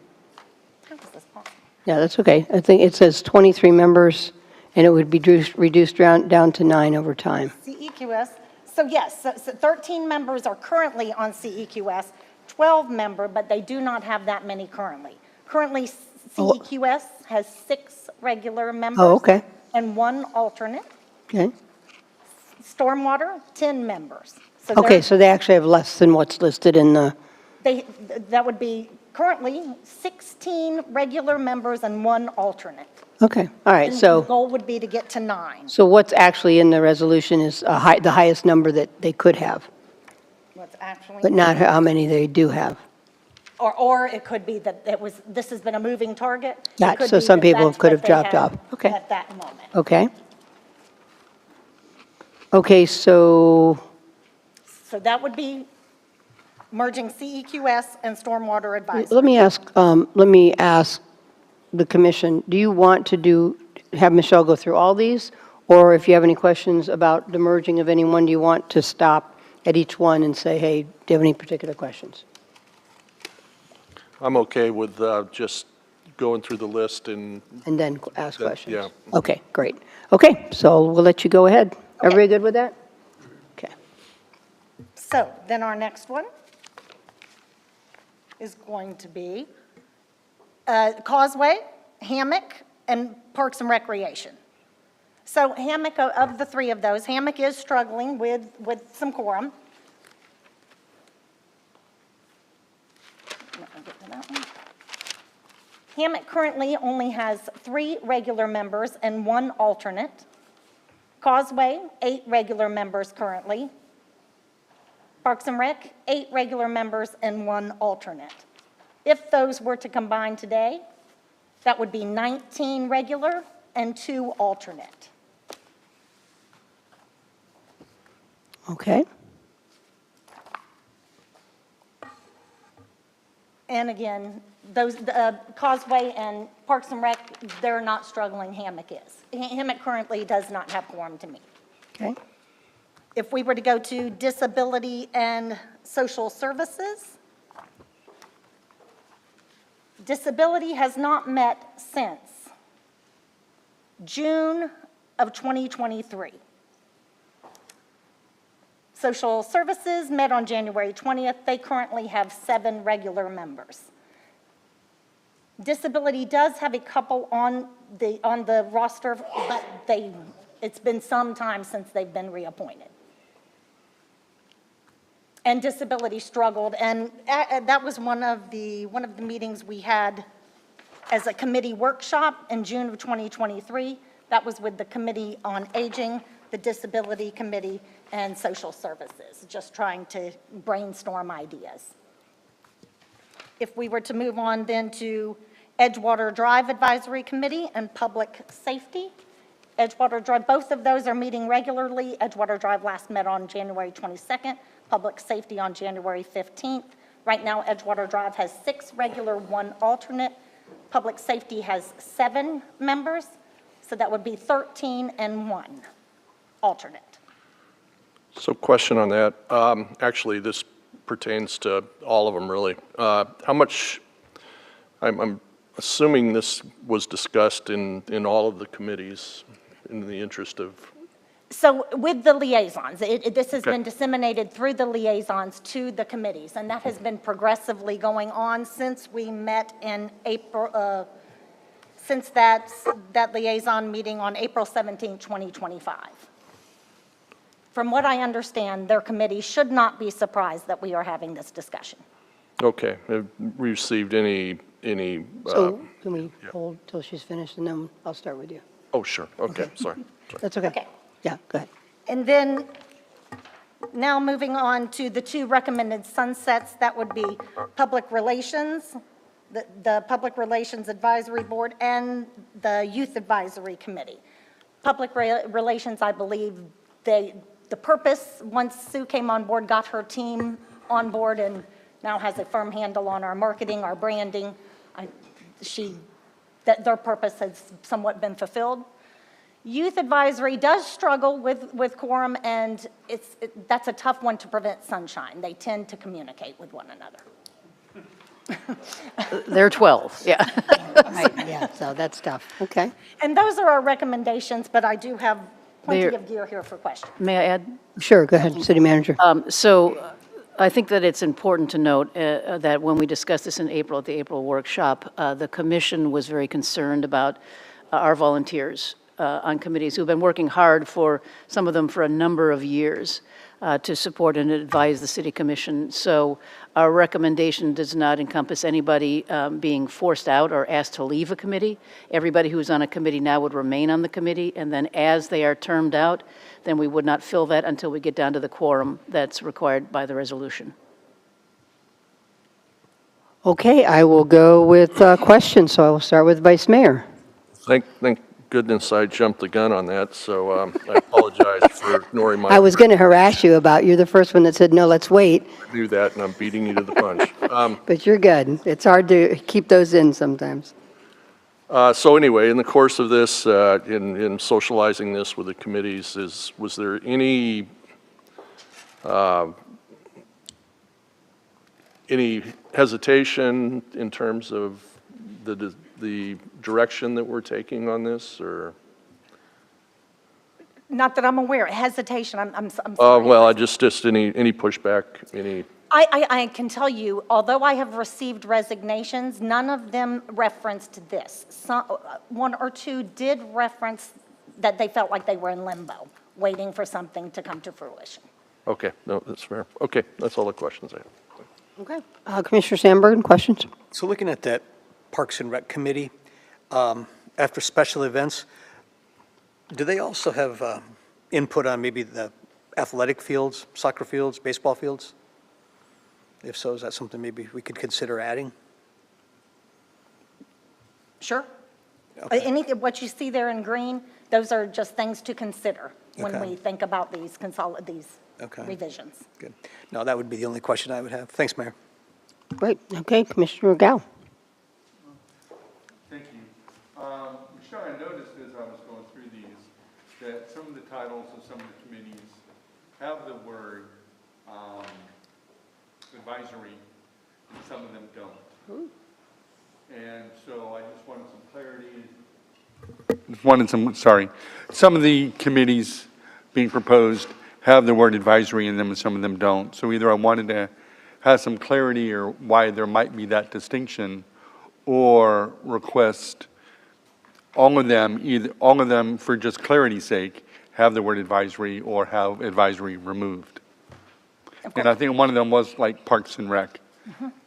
How is this possible? Yeah, that's okay. I think it says 23 members, and it would be reduced down to 9 over time. CEQS, so yes, so 13 members are currently on CEQS, 12 member, but they do not have that many currently. Currently, CEQS has 6 regular members. Oh, okay. And 1 alternate. Okay. Stormwater, 10 members. So Okay, so they actually have less than what's listed in the, that would be currently 16 regular members and 1 alternate. okay, all right, And the so, goal would be to get to 9. so what's actually in the resolution is the highest number that they could have, What's actually. but not how many they do have. Or it could be that this has been a moving target. It Got it. could So be some that people that's could what have they dropped have off. Okay. At that moment. Okay. Okay, so, That would be merging CEQS and Stormwater Advisory. let me ask the commission, do you want to have Michelle go through all these? Or if you have any questions about the merging of any one, do you want to stop at each one and say, hey, do you have any particular questions? I'm okay with just going through the list and. And then ask questions? Yeah. Okay, great. Okay, so we'll let you go ahead. Everybody good with that? Okay. So then our next one is going to be Causeway, Hammock, and Parks and Recreation. So Hammock, of the three of those, Hammock is struggling with some quorum. Let me get to that one. Hammock currently only has 3 regular members and 1 alternate. Causeway, 8 regular members currently. Parks and Rec, 8 regular members and 1 alternate. If those were to combine today, that would be 19 regular and 2 alternate. Okay. And again, those Causeway and Parks and Rec, they're not struggling, Hammock is. Hammock currently does not have quorum to meet. Okay. If we were to go to Disability and Social Services, Disability has not met since June of 2023. Social Services met on January 20th. They currently have 7 regular members. Disability does have a couple on the roster, but it's been some time since they've been reappointed. And Disability struggled, and that was one of the meetings we had as a committee workshop in June of 2023. That was with the Committee on Aging, the Disability Committee, and Social Services, just trying to brainstorm ideas. If we were to move on then to Edgewater Drive Advisory Committee and Public Safety, Edgewater Drive, both of those are meeting regularly. Edgewater Drive last met on January 22nd, Public Safety on January 15th. Right now, Edgewater Drive has 6 regular, 1 alternate. Public Safety has 7 members, so that would be 13 and 1 alternate. So question on that. Actually, this pertains to all of them, really. How much, I'm assuming this was discussed in all of the committees in the interest of... So with the liaisons, this has been disseminated through the liaisons to the committees, and that has been progressively going on since we met in April, since that liaison meeting on April 17, 2025. From what I understand, their committee should not be surprised that we are having this discussion. Okay. Have we received any... So can we hold till she's finished, and then I'll start with you? Oh, sure. Okay, sorry. That's okay. Okay. Yeah, go ahead. And then, now moving on to the 2 recommended sunsets, that would be Public Relations, the Public Relations Advisory Board, and the Youth Advisory Committee. Public Relations, I believe, the purpose, once Sue came on board, got her team on board and now has a firm handle on our marketing, our branding. Their purpose has somewhat been fulfilled. Youth Advisory does struggle with quorum, and that's a tough one to prevent sunshine. They tend to communicate with one another. They're 12, yeah. Right, yeah, so that's tough. Okay. And those are our recommendations, but I do have plenty of gear here for questions. May I add? Sure, go ahead, City Manager. So I think that it's important to note that when we discussed this in April at the April workshop, the commission was very concerned about our volunteers on committees who've been working hard, for some of them for a number of years, to support and advise the city commission. So our recommendation does not encompass anybody being forced out or asked to leave a committee. Everybody who's on a committee now would remain on the committee, and then as they are termed out, then we would not fill that until we get down to the quorum that's required by the resolution. Okay, I will go with questions, so I will start with Vice Mayor. Thank goodness I jumped the gun on that, so I apologize for ignoring my... I was going to harass you about, you're the first one that said, no, let's wait. I knew that, and I'm beating you to the punch. But you're good. It's hard to keep those in sometimes. So anyway, in the course of this, in socializing this with the committees, was there any hesitation in terms of the direction that we're taking on this, or? Not that I'm aware. Hesitation, I'm sorry. Well, just any pushback, any? I can tell you, although I have received resignations, none of them referenced this. 1 or 2 did reference that they felt like they were in limbo, waiting for something to come to fruition. Okay, no, that's fair. Okay, that's all the questions I have. Okay. Commissioner Sandberg, questions? So looking at that Parks and Rec Committee, after special events, do they also have input on maybe the athletic fields, soccer fields, baseball fields? If so, is that something maybe we could consider adding? Sure. Okay. Anything, what you see there in green, those are just things to consider when Okay. we think about these Okay. revisions. Good. No, that would be the only question I would have. Thanks, Mayor. Great. Okay, Commissioner Gao. Thank you. Michelle, I noticed as I was going through these, that some of the titles of some of the committees have the word advisory, and some of them don't. And so I just wanted some clarity. Some of the committees being proposed have the word advisory in them and some of them don't. So either I wanted to have some clarity or why there might be that distinction, or request all of them for just clarity's sake, have the word advisory or have advisory removed. And I think one of them was like Parks and Rec,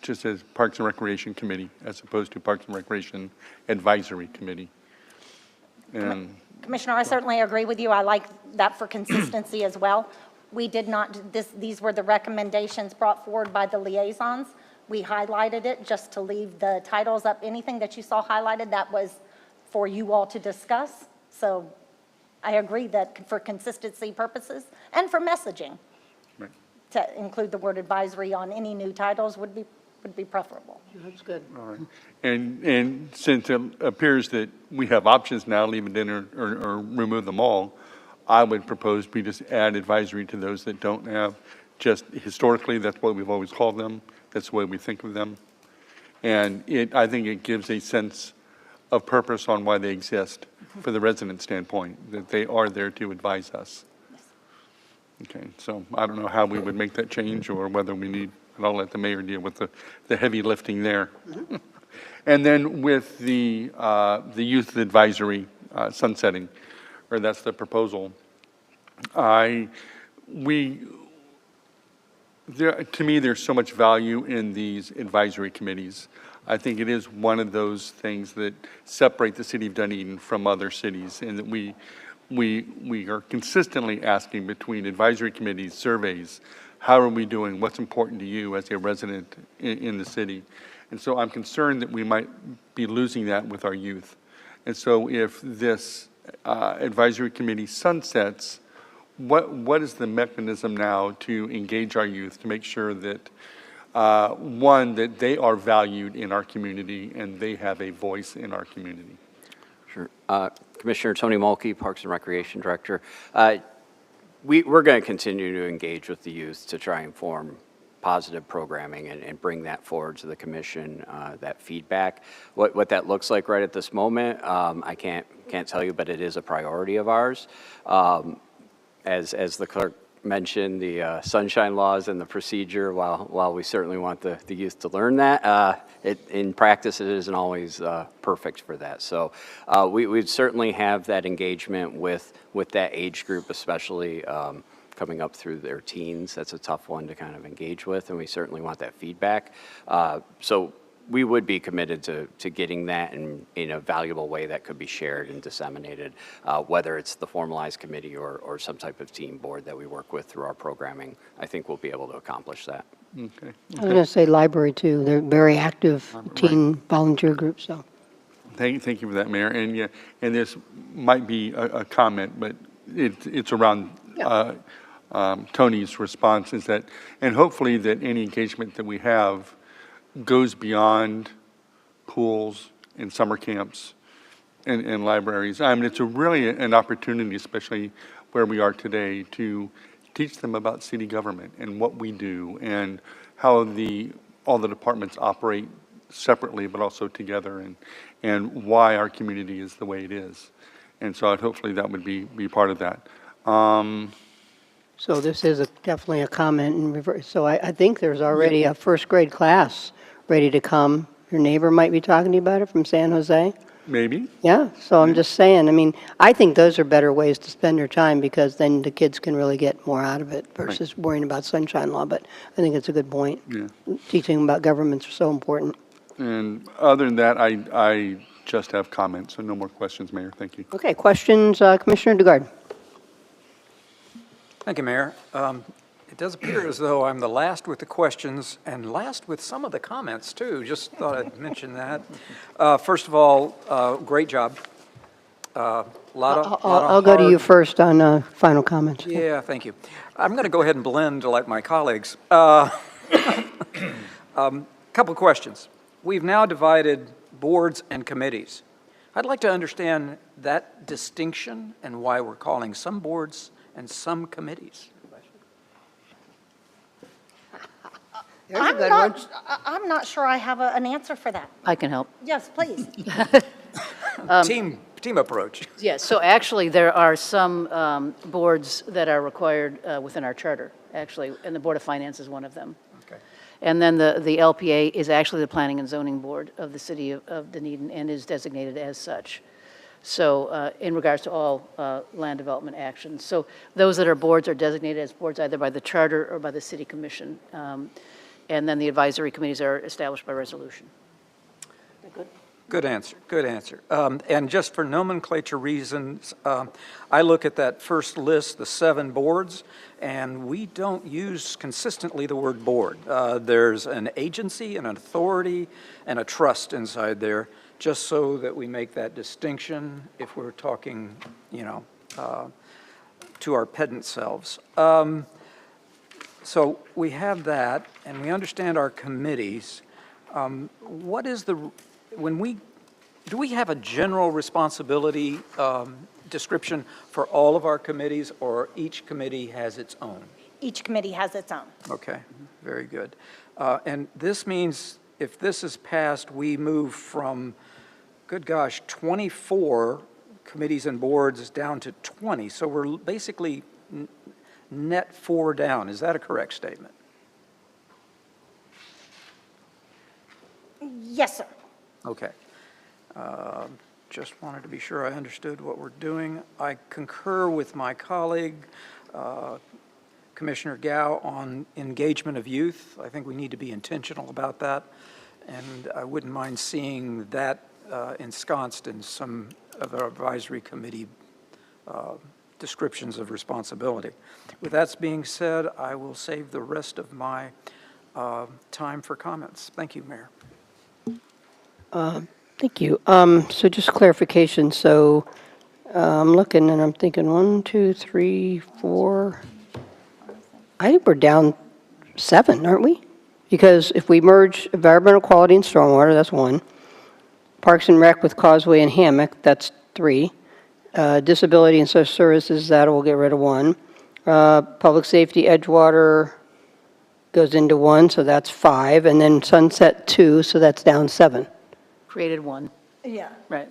just as Parks and Recreation Committee, as opposed to Parks and Recreation Advisory Committee. And Commissioner, I certainly agree with you. I like that for consistency as well. We did not, these were the recommendations brought forward by the liaisons. We highlighted it just to leave the titles up. Anything that you saw highlighted, that was for you all to discuss. So I agree that for consistency purposes and for messaging, Right. to include the word advisory on any new titles would be preferable. That's good. all right. And since it appears that we have options now, leave it in or remove them all, I would propose we just add advisory to those that don't have. Just historically, that's what we've always called them. That's the way we think of them. And I think it gives a sense of purpose on why they exist for the resident standpoint, that they are there to advise us. Okay, so I don't know how we would make that change or whether we need, and I'll let the mayor deal with the heavy lifting there. And then with the youth advisory sunsetting, or that's the proposal, to me, there's so much value in these advisory committees. I think it is one of those things that separate the city of Dunedin from other cities, and that we are consistently asking between advisory committees, surveys, how are we doing, what's important to you as a resident in the city? And so I'm concerned that we might be losing that with our youth. And so if this advisory committee sunsets, what is the mechanism now to engage our youth to make sure that, one, that they are valued in our community and they have a voice in our community? Sure. Commissioner Tony Mulkey, Parks and Recreation Director. We're going to continue to engage with the youth to try and form positive programming and bring that forward to the commission, that feedback. What that looks like right at this moment, I can't tell you, but it is a priority of ours. As the clerk mentioned, the sunshine laws and the procedure, while we certainly want the youth to learn that, in practice it isn't always perfect for that. So we'd certainly have that engagement with that age group, especially coming up through their teens. That's a tough one to kind of engage with, and we certainly want that feedback. So we would be committed to getting that in a valuable way that could be shared and disseminated, whether it's the formalized committee or some type of team board that we work with through our programming. I think we'll be able to accomplish that. Okay. I was going to say library, too. They're very active teen volunteer group, so. Thank you for that, Mayor. And yeah, and this might be a comment, but it's around Tony's response is that, and hopefully that any engagement that we have goes beyond pools and summer camps and libraries. I mean, it's really an opportunity, especially where we are today, to teach them about city government and what we do and how all the departments operate separately but also together, and why our community is the way it is. And so hopefully that would be part of that. So this is definitely a comment in reverse. So I think there's already a first grade class ready to come. Your neighbor might be talking to you about it from San Jose. Maybe. Yeah, so I'm just saying, I mean, I think those are better ways to spend their time because then the kids can really get more out of it versus worrying about sunshine law, but I think it's a good point. Yeah. Teaching about governments are so important. And other than that, I just have comments, so no more questions, Mayor. Thank you. Okay, questions, Commissioner DeGard? Thank you, Mayor. It does appear as though I'm the last with the questions and last with some of the comments, too. Just thought I'd mention that. First of all, great job. I'll go to you first on final comments. Yeah, thank you. I'm going to go ahead and blend like my colleagues. Couple of questions. We've now divided boards and committees. I'd like to understand that distinction and why we're calling some boards and some committees. I'm not sure I have an answer for that. I can help. Yes, please. Team approach. Yes, so actually, there are some boards that are required within our charter, actually, and the Board of Finance is one of them. Okay. And then the LPA is actually the Planning and Zoning Board of the city of Dunedin and is designated as such. So in regards to all land development actions. So those that are boards are designated as boards either by the charter or by the city commission. And then the advisory committees are established by resolution. Good answer, good answer. And just for nomenclature reasons, I look at that first list, the 7 boards, and we don't use consistently the word board. There's an agency, an authority, and a trust inside there, just so that we make that distinction if we're talking, to our pedant selves. So we have that, and we understand our committees. What is do we have a general responsibility description for all of our committees, or each committee has its own? Each committee has its own. Okay, very good. And this means if this is passed, we move from, good gosh, 24 committees and boards down to 20. So we're basically net 4 down. Is that a correct statement? Yes, sir. Okay. Just wanted to be sure I understood what we're doing. I concur with my colleague, Commissioner Gao, on engagement of youth. I think we need to be intentional about that, and I wouldn't mind seeing that ensconced in some of our advisory committee descriptions of responsibility. With that being said, I will save the rest of my time for comments. Thank you, Mayor. Thank you. So just clarification, so I'm looking and I'm thinking 1, 2, 3, 4. I think we're down 7, aren't we? Because if we merge environmental quality and stormwater, that's 1. Parks and Rec with Causeway and Hammock, that's 3. Disability and social services, that will get rid of 1. Public safety, Edgewater goes into 1, so that's 5. And then Sunset 2, so that's down 7. Created 1. Yeah. Right.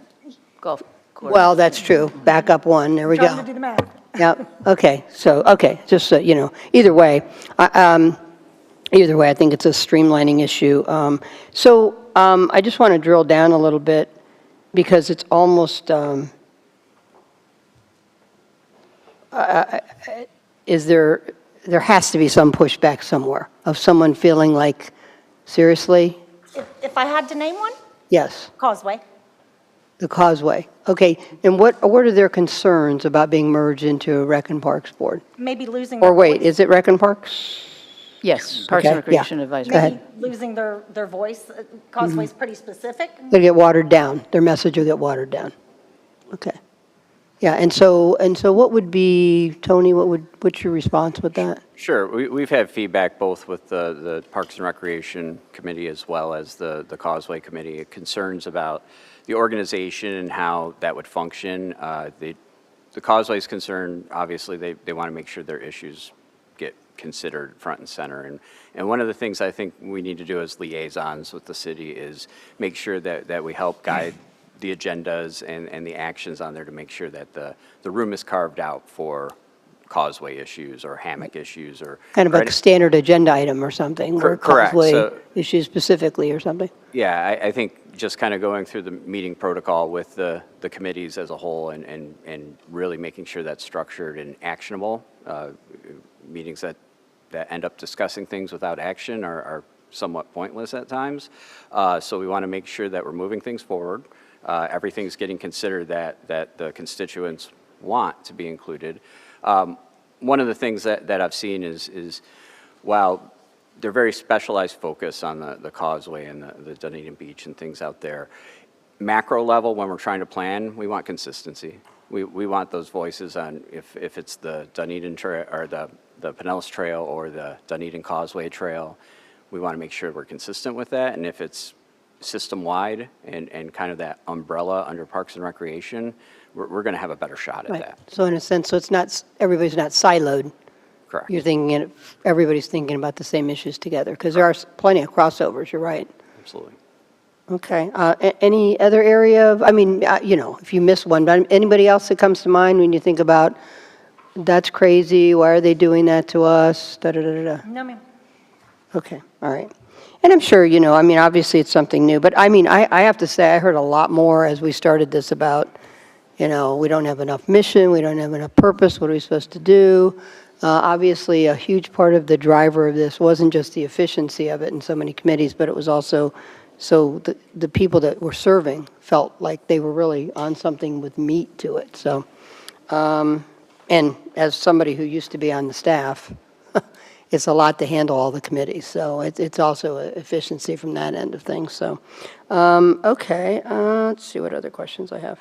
Golf course. Well, that's true. Back up 1, there we Trying to go. do the math. Yep, okay, so, okay, just so you know, either way, I think it's a streamlining issue. I just want to drill down a little bit because it's almost, there has to be some pushback somewhere of someone feeling like, seriously? If I had to name one, Yes, Causeway. the Causeway. Okay, and what are their concerns about being merged into a Rec and Parks Board? Maybe losing Or their wait, voice. is it Rec and Parks? Yes, Parks and Okay, yeah. Recreation Advisory. Go ahead. Maybe losing their voice. Causeway's pretty specific. They'll get watered down. Their message will get watered down. Okay. Yeah, and so what would be, Tony, what's your response with that? Sure. We've had feedback both with the Parks and Recreation Committee as well as the Causeway Committee, concerns about the organization and how that would function. The Causeway's concerned, obviously, they want to make sure their issues get considered front and center. And one of the things I think we need to do as liaisons with the city is make sure that we help guide the agendas and the actions on there to make sure that the room is carved out for causeway issues or hammock issues or. Kind of or like a standard agenda item or something, or Correct, causeway so- issues specifically or something? Yeah, I think just kind of going through the meeting protocol with the committees as a whole and really making sure that's structured and actionable. Meetings that end up discussing things without action are somewhat pointless at times. So we want to make sure that we're moving things forward. Everything's getting considered that the constituents want to be included. One of the things that I've seen is while they're very specialized focus on the causeway and the Dunedin Beach and things out there, macro level, when we're trying to plan, we want consistency. We want those voices on if it's the Dunedin Trail or the Pinellas Trail or the Dunedin Causeway Trail. We want to make sure we're consistent with that. And if it's system-wide and kind of that umbrella under Parks and Recreation, we're going to have a better shot at Right. that. So in a sense, so it's not, everybody's not siloed. Correct. You're thinking, everybody's thinking about the same issues together, because there are plenty of crossovers, you're right. Absolutely. Okay. Any other area of, I mean, if you miss one, but anybody else that comes to mind when you think about, that's crazy, why are they doing that to us, da-da-da-da-da? No, ma'am. Okay, all right. And I'm sure, I mean, obviously it's something new, but I mean, I have to say, I heard a lot more as we started this about, we don't have enough mission, we don't have enough purpose, what are we supposed to do? Obviously, a huge part of the driver of this wasn't just the efficiency of it in so many committees, but it was also so the people that were serving felt like they were really on something with meat to it. So, and as somebody who used to be on the staff, it's a lot to handle all the committees. So it's also efficiency from that end of things. So, okay, let's see what other questions I have.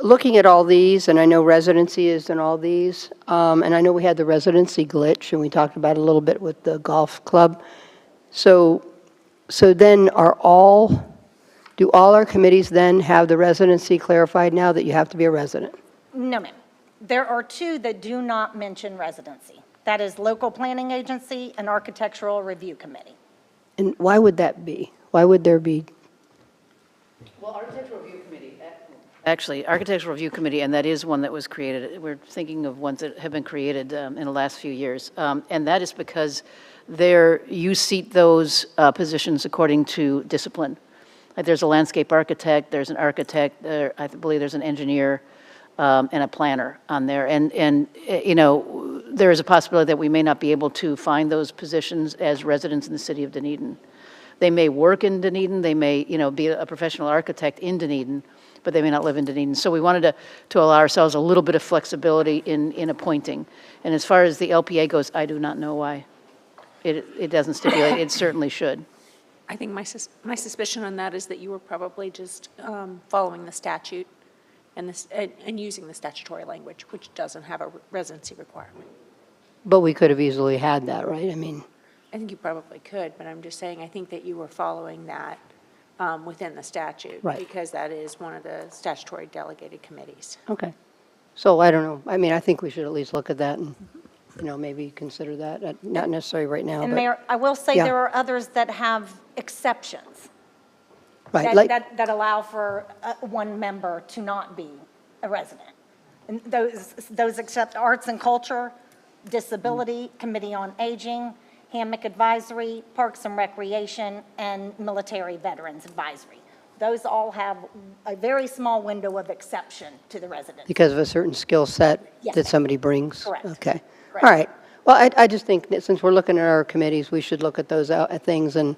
Looking at all these, and I know residency is in all these, and I know we had the residency glitch, and we talked about it a little bit with the golf club. So then do all our committees then have the residency clarified now that you have to be a resident? No, ma'am. There are two that do not mention residency. That is local planning agency and architectural review committee. And why would that be? Why would there be? Well, Architectural Review Committee, actually, Architectural Review Committee, and that is one that was created. We're thinking of ones that have been created in the last few years. And that is because you seat those positions according to discipline. Like there's a landscape architect, there's an architect, I believe there's an engineer, and a planner on there. And there is a possibility that we may not be able to find those positions as residents in the city of Dunedin. They may work in Dunedin, they may, be a professional architect in Dunedin, but they may not live in Dunedin. So we wanted to allow ourselves a little bit of flexibility in appointing. And as far as the LPA goes, I do not know why. It doesn't stipulate, it certainly should. I think my suspicion on that is that you were probably just following the statute and using the statutory language, which doesn't have a residency requirement. But we could have easily had that, right? I mean, I think you probably could, but I'm just saying, I think that you were following that within the statute. Right. Because that is one of the statutory delegated committees. okay. So I don't know. I mean, I think we should at least look at that and, maybe consider that. Not necessarily right now, And but. Mayor, I will say Yeah. there are others that have exceptions. Right, like, That allow for one member to not be a resident. And those accept arts and culture, disability, committee on aging, hammock advisory, parks and recreation, and military veterans advisory. Those all have a very small window of exception to the resident. because of a certain skill set Yes, that ma'am. somebody brings? Correct. Okay. Correct. All right. Well, I just think that since we're looking at our committees, we should look at those at things and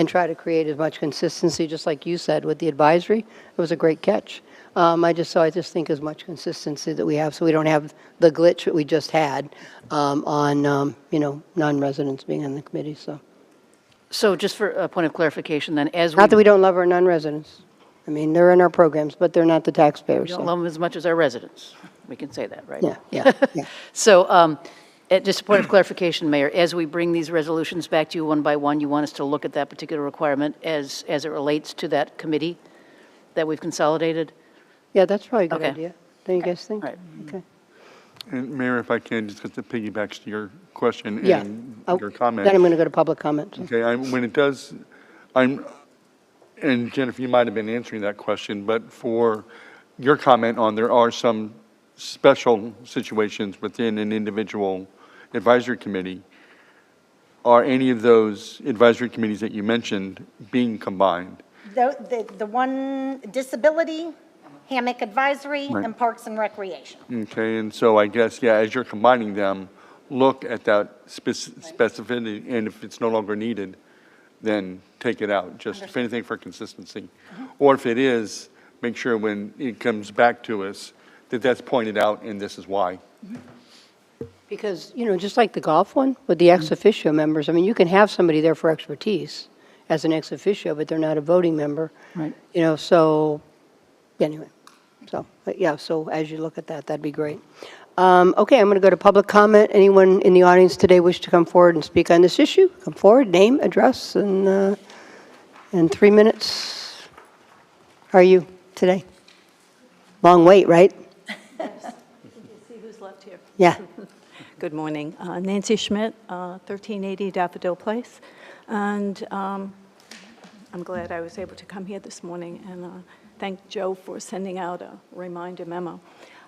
try to create as much consistency, just like you said, with the advisory. It was a great catch. I just think as much consistency that we have, so we don't have the glitch that we just had on, non-residents being on the committee, so. So just for a point of clarification then, Not that we don't love our non-residents. I mean, they're in our programs, but they're not the We taxpayers, don't so. love them as much as our residents. We can say that, right? Yeah. So just a point of clarification, Mayor, as we bring these resolutions back to you one by one, you want us to look at that particular requirement as it relates to that committee that we've consolidated? Yeah, that's probably a good Okay. idea. Don't you guys think? Right. Okay. And Mayor, if I can, just because it piggybacks to your question Yeah. and Oh, your comment. Then I'm going to go to public comment. so. Okay, when it does, and Jennifer, you might have been answering that question, but for your comment on there are some special situations within an individual advisory committee. Are any of those advisory committees that you mentioned being combined? The one, disability, hammock advisory, Right. and parks and recreation. Okay, and so I guess, yeah, as you're combining them, look at that specificity, and if it's no longer needed, then take it out, just if anything for consistency. Or if it is, make sure when it comes back to us, that that's pointed out and this is why. Because, just like the golf one with the ex officio members, I mean, you can have somebody there for expertise as an ex officio, but they're not a voting member. Right. So, anyway. So, but yeah, so as you look at that, that'd be great. Okay, I'm going to go to public comment. Anyone in the audience today wish to come forward and speak on this issue? Come forward, name, address, and 3 minutes. How are you today? Long wait, right? See who's left here. Yeah. Good morning. Nancy Schmidt, 1380 Daffodil Place. And I'm glad I was able to come here this morning and thank Joe for sending out a reminder memo.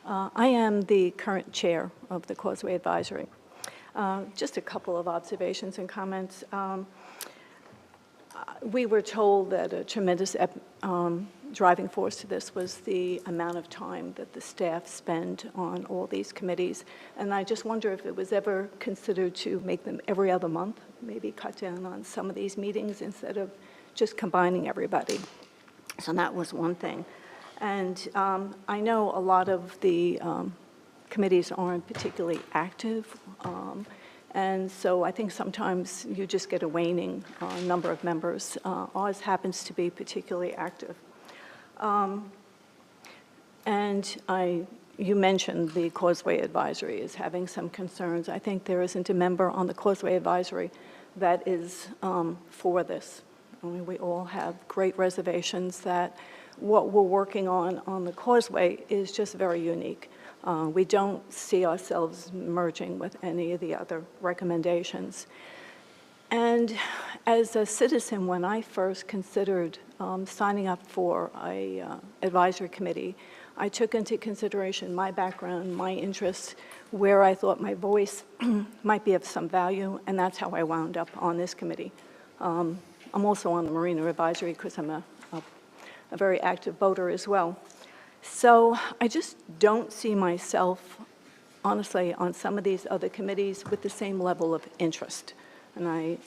I am the current chair of the Causeway Advisory. Just a couple of observations and comments. We were told that a tremendous driving force to this was the amount of time that the staff spend on all these committees. And I just wonder if it was ever considered to make them every other month, maybe cut down on some of these meetings instead of just combining everybody. So that was one thing. And I know a lot of the committees aren't particularly active. And so I think sometimes you just get a waning number of members. Ours happens to be particularly active. And you mentioned the Causeway Advisory is having some concerns. I think there isn't a member on the Causeway Advisory that is for this. I mean, we all have great reservations that what we're working on the Causeway is just very unique. We don't see ourselves merging with any of the other recommendations. And as a citizen, when I first considered signing up for a advisory committee, I took into consideration my background, my interests, where I thought my voice might be of some value, and that's how I wound up on this committee. I'm also on the Marina Advisory because I'm a very active voter as well. So I just don't see myself, honestly, on some of these other committees with the same level of interest. And I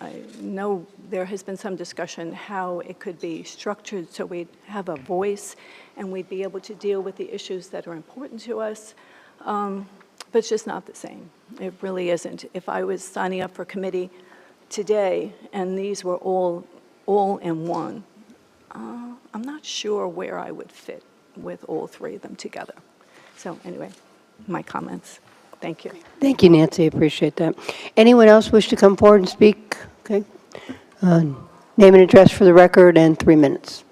know there has been some discussion how it could be structured so we'd have a voice and we'd be able to deal with the issues that are important to us, but it's just not the same. It really isn't. If I was signing up for a committee today and these were all in one, I'm not sure where I would fit with all three of them together. So anyway, my comments. Thank you. Thank you, Nancy. I appreciate that. Anyone else wish to come forward and speak? Okay. Name and address for the record and 3 minutes.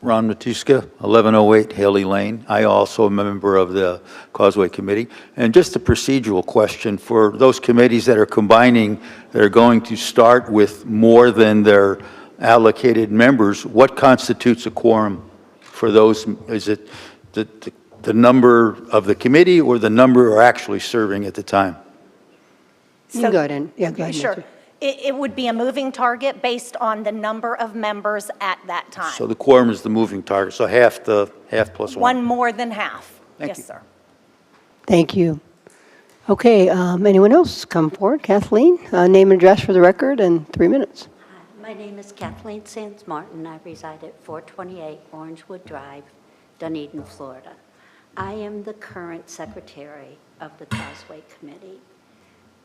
Ron Matuska, 1108 Haley Lane. I also am a member of the Causeway Committee. And just a procedural question for those committees that are combining, that are going to start with more than their allocated members, what constitutes a quorum for those? Is it the number of the committee or the number who are actually serving at the time? You can go ahead and, yeah, go ahead. Sure. Nancy. It would be a moving target based on the number of members at that time. So the quorum is the moving target, so half plus one. One more than half. Thank Yes, you. sir. Thank you. Okay, anyone else come forward? Kathleen, name and address for the record and 3 minutes. My name is Kathleen Sands Martin. I reside at 428 Orangewood Drive, Dunedin, Florida. I am the current secretary of the Causeway Committee.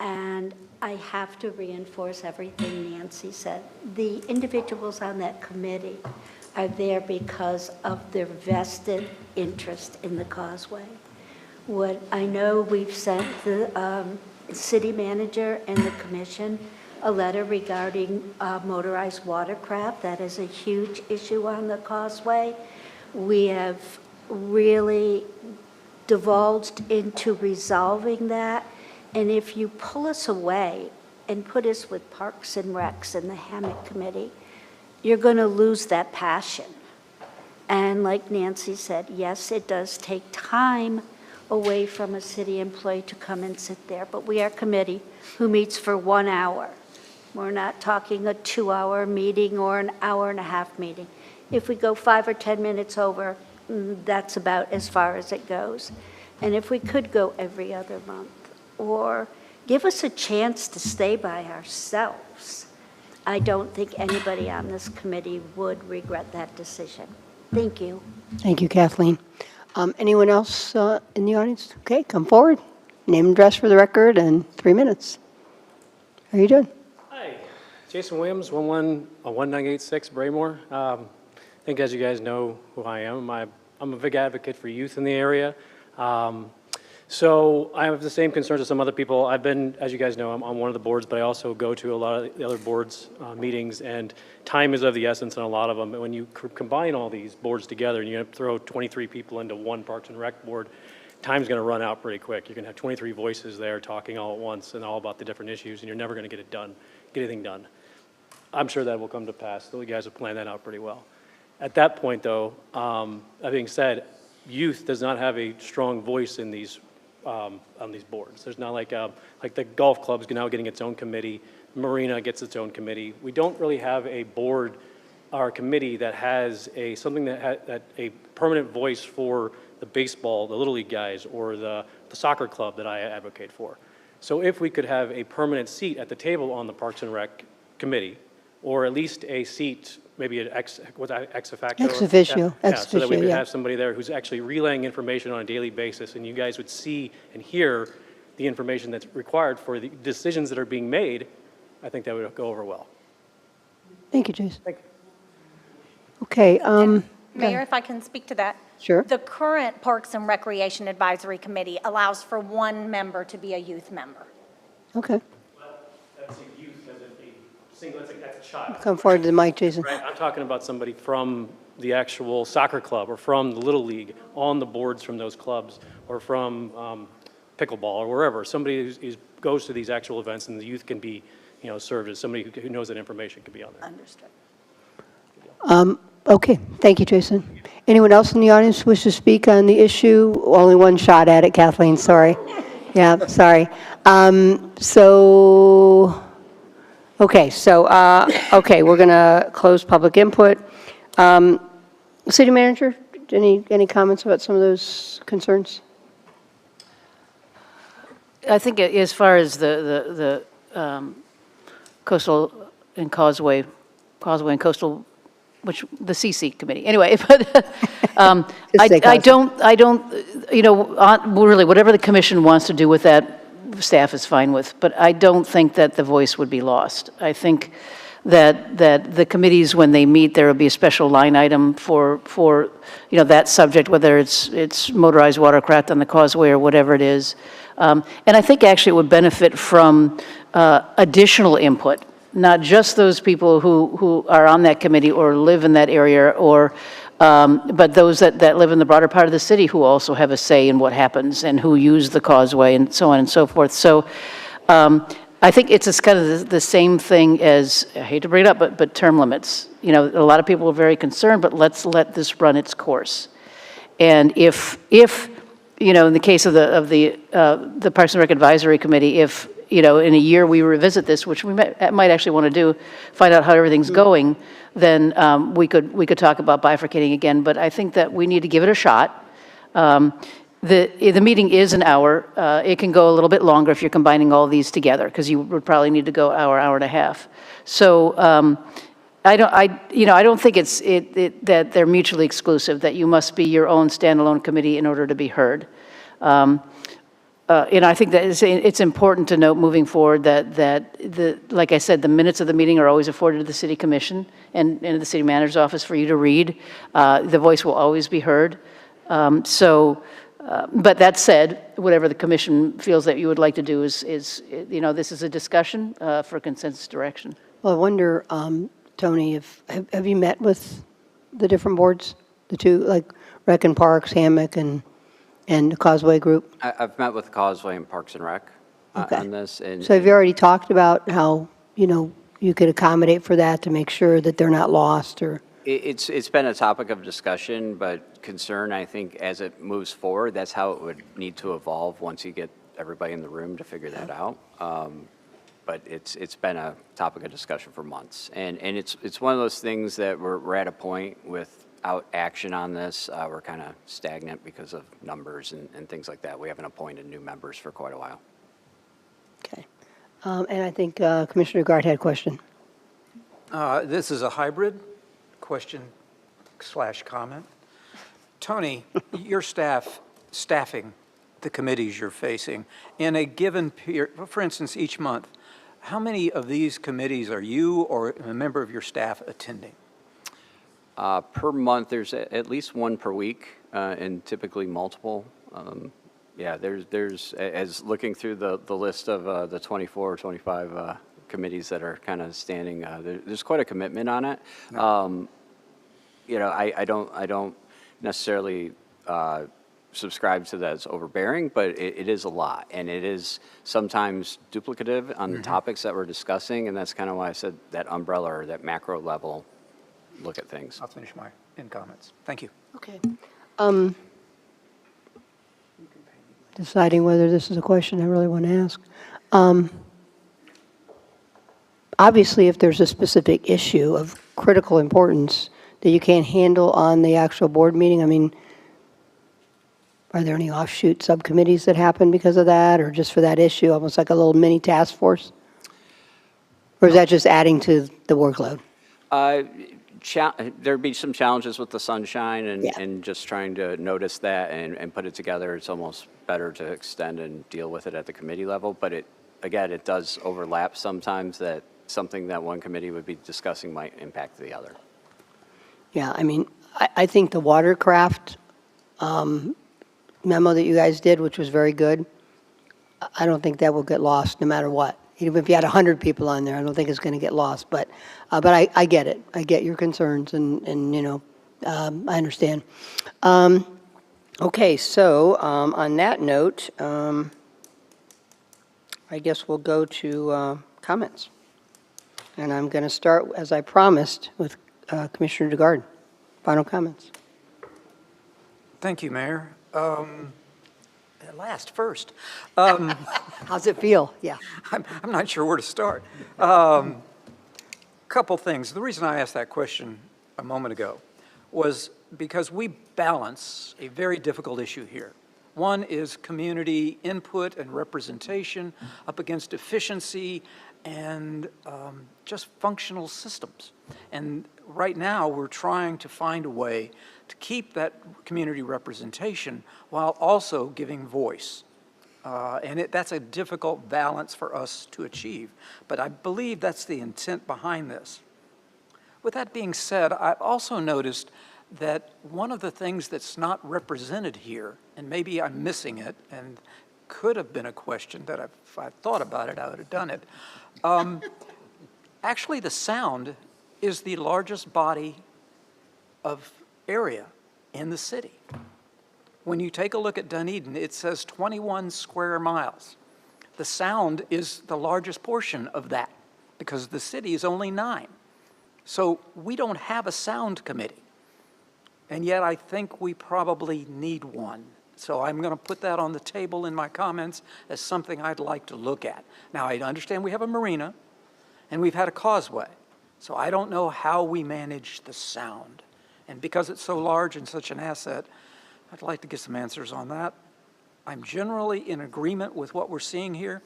And I have to reinforce everything Nancy said. The individuals on that committee are there because of their vested interest in the Causeway. What I know, we've sent the city manager and the commission a letter regarding motorized watercraft. That is a huge issue on the Causeway. We have really divulged into resolving that. And if you pull us away and put us with Parks and Recs and the Hammock Committee, you're going to lose that passion. And like Nancy said, yes, it does take time away from a city employee to come and sit there, but we are a committee who meets for 1 hour. We're not talking a 2-hour meeting or an hour-and-a-half meeting. If we go 5 or 10 minutes over, that's about as far as it goes. And if we could go every other month, or give us a chance to stay by ourselves, I don't think anybody on this committee would regret that decision. Thank you. Thank you, Kathleen. Anyone else in the audience? Okay, come forward. Name and address for the record and 3 minutes. How are you doing? Hi, Jason Williams, 1986 Braymore. I think as you guys know who I am, I'm a big advocate for youth in the area. So I have the same concerns as some other people. I've been, as you guys know, I'm on one of the boards, but I also go to a lot of the other boards' meetings, and time is of the essence in a lot of them. And when you combine all these boards together and you throw 23 people into one Parks and Rec board, time's going to run out pretty quick. You're going to have 23 voices there talking all at once and all about the different issues, and you're never going to get anything done. I'm sure that will come to pass. You guys have planned that out pretty well. At that point, though, that being said, youth does not have a strong voice in these on these boards. There's not like the golf club's now getting its own committee, Marina gets its own committee. We don't really have a board or a committee that has something that a permanent voice for the baseball, the Little League guys, or the soccer club that I advocate for. So if we could have a permanent seat at the table on the Parks and Rec committee, or at least a seat, maybe an ex officio. Ex officio, So that we could have somebody there who's actually relaying information on a daily basis, and you guys would see and hear the information that's required for the decisions that are being made. I think that would go over well. Thank you, Jason. Thank you. Okay. Mayor, if I can speak to that. Sure. The current Parks and Recreation Advisory Committee allows for 1 member to be a youth member. Okay. That's a youth, that's a single, that's a child. Come forward to the mic, Jason. Right, I'm talking about somebody from the actual soccer club or from the Little League on the boards from those clubs, or from pickleball or wherever. Somebody who goes to these actual events, and the youth can be, served as somebody who knows that information can be on there. Understood. Okay, thank you, Jason. Anyone else in the audience wish to speak on the issue? Only one shot at it, Kathleen, sorry. Yeah, sorry. Okay, we're going to close public input. City Manager, any comments about some of those concerns? I think as far as the coastal and causeway and coastal, the CC committee, anyway, but I don't, really, whatever the commission wants to do with that, staff is fine with, but I don't think that the voice would be lost. I think that the committees, when they meet, there will be a special line item for that subject, whether it's motorized watercraft on the causeway or whatever it is. And I think actually it would benefit from additional input, not just those people who are on that committee or live in that area, but those that live in the broader part of the city who also have a say in what happens and who use the causeway and so on and so forth. So I think it's just kind of the same thing as, I hate to bring it up, but term limits. A lot of people are very concerned, but let's let this run its course. And if in the case of the Parks and Rec Advisory Committee, if in a year we revisit this, which we might actually want to do, find out how everything's going, then we could talk about bifurcating again. But I think that we need to give it a shot. The meeting is an hour. It can go a little bit longer if you're combining all these together, because you would probably need to go hour and a half. So I don't think that they're mutually exclusive, that you must be your own standalone committee in order to be heard. I think that it's important to note moving forward that like I said, the minutes of the meeting are always afforded to the City Commission and the City Manager's office for you to read. The voice will always be heard. But that said, whatever the commission feels that you would like to do is this is a discussion for consensus direction. Well, I wonder, Tony, have you met with the different boards, the two, like Rec and Parks, Hammock, and the Causeway Group? I've met with Causeway and Parks and Rec on this. And so have you already talked about how, you could accommodate for that to make sure that they're not lost, or? It's been a topic of discussion, but concern, I think, as it moves forward, that's how it would need to evolve once you get everybody in the room to figure that out. But it's been a topic of discussion for months. And it's one of those things that we're at a point without action on this. We're kind of stagnant because of numbers and things like that. We haven't appointed new members for quite a while. Okay. And I think Commissioner Gard had a question. This is a hybrid question/comment. Tony, your staffing the committees you're facing in a given period, for instance, each month, how many of these committees are you or a member of your staff attending? Per month, there's at least one per week, and typically multiple. Yeah, there's as looking through the list of the 24 or 25 committees that are kind of standing, there's quite a commitment on it. You know, I don't necessarily subscribe to that as overbearing, but it is a lot, and it is sometimes duplicative on the topics that we're discussing, and that's kind of why I said that umbrella or that macro level look at things. I'll finish my end comments. Thank you. Okay. Deciding whether this is a question I really want to ask. Obviously, if there's a specific issue of critical importance that you can't handle on the actual board meeting, I mean, are there any offshoot subcommittees that happen because of that, or just for that issue, almost like a little mini task force? Or is that just adding to the workload? There'd be some challenges with the sunshine and just trying to notice that and put it together. It's almost better to extend and deal with it at the committee level. But again, it does overlap sometimes that something that one committee would be discussing might impact the other. Yeah, I mean, I think the watercraft memo that you guys did, which was very good, I don't think that will get lost no matter what. Even if you had 100 people on there, I don't think it's going to get lost. But I get it. I get your concerns, and you know, I understand. Okay, so on that note, I guess we'll go to comments. And I'm going to start, as I promised, with Commissioner DeGarden. Final comments. Thank you, Mayor. At last, first. How's it feel? Yeah. I'm not sure where to start. Couple things. The reason I asked that question a moment ago was because we balance a very difficult issue here. One is community input and representation up against efficiency and just functional systems. And right now, we're trying to find a way to keep that community representation while also giving voice. And that's a difficult balance for us to achieve. But I believe that's the intent behind this. With that being said, I've also noticed that one of the things that's not represented here, and maybe I'm missing it, and could have been a question that if I thought about it, I would have done it. Actually, the sound is the largest body of area in the city. When you take a look at Dunedin, it says 21 square miles. The sound is the largest portion of that because the city is only 9. So we don't have a sound committee. And yet I think we probably need one. So I'm going to put that on the table in my comments as something I'd like to look at. Now, I understand we have a marina and we've had a causeway. So I don't know how we manage the sound. And because it's so large and such an asset, I'd like to get some answers on that. I'm generally in agreement with what we're seeing here.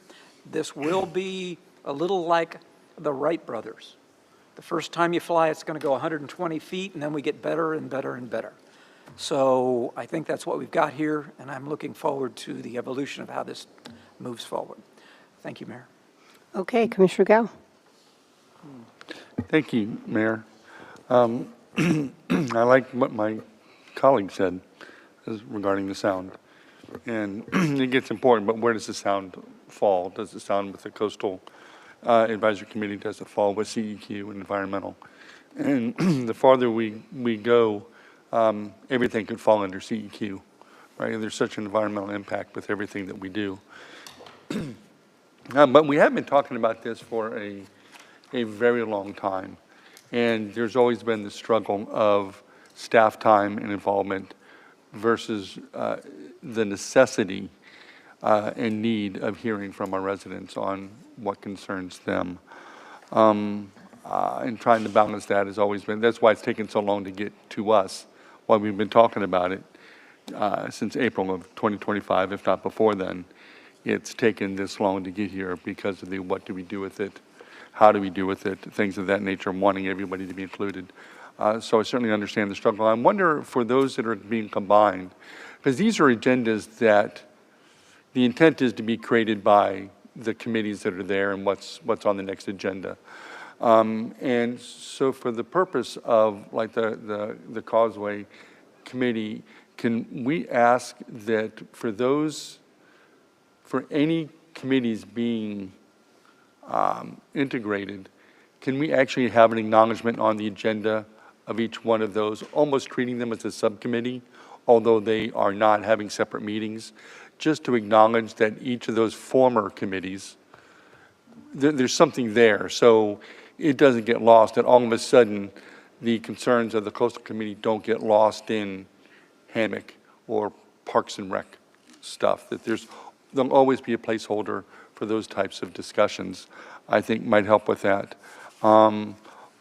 This will be a little like the Wright brothers. The first time you fly, it's going to go 120 feet, and then we get better and better and better. So I think that's what we've got here, and I'm looking forward to the evolution of how this moves forward. Thank you, Mayor. Okay, Commissioner Gao. Thank you, Mayor. I like what my colleague said regarding the sound. And it gets important, but where does the sound fall? Does it sound with the Coastal Advisory Committee? Does it fall with CEQ and environmental? And the farther we go, everything could fall under CEQ, right? There's such an environmental impact with everything that we do. But we have been talking about this for a very long time. And there's always been the struggle of staff time and involvement versus the necessity and need of hearing from our residents on what concerns them. And trying to balance that has always been, that's why it's taken so long to get to us, why we've been talking about it since April of 2025, if not before then. It's taken this long to get here because of the what do we do with it, how do we do with it, things of that nature, wanting everybody to be included. So I certainly understand the struggle. I wonder for those that are being combined, because these are agendas that the intent is to be created by the committees that are there and what's on the next agenda. And so for the purpose of like the Causeway Committee, can we ask that for any committees being integrated, can we actually have an acknowledgement on the agenda of each one of those, almost treating them as a subcommittee, although they are not having separate meetings, just to acknowledge that each of those former committees, there's something there. So it doesn't get lost, that all of a sudden the concerns of the Coastal Committee don't get lost in Hammock or Parks and Rec stuff, that there'll always be a placeholder for those types of discussions, I think might help with that.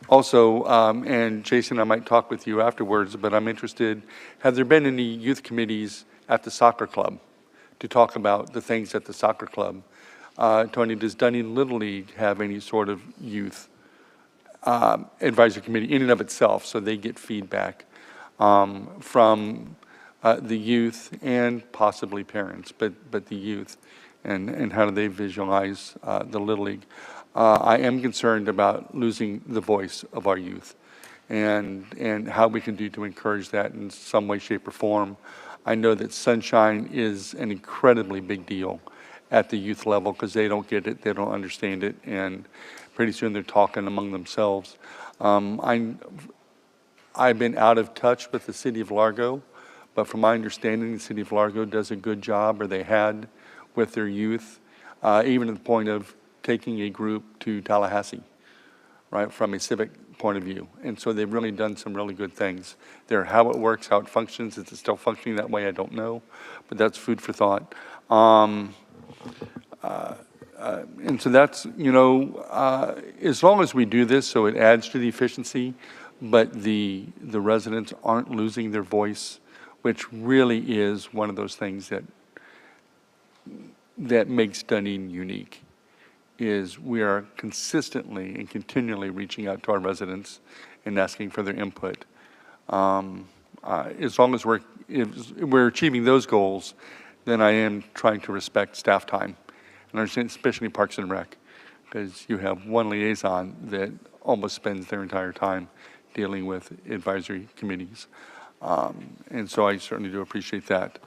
Also, and Jason, I might talk with you afterwards, but I'm interested, have there been any youth committees at the soccer club to talk about the things at the soccer club? Tony, does Dunedin Little League have any sort of youth advisory committee in and of itself, so they get feedback from the youth and possibly parents, but the youth, and how do they visualize the Little League? I am concerned about losing the voice of our youth and how we can do to encourage that in some way, shape, or form. I know that sunshine is an incredibly big deal at the youth level because they don't get it, they don't understand it, and pretty soon they're talking among themselves. I've been out of touch with the city of Largo, but from my understanding, the city of Largo does a good job, or they had, with their youth, even to the point of taking a group to Tallahassee, right, from a civic point of view. And so they've really done some really good things there. How it works, how it functions, is it still functioning that way? I don't know, but that's food for thought. And so that's, as long as we do this, so it adds to the efficiency, but the residents aren't losing their voice, which really is one of those things that makes Dunedin unique, is we are consistently and continually reaching out to our residents and asking for their input. As long as we're achieving those goals, then I am trying to respect staff time, and I understand, especially Parks and Rec, because you have one liaison that almost spends their entire time dealing with advisory committees. And so I certainly do appreciate that,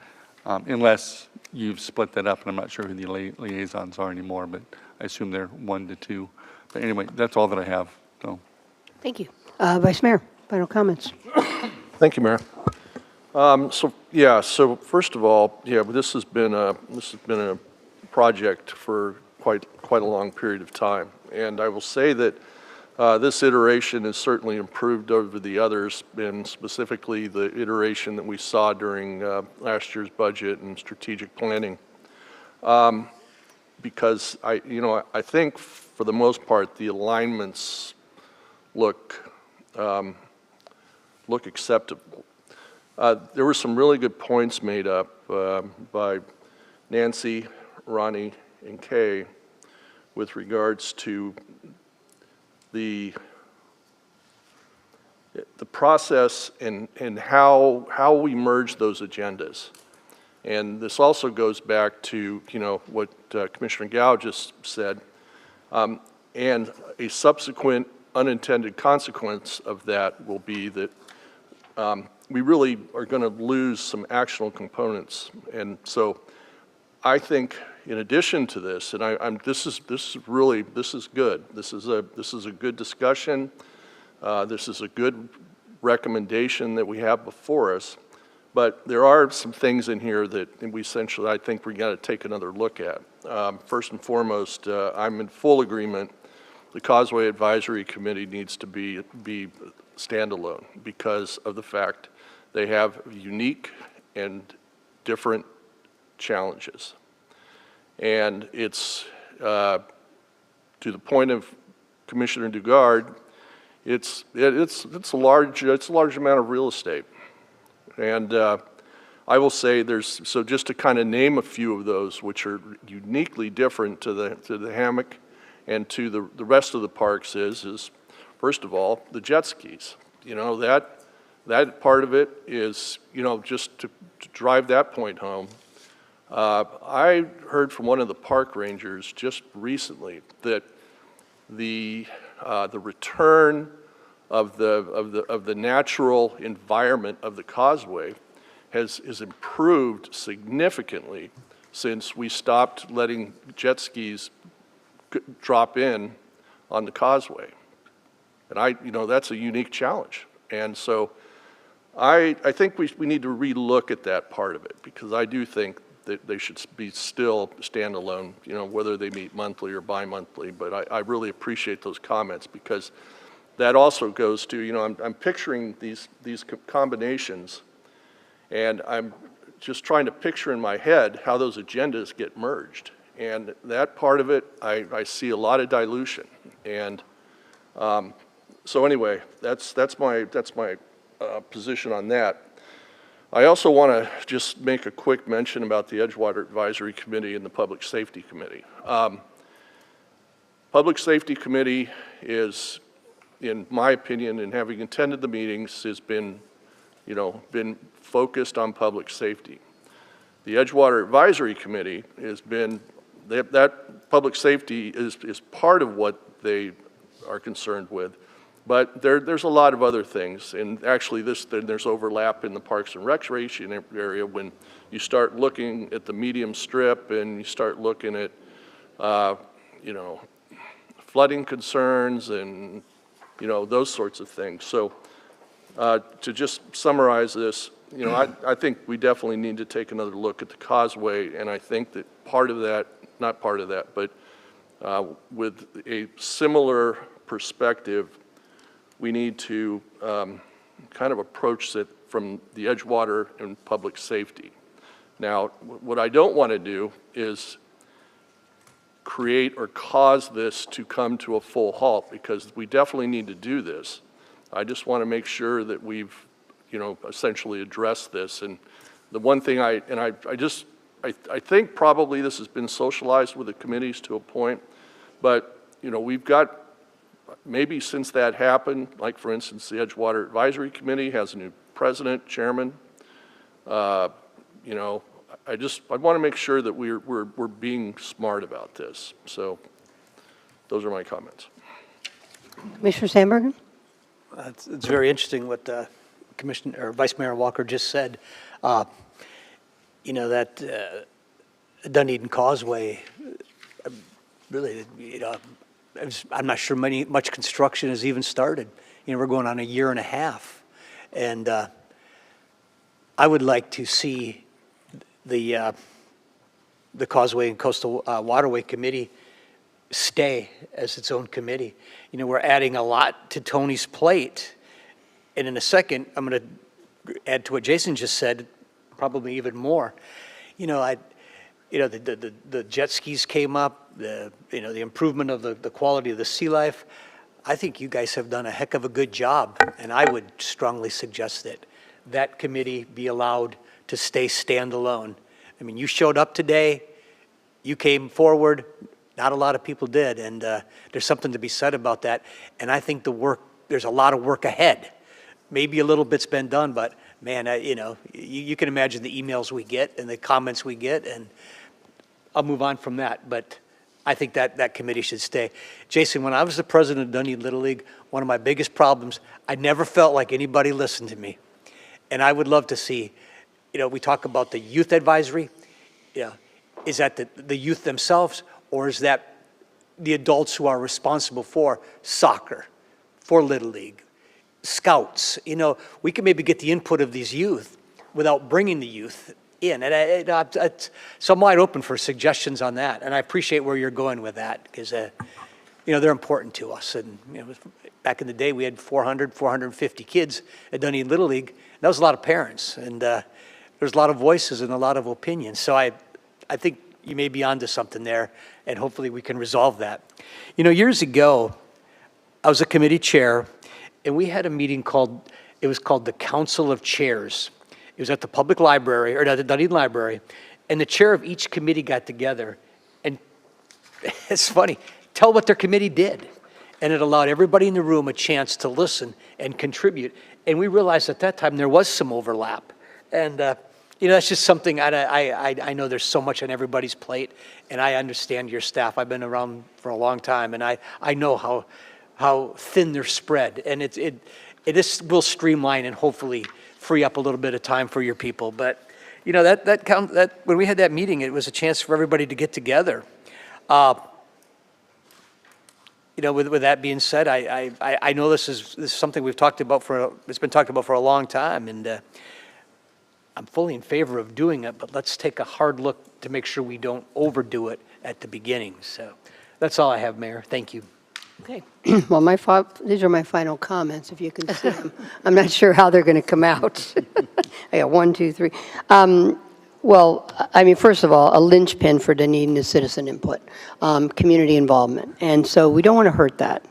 unless you've split that up, and I'm not sure who the liaisons are anymore, but I assume they're 1 to 2. But anyway, that's all that I have. So. Thank you. Vice Mayor, final comments. Thank you, Mayor. So first of all, this has been a project for quite a long period of time, and I will say that this iteration has certainly improved over the others, and specifically the iteration that we saw during last year's budget and strategic planning. Because I think for the most part the alignments look acceptable. There were some really good points made up by Nancy, Ronnie, and Kay with regards to the process and how we merge those agendas. And this also goes back to, what Commissioner Gao just said, and a subsequent unintended consequence of that will be that we really are going to lose some actionable components. And so I think in addition to this, and this is good. This is a good discussion. This is a good recommendation that we have before us. But there are some things in here that we essentially, I think, we got to take another look at. First and foremost, I'm in full agreement the Causeway Advisory Committee needs to be standalone because of the fact they have unique and different challenges. And it's, to the point of Commissioner Dugard, it's a large amount of real estate. And I will say so just to kind of name a few of those which are uniquely different to the hammock and to the rest of the parks is first of all, the jet skis. You know, that part of it is, you know, just to drive that point home. I heard from one of the park rangers just recently that the return of the natural environment of the causeway has improved significantly since we stopped letting jet skis drop in on the causeway. And you know, that's a unique challenge. And so I think we need to relook at that part of it, because I do think that they should be still standalone, you know, whether they meet monthly or bi-monthly. But I really appreciate those comments, because that also goes to, you know, I'm picturing these combinations, and I'm just trying to picture in my head how those agendas get merged. And that part of it, I see a lot of dilution. And so anyway, that's my position on that. I also want to just make a quick mention about the Edgewater Advisory Committee and the Public Safety Committee. Public Safety Committee is, in my opinion, and having attended the meetings, has been focused on public safety. The Edgewater Advisory Committee has been, that public safety is part of what they are concerned with, but there's a lot of other things, and actually there's overlap in the Parks and Recreation area when you start looking at the medium strip and you start looking at, you know, flooding concerns and, you know, those sorts of things. So to just summarize this, you know, I think we definitely need to take another look at the causeway, and I think that part of that, not part of that, but with a similar perspective, we need to kind of approach it from the Edgewater and public safety. Now, what I don't want to do is create or cause this to come to a full halt, because we definitely need to do this. I just want to make sure that we've, you know, essentially addressed this. And the one thing I think probably this has been socialized with the committees to a point, but, you know, we've got, maybe since that happened, like for instance, the Edgewater Advisory Committee has a new president, chairman. You know, I want to make sure that we're being smart about this. So those are my comments. Commissioner Sandberg? It's very interesting what Commissioner or Vice Mayor Walker just said. You know, that Dunedin Causeway, really, you know, I'm not sure much construction has even started. You know, we're going on a year and a half. And I would like to see the Causeway and Coastal Waterway Committee stay as its own committee. You know, we're adding a lot to Tony's plate. And in a second, I'm going to add to what Jason just said, probably even more. You know, the jet skis came up, the improvement of the quality of the sea life. I think you guys have done a heck of a good job, and I would strongly suggest that that committee be allowed to stay standalone. I mean, you showed up today, you came forward, not a lot of people did, and there's something to be said about that. And I think there's a lot of work ahead. Maybe a little bit's been done, but man, you know, you can imagine the emails we get and the comments we get, and I'll move on from that, but I think that committee should stay. Jason, when I was the president of Dunedin Little League, one of my biggest problems, I never felt like anybody listened to me. And I would love to see, you know, we talk about the youth advisory. You know, is that the youth themselves, or is that the adults who are responsible for soccer, for Little League, scouts? You know, we can maybe get the input of these youth without bringing the youth in. And so I'm wide open for suggestions on that. And I appreciate where you're going with that, because they're important to us. And, back in the day, we had 400, 450 kids at Dunedin Little League. That was a lot of parents, and there's a lot of voices and a lot of opinions. So I think you may be onto something there, and hopefully we can resolve that. Years ago, I was a committee chair, and we had a meeting called the Council of Chairs. It was at the public library, or at the Dunedin Library, and the chair of each committee got together, and it's funny, tell what their committee did. And it allowed everybody in the room a chance to listen and contribute. And we realized at that time there was some overlap. And, that's just something, I know there's so much on everybody's plate, and I understand your staff. I've been around for a long time, and I know how thin they're spread. And it will streamline and hopefully free up a little bit of time for your people. But, that when we had that meeting, it was a chance for everybody to get together. With that being said, I know this is something we've talked about it's been talked about for a long time, and I'm fully in favor of doing it, but let's take a hard look to make sure we don't overdo it at the beginning. So that's all I have, Mayor. Thank you. Okay. Well, these are my final comments, if you can see them. I'm not sure how they're going to come out. I got 1, 2, 3. Well, first of all, a linchpin for Dunedin is citizen input, community involvement. And so we don't want to hurt that.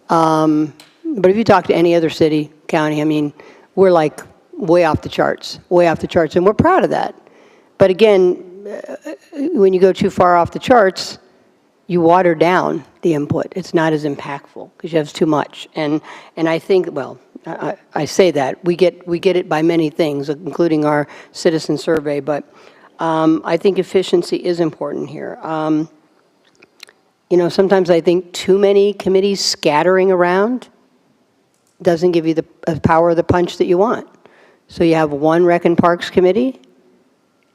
But if you talk to any other city, county, we're like way off the charts, and we're proud of that. But again, when you go too far off the charts, you water down the input. It's not as impactful because you have too much. And I think, well, I say that. We get it by many things, including our citizen survey, but I think efficiency is important here. Sometimes I think too many committees scattering around doesn't give you the power of the punch that you want. So you have one Rec and Parks committee,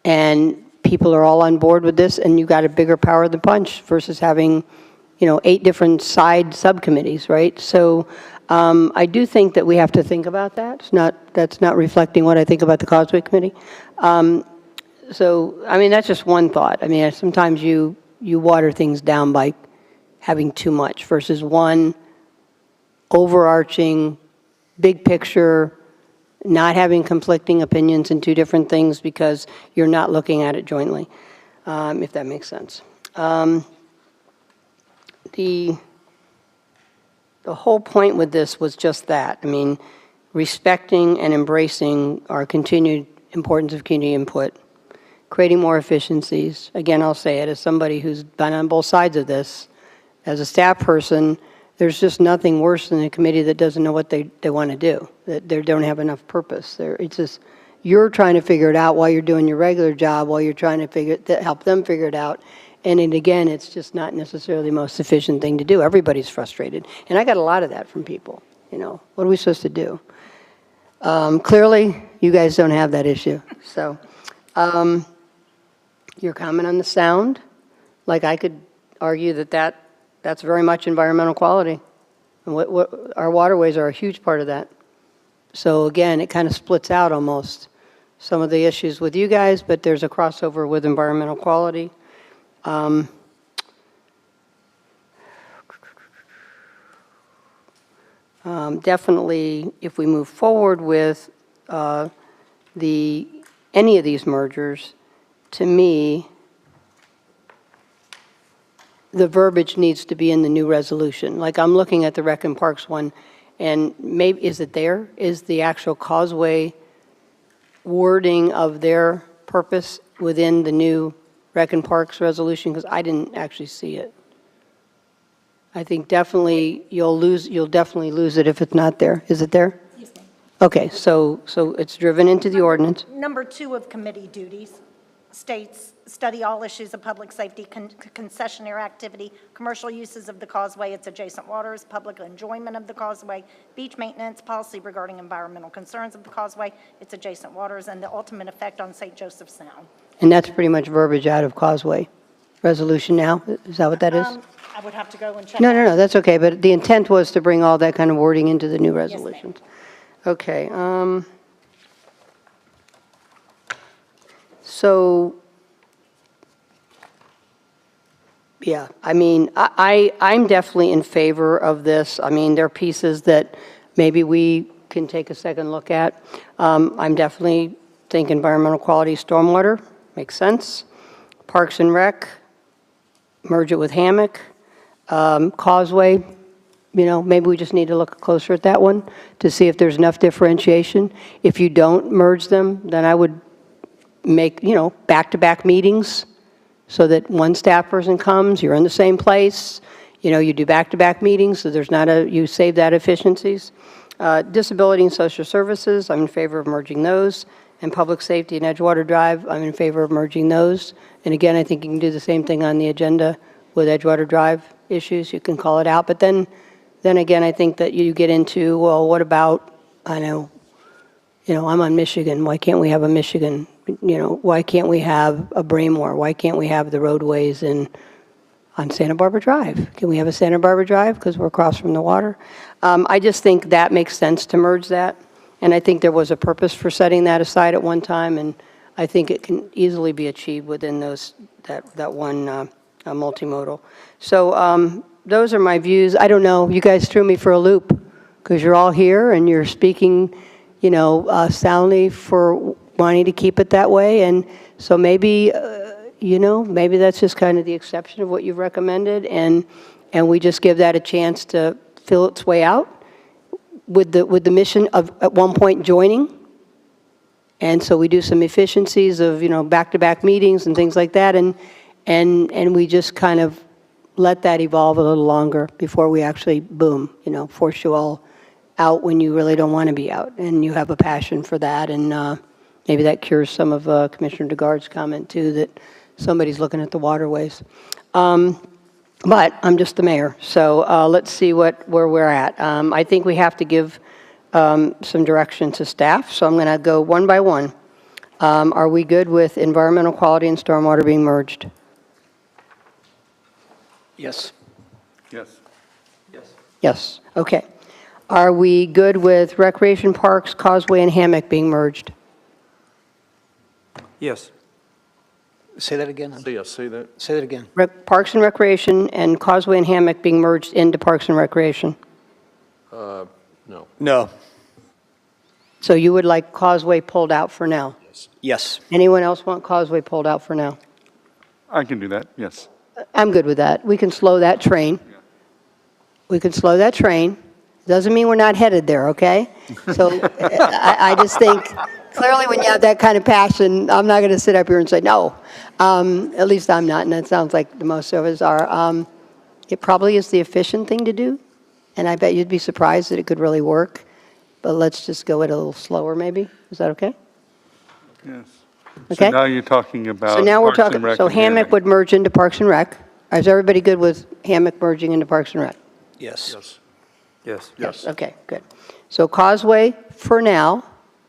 and people are all on board with this, and you got a bigger power of the punch versus having, 8 different side subcommittees, right? So I do think that we have to think about that. That's not reflecting what I think about the Causeway Committee. That's just one thought. Sometimes you water things down by having too much versus one overarching, big picture, not having conflicting opinions in 2 different things because you're not looking at it jointly, if that makes sense. The whole point with this was just that. Respecting and embracing our continued importance of community input, creating more efficiencies. Again, I'll say it as somebody who's been on both sides of this. As a staff person, there's just nothing worse than a committee that doesn't know what they want to do, that they don't have enough purpose. It's just, you're trying to figure it out while you're doing your regular job, while you're trying to help them figure it out. And again, it's just not necessarily the most efficient thing to do. Everybody's frustrated. And I got a lot of that from people. What are we supposed to do? Clearly, you guys don't have that issue. So, your comment on the sound, like I could argue that's very much environmental quality. And our waterways are a huge part of that. So again, it kind of splits out almost some of the issues with you guys, but there's a crossover with environmental quality. Definitely, if we move forward with any of these mergers, to me, the verbiage needs to be in the new resolution. Like I'm looking at the Rec and Parks one, and maybe, is it there? Is the actual Causeway wording of their purpose within the new Rec and Parks resolution? Because I didn't actually see it. I think definitely you'll definitely lose it if it's not there. Is it there? Yes, ma'am. Okay, so it's driven into the ordinance. Number 2 of committee duties states, study all issues of public safety, concessionaire activity, commercial uses of the causeway, its adjacent waters, public enjoyment of the causeway, beach maintenance, policy regarding environmental concerns of the causeway, its adjacent waters, and the ultimate effect on St. Joseph Sound. And that's pretty much verbiage out of Causeway resolution now? Is that what that is? I would have to go and check. No, that's okay, but the intent was to bring all that kind of wording into the new resolutions. Okay. So Yeah, I mean, I'm definitely in favor of this. I mean, there are pieces that maybe we can take a second look at. I'm definitely think environmental quality, stormwater, makes sense. Parks and Rec, merge it with Hammock. Causeway, you know, maybe we just need to look closer at that one to see if there's enough differentiation. If you don't merge them, then I would make, you know, back-to-back meetings so that one staff person comes, you're in the same place, you know, you do back-to-back meetings, so there's not you save that efficiencies. Disability and social services, I'm in favor of merging those. And public safety and Edgewater Drive, I'm in favor of merging those. And again, I think you can do the same thing on the agenda with Edgewater Drive issues, you can call it out. But then again, I think that you get into, well, what about, I know, you know, I'm on Michigan, why can't we have a Michigan? You know, why can't we have a Braemore? Why can't we have the roadways on Santa Barbara Drive? Can we have a Santa Barbara Drive because we're across from the water? I just think that makes sense to merge that. And I think there was a purpose for setting that aside at one time, and I think it can easily be achieved within that one multimodal. So those are my views. I don't know, you guys threw me for a loop because you're all here and you're speaking, you know, soundly for wanting to keep it that way. And so maybe, you know, maybe that's just kind of the exception of what you've recommended, and we just give that a chance to fill its way out with the mission of at one point joining. And so we do some efficiencies of, you know, back-to-back meetings and things like that, and we just kind of let that evolve a little longer before we actually, boom, you know, force you all out when you really don't want to be out, and you have a passion for that. And maybe that cures some of Commissioner DeGarde's comment, too, that somebody's looking at the waterways. But I'm just the mayor, so let's see where we're at. I think we have to give some direction to staff, so I'm going to go one by one. Are we good with environmental quality and stormwater being merged? Yes. Yes. Yes, okay. Are we good with recreation parks, causeway, and hammock being merged? Yes. Say that again. Say that. Say that again. Parks and recreation and causeway and hammock being merged into parks and recreation? No. No. So you would like causeway pulled out for now? Yes. Anyone else want causeway pulled out for now? I can do that, yes. I'm good with that. We can slow that train. We can slow that train. Doesn't mean we're not headed there, okay? So I just think, clearly when you have that kind of passion, I'm not going to sit up here and say no. At least I'm not, and that sounds like the most of us are. It probably is the efficient thing to do, and I bet you'd be surprised that it could really work. But let's just go it a little slower, maybe. Is that okay? Yes. Okay. So now you're talking about So now we're Parks and talking, Rec so and hammock would merge into Parks and Rec. Is everybody good with hammock merging into Parks and Rec? Yes. Yes. Yes. Okay, good. So causeway, for now,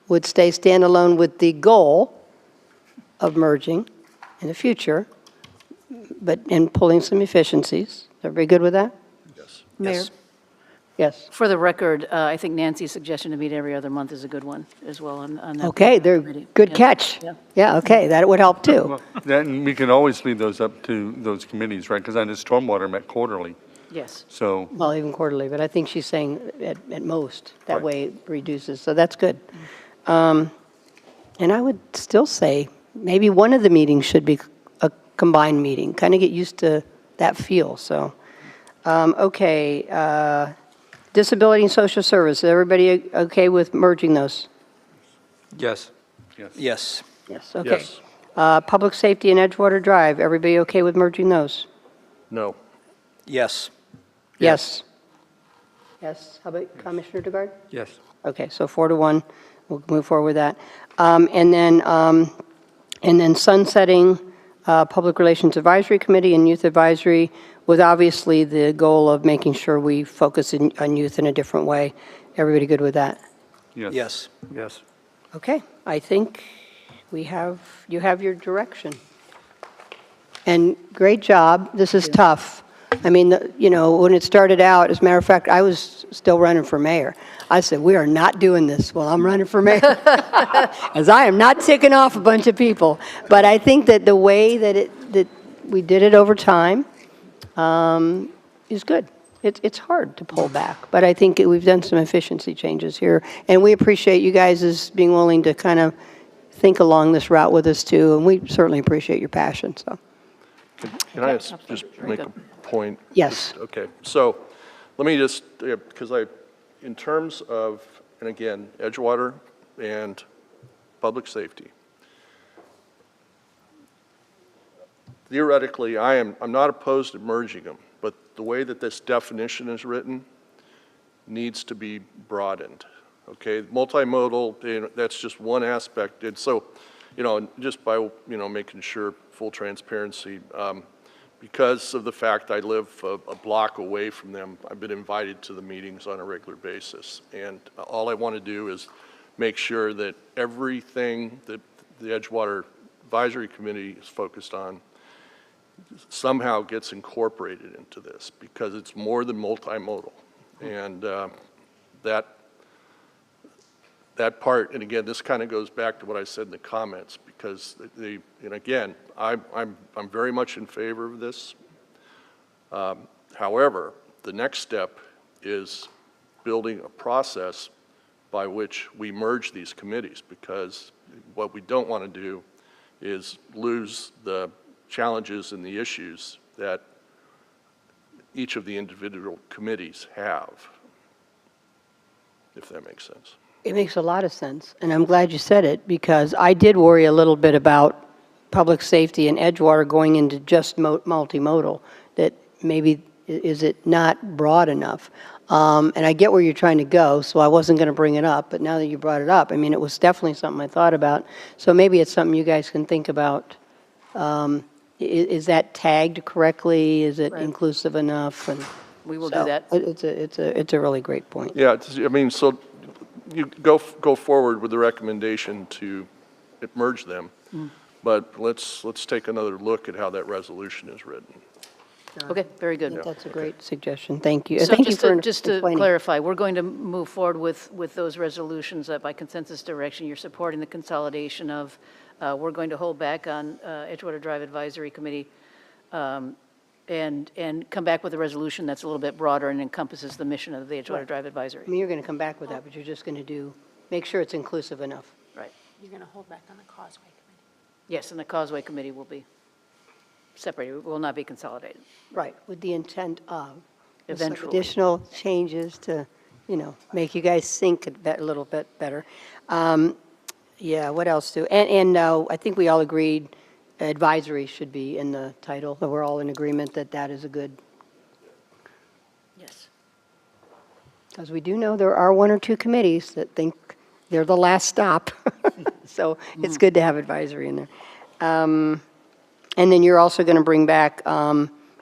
would stay standalone with the goal of merging in the future, but in pulling some efficiencies. Is everybody good with that? Mayor, Yes. for the record, I think Nancy's suggestion to meet every other month is a good one as well on that. Okay, they're committee. good Yeah. catch. Yeah. Yeah, okay, that would help too. Well, then we can always leave those up to those committees, right? Because I know stormwater met quarterly, Yes. so. Well, even quarterly, but I think she's saying at most. That Right. way it reduces, so that's good. And I would still say maybe one of the meetings should be a combined meeting, kind of get used to that feel, so. Okay, disability and social service, everybody okay with merging those? Yes. Yes. Yes, okay. Public safety and Edgewater Drive, everybody okay with merging those? No. Yes. Yes. Yes, how about Commissioner DeGarde? Yes. Okay, so 4-1, we'll move forward with that. And then sunsetting Public Relations Advisory Committee and Youth Advisory with obviously the goal of making sure we focus on youth in a different way. Everybody good with that? Yes. Yes. Yes. Okay, I think you have your direction. And great job, this is tough. I mean, you know, when it started out, as a matter of fact, I was still running for mayor. I said, we are not doing this. Well, I'm running for mayor. As I am not ticking off a bunch of people. But I think that the way that we did it over time, is good. It's hard to pull back, but I think we've done some efficiency changes here. And we appreciate you guys as being willing to kind of think along this route with us too, and we certainly appreciate your passion, so. Can I just make a point? Yes. Okay, so let me just, because in terms of, and again, Edgewater and public safety, theoretically, I'm not opposed to merging them, but the way that this definition is written needs to be broadened, okay? Multimodal, that's just one aspect. And so, just by, making sure full transparency, because of the fact I live a block away from them, I've been invited to the meetings on a regular basis. And all I want to do is make sure that everything that the Edgewater Advisory Committee is focused on somehow gets incorporated into this, because it's more than multimodal. And that part, and again, this kind of goes back to what I said in the comments, because and again, I'm very much in favor of this. However, the next step is building a process by which we merge these committees, because what we don't want to do is lose the challenges and the issues that each of the individual committees have, if that makes sense. It makes a lot of sense, and I'm glad you said it, because I did worry a little bit about public safety and Edgewater going into just multimodal, that maybe is it not broad enough? And I get where you're trying to go, so I wasn't going to bring it up, but now that you brought it up, I mean, it was definitely something I thought about, so maybe it's something you guys can think about. Is that tagged correctly? Is it inclusive enough? And We will so do that. It's a really great point. Yeah, I mean, so you go forward with the recommendation to merge them, but let's take another look at how that resolution is written. Okay, very good. That's a great suggestion. Thank you. So Thank you for just to explaining. clarify, we're going to move forward with those resolutions by consensus direction. You're supporting the consolidation of, we're going to hold back on Edgewater Drive Advisory Committee and come back with a resolution that's a little bit broader and encompasses the mission of the Edgewater Drive Advisory. I mean, you're going to come back with that, but you're just going to make sure it's inclusive enough. Right. You're going to hold back on the Causeway Committee. Yes, and the Causeway Committee will be separated, it will not be consolidated. Right, with the intent of some Eventually. additional changes to, make you guys think a little bit better. Yeah, what else do? And I think we all agreed advisory should be in the title, that we're all in agreement that that is a good, Yes. because we do know there are one or two committees that think they're the last stop. So it's good to have advisory in there. And then you're also going to bring back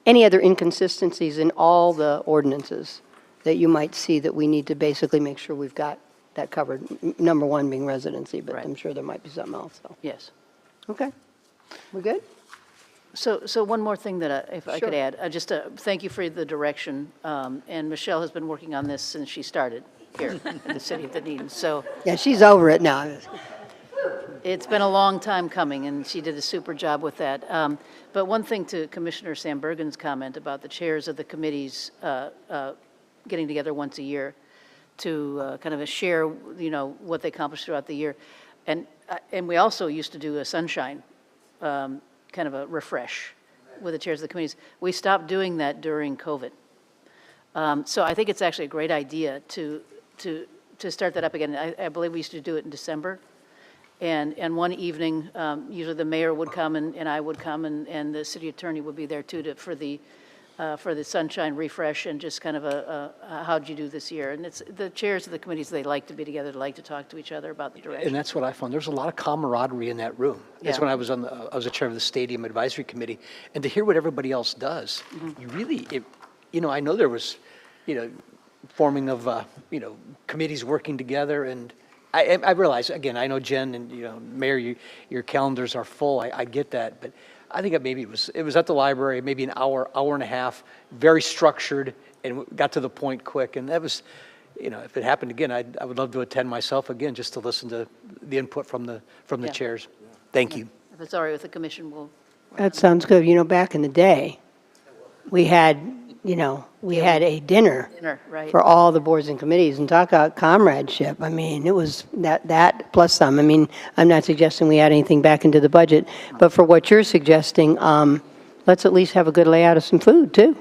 any other inconsistencies in all the ordinances that you might see that we need to basically make sure we've got that covered. Number one being residency, but I'm sure there might be something else. So. Yes. Okay. We good? So one more thing that if I could Sure. add, just thank you for the direction. And Michelle has been working on this since she started here in the city of Dunedin. So Yeah, she's over it now. it's been a long time coming, and she did a super job with that. But one thing to Commissioner Sandbergen's comment about the chairs of the committees getting together once a year to kind of share, what they accomplished throughout the year. And we also used to do a sunshine, kind of a refresh with the chairs of the committees. We stopped doing that during COVID. So I think it's actually a great idea to start that up again. I believe we used to do it in December. And one evening, usually the mayor would come and I would come and the city attorney would be there too for the sunshine refresh and just kind of how'd you do this year? And it's the chairs of the committees, they like to be together, they like to talk to each other about the direction. And that's what I found. There's a lot of camaraderie in that room. That's Yeah. when I was I was a chair of the Stadium Advisory Committee, and to hear what everybody else does, you really, I know there was, forming of, committees working together, and I realize, again, I know Jen and, Mayor, your calendars are full. I get that, but I think maybe it was at the library, maybe an hour and a half, very structured, and got to the point quick, and that was, if it happened again, I would love to attend myself again, just to listen to the input from the Yeah. chairs. Thank you. If it's all right with the commission, we'll. That sounds good. Back in the day, we had, you know, we had a dinner Dinner, right. for all the boards and committees, and talk about comradeship. I mean, it was that plus some. I mean, I'm not suggesting we add anything back into the budget, but for what you're suggesting, let's at least have a good layout of some food, too.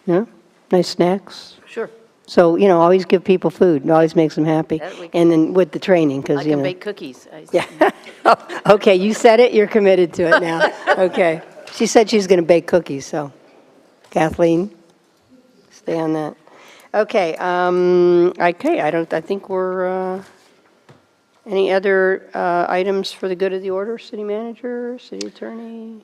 You know, nice snacks. Sure. So, you know, always give people food. It always makes them happy. That we can- And then with the training, I because, you can know. bake cookies. Yeah. Okay, you said it, you're committed to it now. Okay. She said she's going to bake cookies, so Kathleen, stay on that. Okay, I think we're, any other items for the good of the order? City manager, city attorney?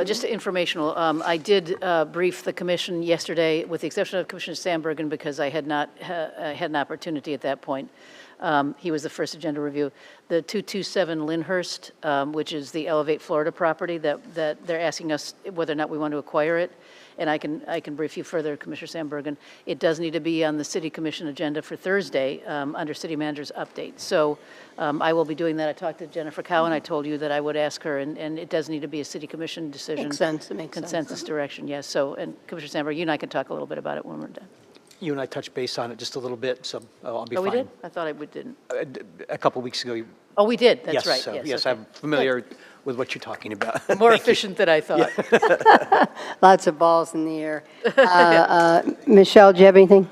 Just informational, I did brief the commission yesterday, with the exception of Commissioner Sandbergen, because I had not had an opportunity at that point. He was the first agenda review. The 227 Lyndhurst, which is the Elevate Florida property that they're asking us whether or not we want to acquire it. And I can brief you further, Commissioner Sandbergen. It does need to be on the city commission agenda for Thursday under city manager's update. So I will be doing that. I talked to Jennifer Cowan. I told you that I would ask her, and it does need to be a city commission decision. Makes sense. It makes sense. Consensus direction, yes. So, and Commissioner Sandberg, you and I can talk a little bit about it when we're done. You and I touched base on it just a little bit, so I'll be fine. Oh, we did? I thought we didn't. A couple weeks ago. Oh, we did, that's Yes, right. so, Yes, yes, okay. I'm familiar with what you're talking about. More Thank you. efficient than I thought. Lots of balls in the air. Michelle, do you have anything?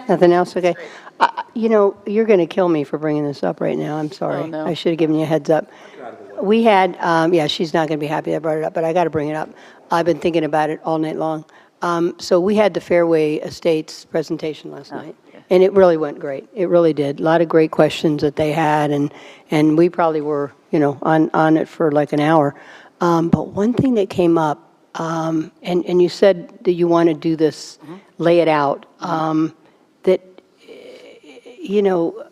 Nothing else? Okay. You know, you're going to kill me for bringing this up right now. I'm sorry. Oh, no. I should have given you a heads up. We had, yeah, she's not going to be happy I brought it up, but I got to bring it up. I've been thinking about it all night long. So we had the Fairway Estates presentation last night, and it really went great. It really did. A lot of great questions that they had, and we probably were, you know, on it for like an hour. But one thing that came up, and you said that you want to do this, lay it out, that, you know,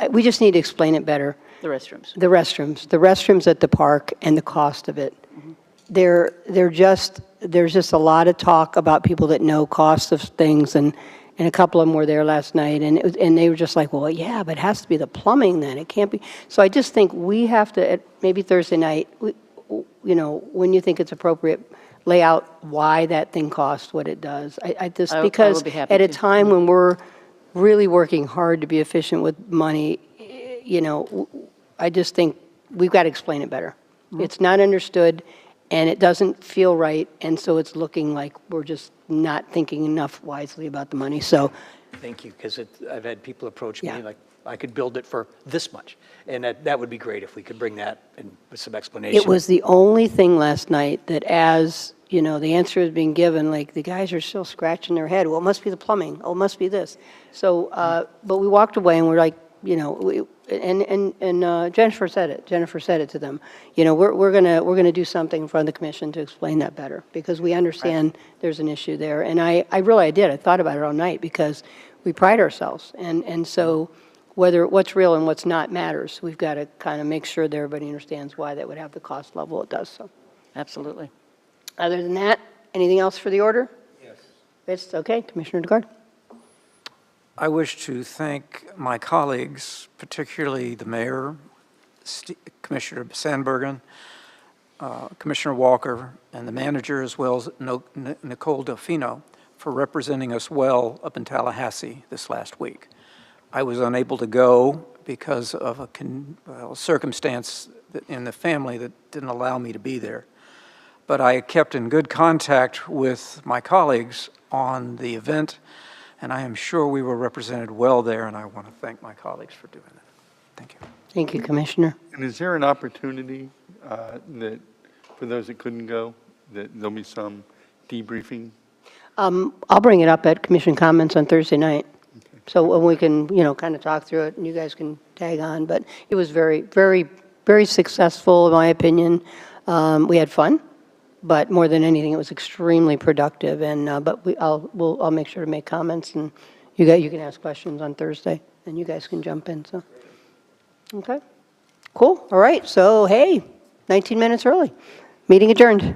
we just need to explain it better. The restrooms. The restrooms at the park and the cost of it. There's just a lot of talk about people that know costs of things, and a couple of them were there last night, and they were just like, well, yeah, but it has to be the plumbing then. It can't be. So I just think we have to, maybe Thursday night, you know, when you think it's appropriate, lay out why that thing costs what it does. I Because will be happy at a to. time when we're really working hard to be efficient with money, you know, I just think we've got to explain it better. It's not understood, and it doesn't feel right, and so it's looking like we're just not thinking enough wisely about the money. So, Thank you, because I've had people approach Yeah. me like, I could build it for this much. And that would be great if we could bring that and with some explanation. it was the only thing last night that, as, you know, the answer is being given, like, the guys are still scratching their head. Well, it must be the plumbing. Oh, it must be this. So, but we walked away and we're like, you know, and Jennifer said it. Jennifer said it to them. You know, we're gonna do something in front of the commission to explain that better, because we understand there's an issue there. And I did. I thought about it all night, because we pride ourselves, and so what's real and what's not matters. We've got to kind of make sure that everybody understands why that would have the cost level it does. So, Absolutely. other than that, anything else for the order? Yes. It's okay, Commissioner DeGard. I wish to thank my colleagues, particularly the mayor, Commissioner Sandbergen, Commissioner Walker, and the manager, as well as Nicole Delfino, for representing us well up in Tallahassee this last week. I was unable to go because of a circumstance in the family that didn't allow me to be there. But I kept in good contact with my colleagues on the event, and I am sure we were represented well there, and I want to thank my colleagues for doing that. Thank you. Thank you, Commissioner. And is there an opportunity that, for those that couldn't go, that there'll be some debriefing? I'll bring it up at commission comments on Thursday night. So when we can, you know, kind of talk through it, and you guys can tag on. But it was very, very, very successful, in my opinion. We had fun, but more than anything, it was extremely productive. And but I'll make sure to make comments, and you can ask questions on Thursday, and you guys can jump in. So, okay, cool. All right. So hey, 19 minutes early. Meeting adjourned.